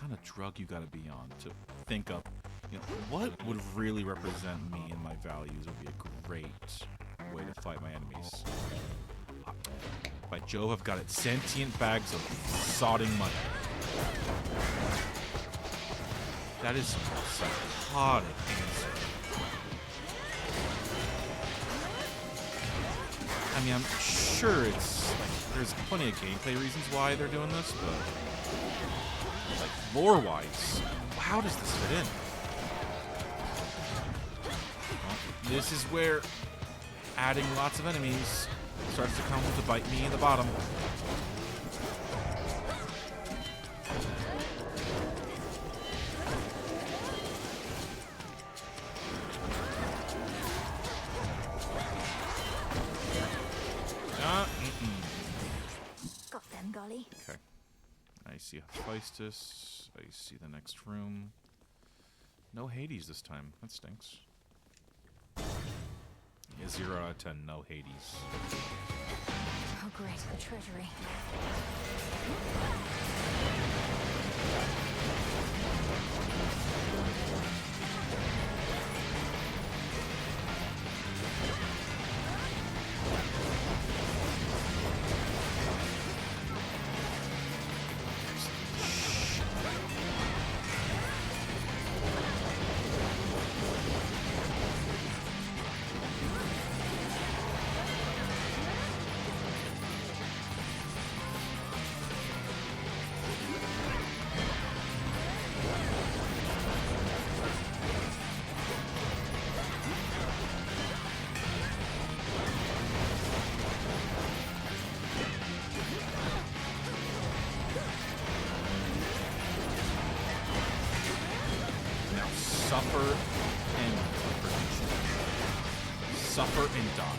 kind of drug you gotta be on to think up, you know, what would really represent me and my values would be a great way to fight my enemies. By Jove, I've got it. Sentient bags of sodding money. That is some psychotic answer. I mean, I'm sure it's like there's plenty of gameplay reasons why they're doing this, but like lore-wise, how does this fit in? Well, this is where adding lots of enemies starts to come to bite me in the bottom. Got them, golly. Okay. I see Hephaestus. I see the next room. No Hades this time. That stinks. Yeah, 0 out of 10. No Hades. Oh, great. The treasury. Suffer and suffer and die.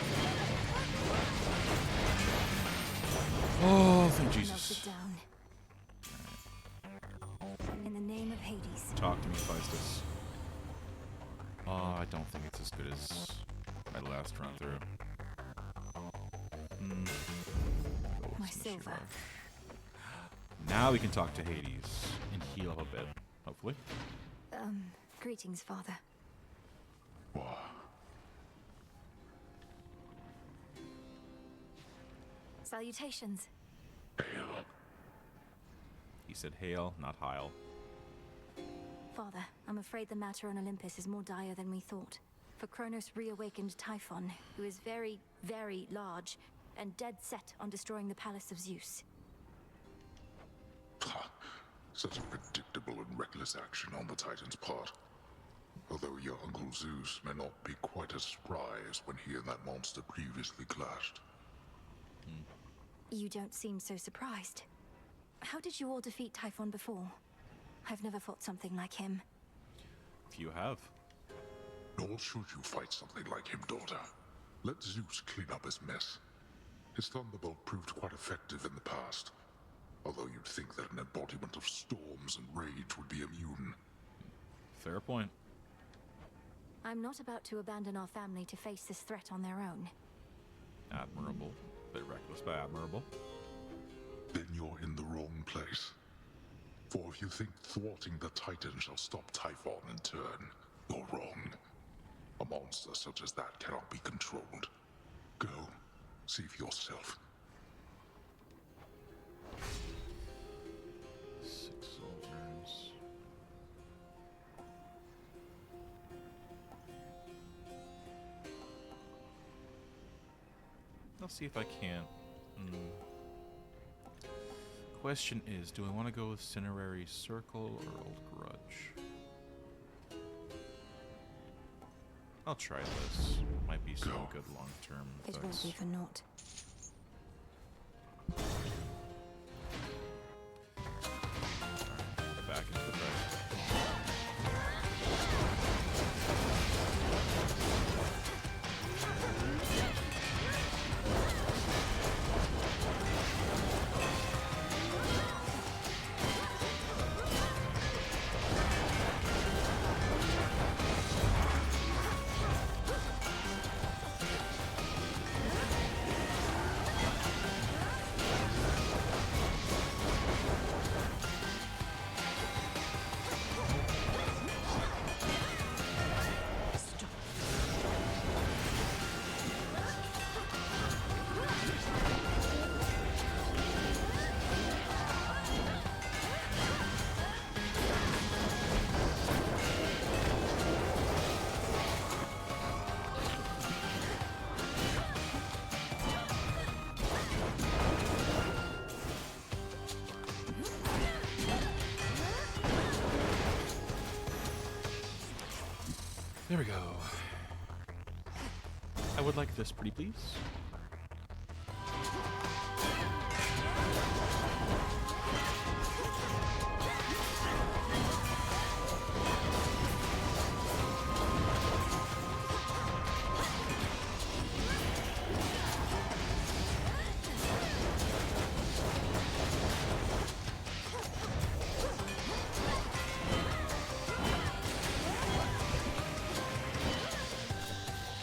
Oh, thank Jesus. In the name of Hades. Talk to me, Hephaestus. Oh, I don't think it's as good as my last run through. My silver. Now we can talk to Hades and heal up a bit, hopefully. Greetings, Father. Salutations. He said hail, not heil. Father, I'm afraid the matter on Olympus is more dire than we thought. For Kronos reawakened Typhon, who is very, very large, and dead set on destroying the palace of Zeus. Such a predictable and reckless action on the Titan's part. Although your Uncle Zeus may not be quite as spry as when he and that monster previously clashed. You don't seem so surprised. How did you all defeat Typhon before? I've never fought something like him. Few have. Nor should you fight something like him, daughter. Let Zeus clean up his mess. His thunderbolt proved quite effective in the past. Although you'd think that an embodiment of storms and rage would be immune. Fair point. I'm not about to abandon our family to face this threat on their own. Admirable. Bit reckless, but admirable. Then you're in the wrong place. For if you think thwarting the Titan shall stop Typhon in turn, you're wrong. A monster such as that cannot be controlled. Go, see for yourself. 6 soldiers. I'll see if I can't. Question is, do I want to go with Cinerary Circle or Old Grudge? I'll try this. Might be some good long-term It effects. won't be for naught. Alright, back into the bag. There we go. I would like this, pretty please.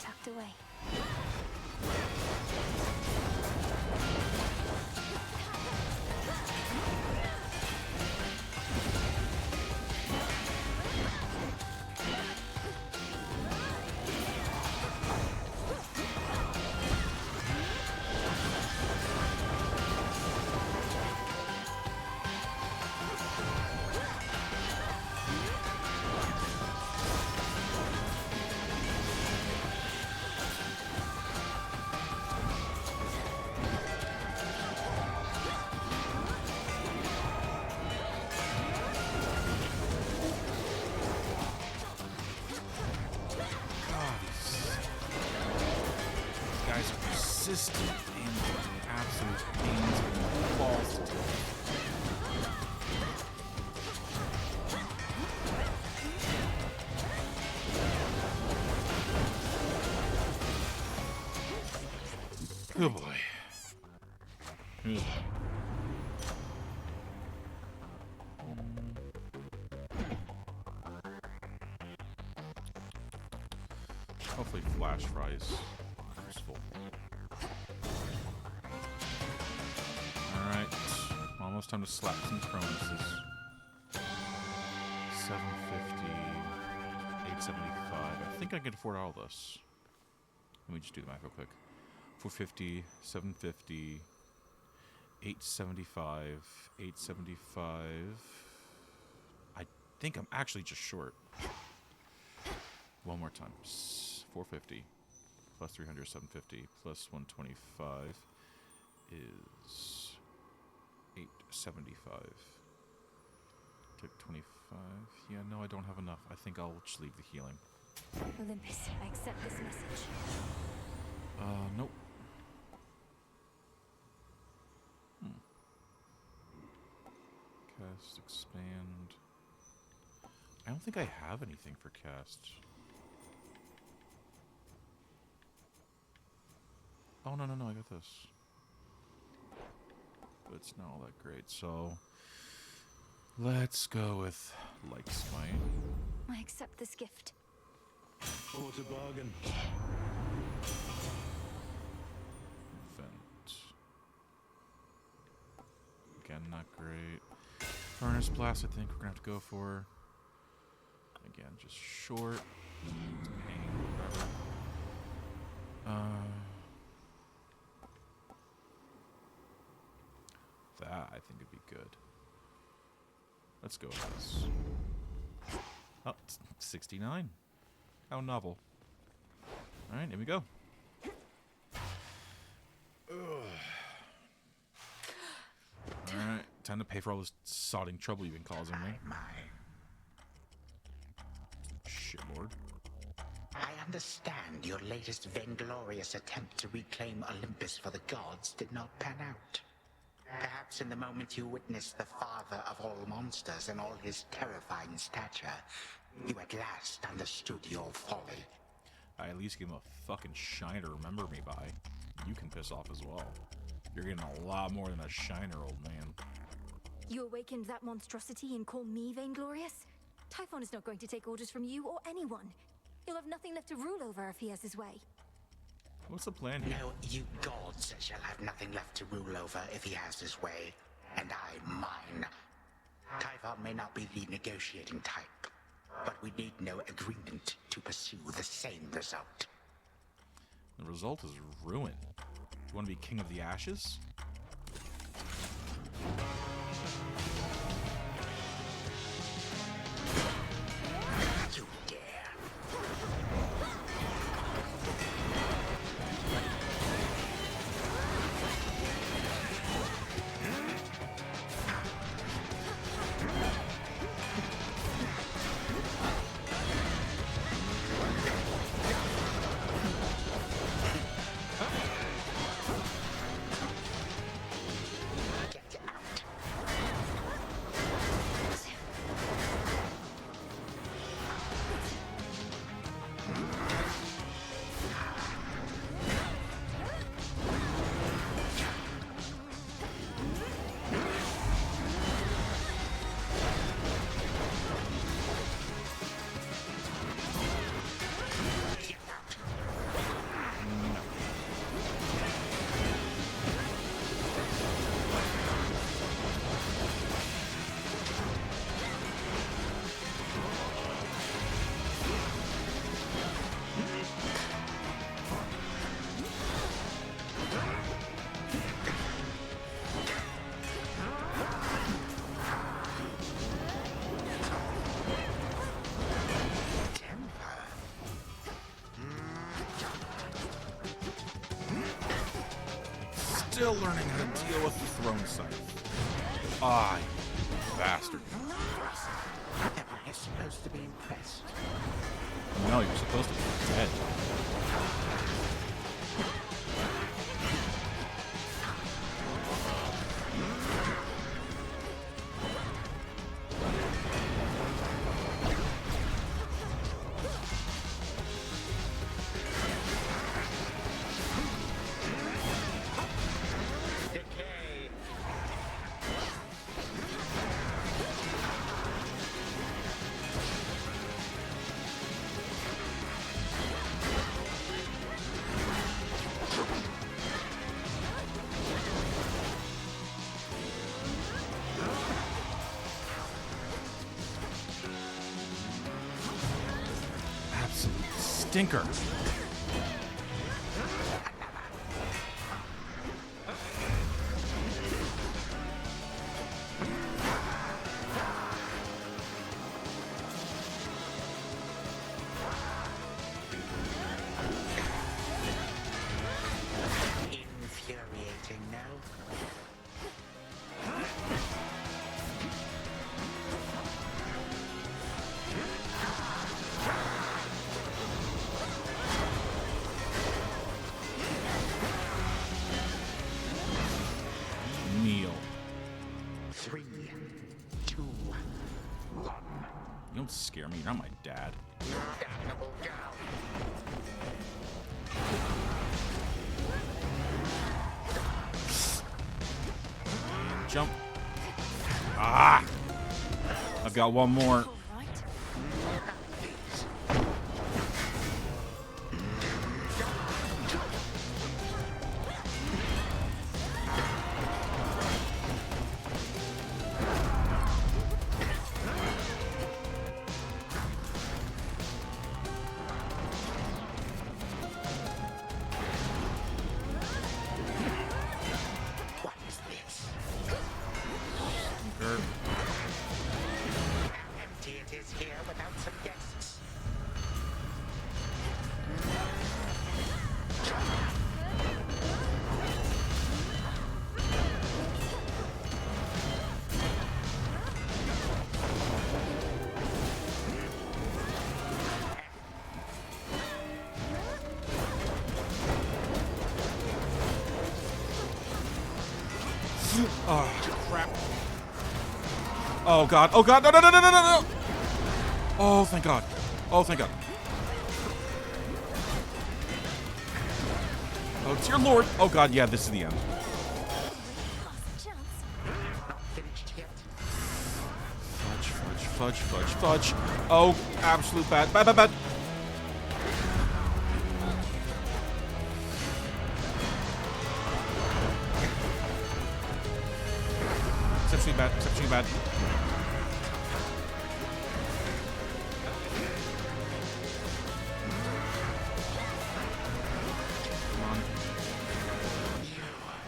Tucked away. Guys are persistent and absolute pains in the balls to deal with. Oh boy. Oh boy. Hopefully flash fries useful. Alright. Almost time to slap some Cronuses. 750, 875. I think I can afford all this. Let me just do the math real quick. 450, 750, 875, 875. I think I'm actually just short. One more time. 450 plus 300, 750 plus 125 is 875. Take 25. Yeah, no, I don't have enough. I think I'll just leave the healing. Olympus, I accept this message. Nope. Cast, expand. I don't think I have anything for cast. Oh, no, I got this. But it's not all that great, so let's go with Light Smite. I accept this gift. What a bargain. Vent. Again, not great. Furnace Blast, I think we're gonna have to go for. Again, just short. Pain, whatever. That, I think, would be good. Let's go with this. Oh, 69. How novel. Alright, here we go. Alright, time to pay for all this sodding trouble you've been causing me. Shitlord. I understand your latest vainglorious attempt to reclaim Olympus for the gods did not pan out. Perhaps in the moment you witnessed the father of all monsters and all his terrifying stature, you at last understood your folly. I at least give him a fucking shine to remember me by. You can piss off as well. You're getting a lot more than a shiner, old man. You awakened that monstrosity and call me vainglorious? Typhon is not going to take orders from you or anyone. He'll have nothing left to rule over if he has his way. What's the plan here? No, you gods shall have nothing left to rule over if he has his way, and I mine. Typhon may not be the negotiating type, but we need no agreement to pursue the same result. The result is ruin. You want to be king of the ashes? You dare. still learning how to deal with the throne scythe. Ah, you bastard. Am I supposed to be impressed? No, you're supposed to be dead. Stinker. Infuriating, no? Kneel. 3, 2, 1. You don't scare me. You're not my dad. Damnable gal. Jump. Ah! I've got one more. What is this? Stinker. How empty it is here without some guests. Oh, crap. Oh, God. Oh, God. No, no, no, no, no, no, no. Oh, thank God. Oh, thank God. Oh, dear Lord. Oh, God. Yeah, this is the end. Not finished yet. Fudge, fudge, fudge, fudge, fudge. Oh, absolute bad. Bad, bad, bad. Exceptionally bad. Exceptionally bad. Come on.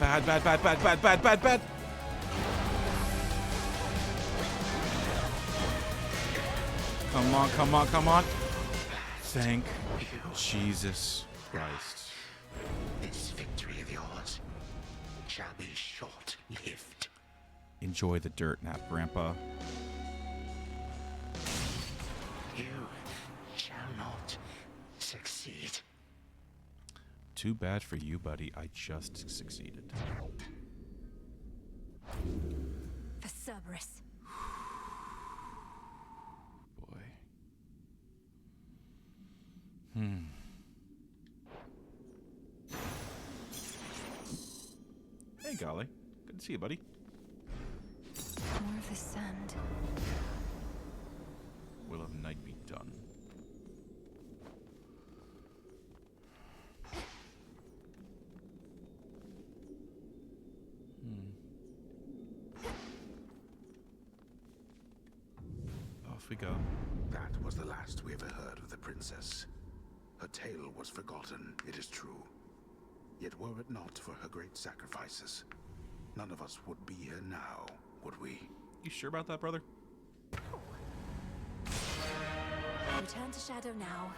Bad, bad, bad, bad, bad, bad, bad, bad. Come on, come on, come on. Thank Jesus Christ. This victory of yours shall be short-lived. Enjoy the dirt nap, Grandpa. You shall not succeed. Too bad for you, buddy. I just succeeded. For Cerberus. Boy. Hey, Golly. Good to see you, buddy. More of this sand. Will of night be done? Off we go. That was the last we ever heard of the princess. Her tale was forgotten, it is true. Yet were it not for her great sacrifices, none of us would be here now, would we? You sure about that, brother? Return to Shadow now.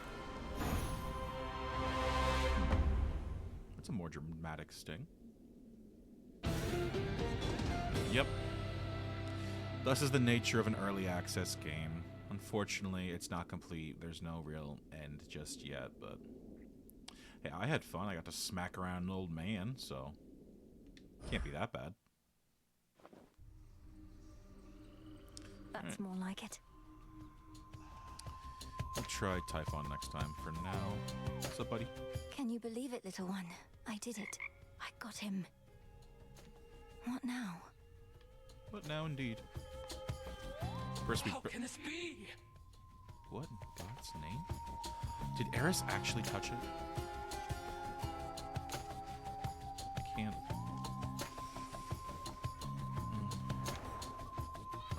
That's a more dramatic sting. Yep. Thus is the nature of an early access game. Unfortunately, it's not complete. There's no real end just yet, but hey, I had fun. I got to smack around an old man, so can't be that bad. That's more like it. We'll try Typhon next time. For now, what's up, buddy? Can you believe it, little one? I did it. I got him. What now? What now, indeed? First, How can this be? What in God's name? Did Eris actually touch it? I can't.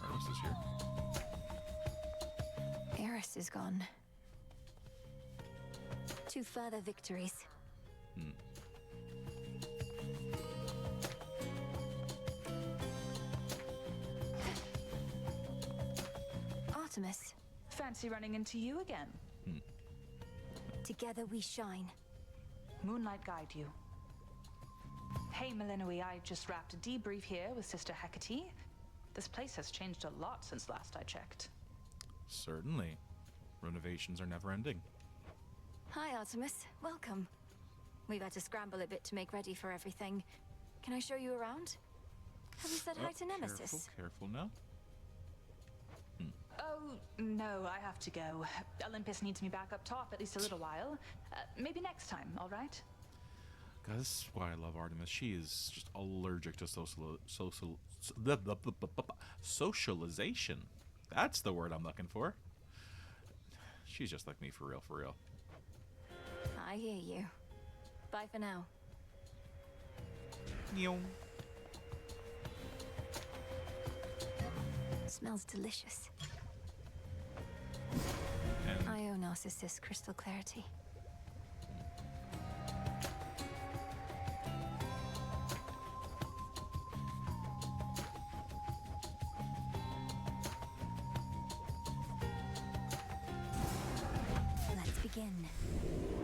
Eris is here. Eris is gone. 2 further victories. Artemis. Fancy running into you again. Together we shine. Moonlight guide you. Hey, Melinoi, I just wrapped a debrief here with Sister Hecate. This place has changed a lot since last I checked. Certainly. Renovations are never ending. Hi, Artemis. Welcome. We've had to scramble a bit to make ready for everything. Can I show you around? Have you said hi to Nemesis? Careful now. Oh, no, I have to go. Olympus needs me back up top at least a little while. Maybe next time, all right? God, this is why I love Artemis. She is just allergic to socialization. That's the word I'm looking for. She's just like me, for real, for real. I hear you. Bye for now. Meow. Smells delicious. And I owe Narcissus crystal clarity. Let's begin.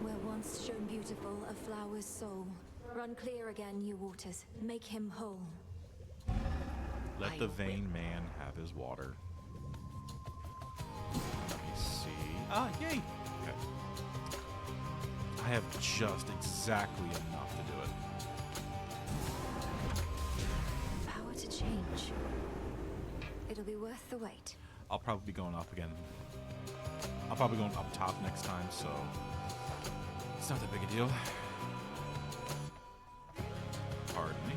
Where once shone beautiful a flower's soul, run clear again, you waters. Make him whole. let the vain man have his water. Let me see. Ah, yay! Okay. I have just exactly enough to do it. Power to change. It'll be worth the wait. I'll probably be going up again. I'll probably go up top next time, so it's not that big a deal. Pardon me.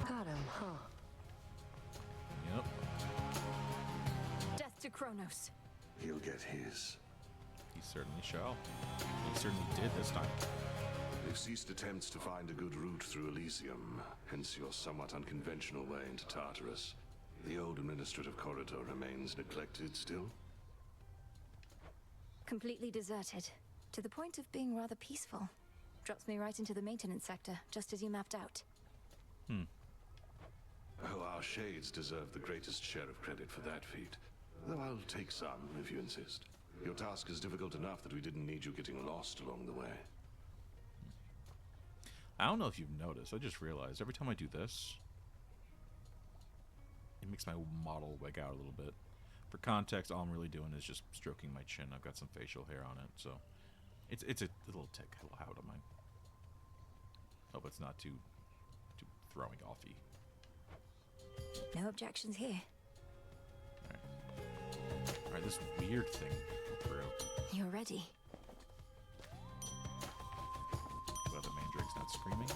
Got him, huh? Yep. Death to Kronos. He'll get his. He certainly shall. He certainly did this time. They've ceased attempts to find a good route through Elysium, hence your somewhat unconventional way into Tartarus. The old administrative corridor remains neglected still? Completely deserted. To the point of being rather peaceful. Drops me right into the maintenance sector, just as you mapped out. Oh, our shades deserve the greatest share of credit for that feat. Though I'll take some, if you insist. Your task is difficult enough that we didn't need you getting lost along the way. I don't know if you've noticed, I just realized every time I do this, it makes my model wig out a little bit. For context, all I'm really doing is just stroking my chin. I've got some facial hair on it, so it's a little tick out of mine. Hope it's not too throwing offy. No objections here. Alright, this weird thing through. You're ready. Well, the mandrake's not screaming.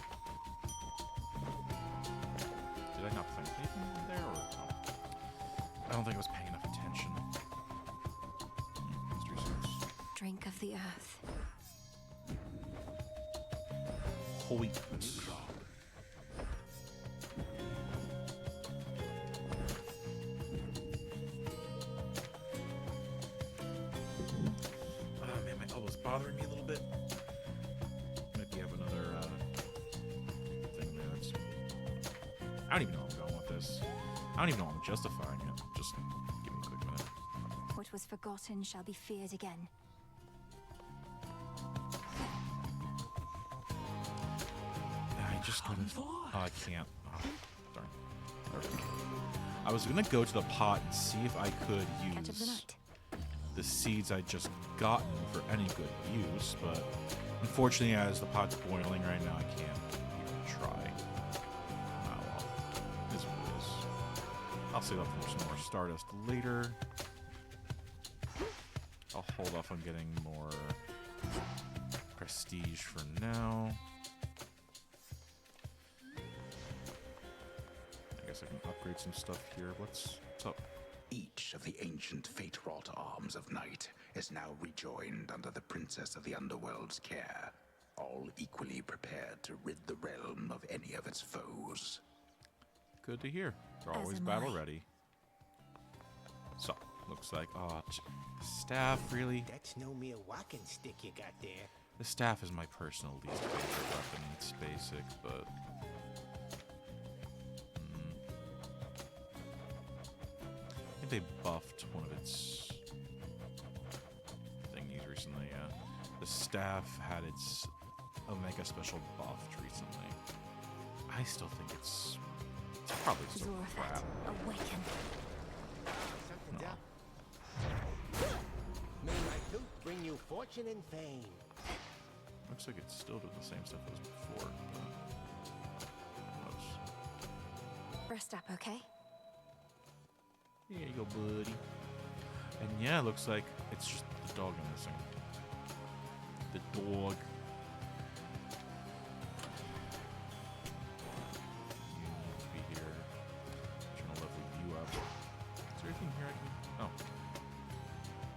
Did I not plant anything there, or no? I don't think I was paying enough attention. Mystery source. Drink of the earth. Holy. Oh man, my elbow's bothering me a little bit. Maybe have another thing there. I don't even know where I'm going with this. I don't even know I'm justifying it. Just give me a quick minute. What was forgotten shall be feared again. I just couldn't. Oh, I can't. Oh, darn. I was gonna go to the pot and see if I could Catch of the use night. the seeds I just gotten for any good use, but unfortunately, as the pot's boiling right now, I can't even try. Oh well, it is what it is. I'll save up for some more Stardust later. I'll hold off on getting more prestige for now. I guess I can upgrade some stuff here. What's up? Each of the ancient fate-wrought arms of night is now rejoined under the Princess of the Underworld's care, all equally prepared to rid the realm of any of its foes. Good to hear. They're always battle ready. So, looks like, staff, really? That's no mere walking stick you got there. The staff is my personal least favorite weapon. It's basic, but... I think they buffed one of its thingies recently, yeah. The staff had its Omega special buffed recently. I still think it's probably still crap. Awaken. Something's up. Moonlight Loot bring you fortune and fame. Looks like it's still doing the same stuff as before. Who knows? Rest up, okay? Here you go, buddy. And yeah, it looks like it's just the dog I'm missing. The dog. You need to be here. I'm trying to level you up. Is there anything here I can... Oh.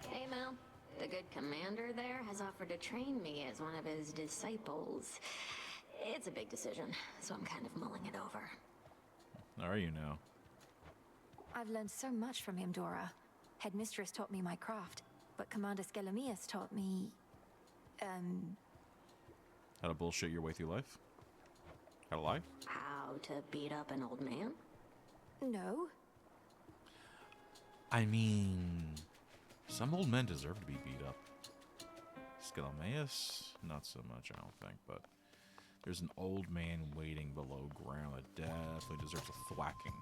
Hey, Mel. The good commander there has offered to train me as one of his disciples. It's a big decision, so I'm kind of mulling it over. Are you now? I've learned so much from him, Dora. Headmistress taught me my craft, but Commander Skelemius taught me... How to bullshit your way through life? How to lie? How to beat up an old man? No. I mean... Some old men deserve to be beat up. Skelemius? Not so much, I don't think, but... There's an old man waiting below ground that definitely deserves a thwacking.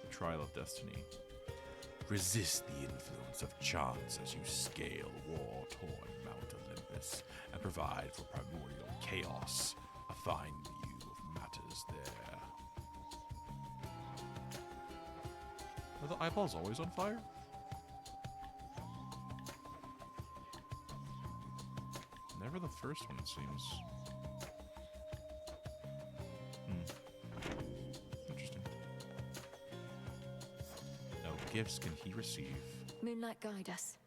The Trial of Destiny. Resist the influence of chance as you scale war-torn Mount Olympus and provide for primordial chaos. A fine view of matters there. Are the eyeballs always on fire? Never the first one, it seems. Interesting. No gifts can he receive. Moonlight, guide us.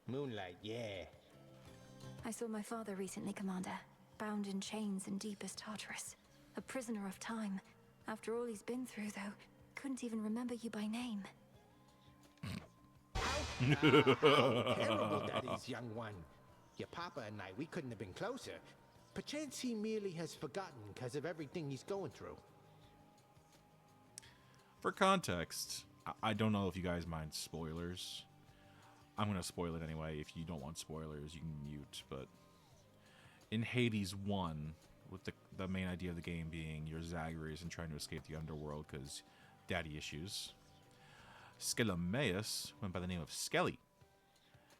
Moonlight, yeah. I saw my father recently, Commander. Bound in chains in deepest Tartarus. A prisoner of time. After all he's been through, though, couldn't even remember you by name. How terrible that is, young one. Your papa and I, we couldn't have been closer. Perchance he merely has forgotten because of everything he's going through. For context, I don't know if you guys mind spoilers. I'm going to spoil it anyway. If you don't want spoilers, you can mute. But in Hades 1, with the main idea of the game being you're Zagreus and trying to escape the underworld because daddy issues, Skelemius went by the name of Skelly.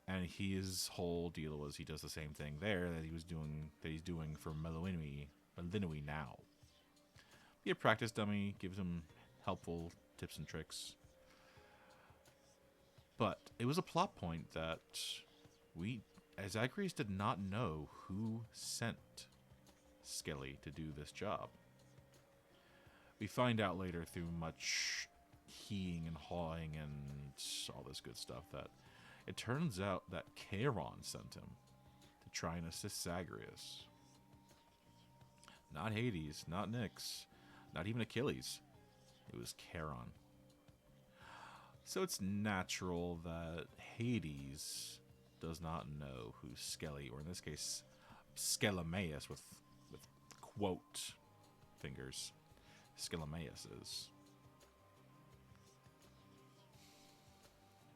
And his whole deal was he does the same thing there that he's doing for Melinui now. Be a practice dummy, gives him helpful tips and tricks. But it was a plot point that we, as Zagreus, did not know who sent Skelly to do this job. We find out later through much heeing and hawing and all this good stuff that it turns out that Charon sent him to try and assist Zagreus. Not Hades, not Nyx, not even Achilles. It was Charon. So it's natural that Hades does not know who Skelly, or in this case, Skelemius with quote fingers, Skelemius is.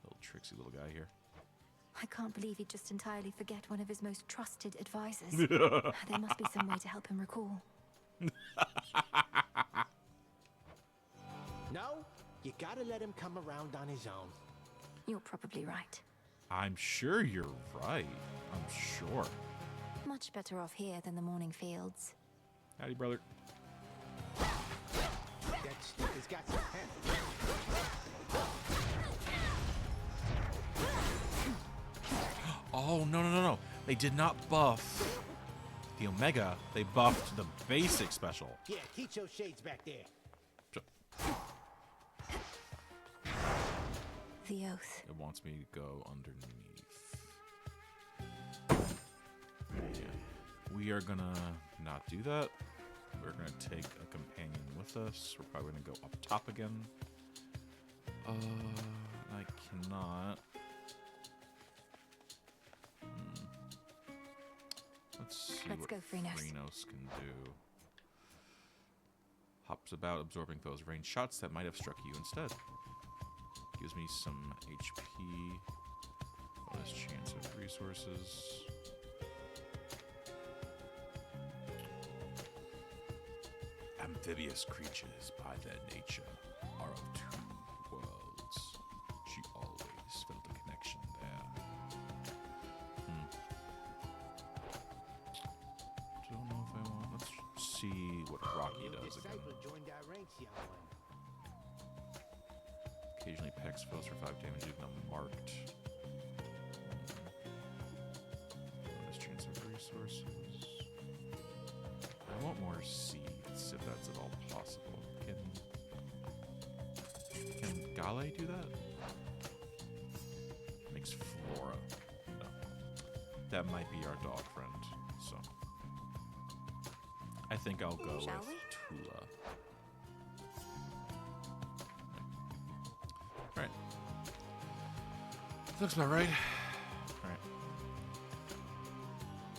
Little tricksy little guy here. I can't believe he'd just entirely forget one of his most trusted advisors. There must be some way to help him recall. No, you gotta let him come around on his own. You're probably right. I'm sure you're right. I'm sure. Much better off here than the morning fields. Howdy, brother. That stick has got some pep. Oh, no. They did not buff the Omega. They buffed the basic special. Yeah, teach those shades back there. The oath. It wants me to go underneath. Yeah. We are gonna not do that. We're gonna take a companion with us. We're probably gonna go up top again. I cannot. Let's see what go, Phrynos. Phrynos can do. Hops about, absorbing those range shots that might have struck you instead. Gives me some HP. Bonus chance of resources. Amphibious creatures, by their nature, are of two worlds. She always felt a connection there. Don't know if I want. Let's see what Rocky does again. Joined our ranks, young one. Occasionally pecks foes for 5 damage, even unmarked. Bonus chance of resources. I want more seeds, if that's at all possible. Can Gale do that? Makes Flora. No. That might be our dog friend, so. I think I'll go with Tula. Alright. Looks about right. Alright.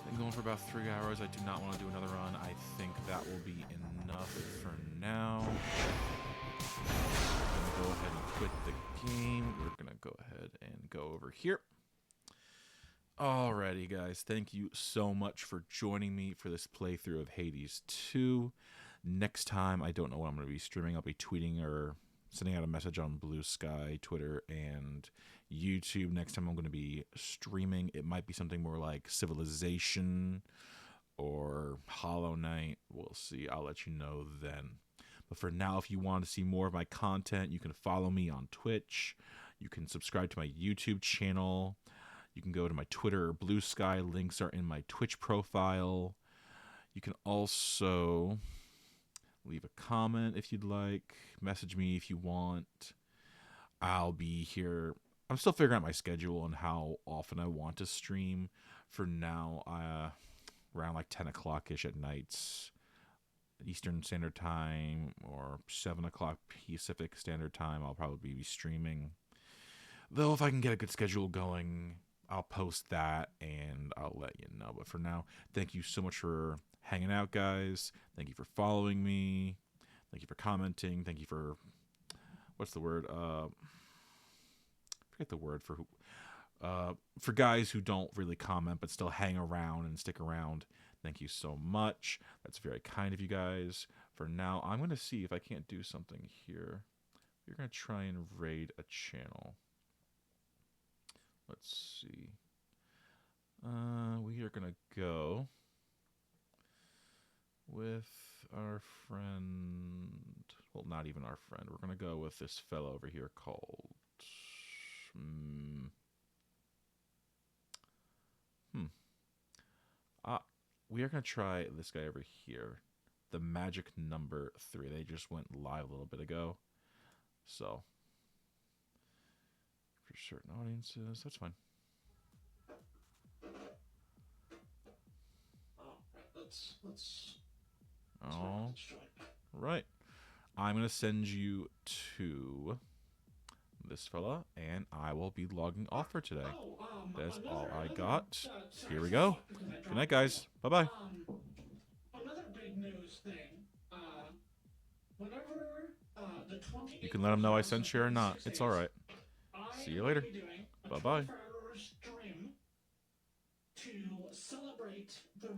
Been going for about 3 hours. I do not want to do another run. I think that will be enough for now. I'm gonna go ahead and quit the game. We're gonna go ahead and go over here. Alrighty, guys. Thank you so much for joining me for this playthrough of Hades 2. Next time, I don't know what I'm going to be streaming. I'll be tweeting or sending out a message on Blue Sky, Twitter, and YouTube. Next time I'm going to be streaming. It might be something more like Civilization or Hollow Knight. We'll see. I'll let you know then. But for now, if you want to see more of my content, you can follow me on Twitch. You can subscribe to my YouTube channel. You can go to my Twitter or Blue Sky. Links are in my Twitch profile. You can also leave a comment if you'd like. Message me if you want. I'll be here. I'm still figuring out my schedule and how often I want to stream. For now, around like 10 o'clock-ish at nights, Eastern Standard Time, or 7 o'clock Pacific Standard Time, I'll probably be streaming. Though if I can get a good schedule going, I'll post that and I'll let you know. But for now, thank you so much for hanging out, guys. Thank you for following me. Thank you for commenting. Thank you for, what's the word? Forget the word for guys who don't really comment but still hang around and stick around. Thank you so much. That's very kind of you guys. For now, I'm going to see if I can't do something here. We're going to try and raid a channel. Let's see. We are going to go with our friend. Well, not even our friend. We're going to go with this fellow over here called... we are going to try this guy over here. The Magic Number 3. They just went live a little bit ago. So... for certain audiences, that's fine. All right. I'm going to send you to this fella, and I will be logging off for today. That's all I got. Here we go. Good night, guys. Bye-bye. Another big news thing. Whenever the 28th You can let them know I sent you or not. It's all right. See you later. Bye-bye. stream to celebrate the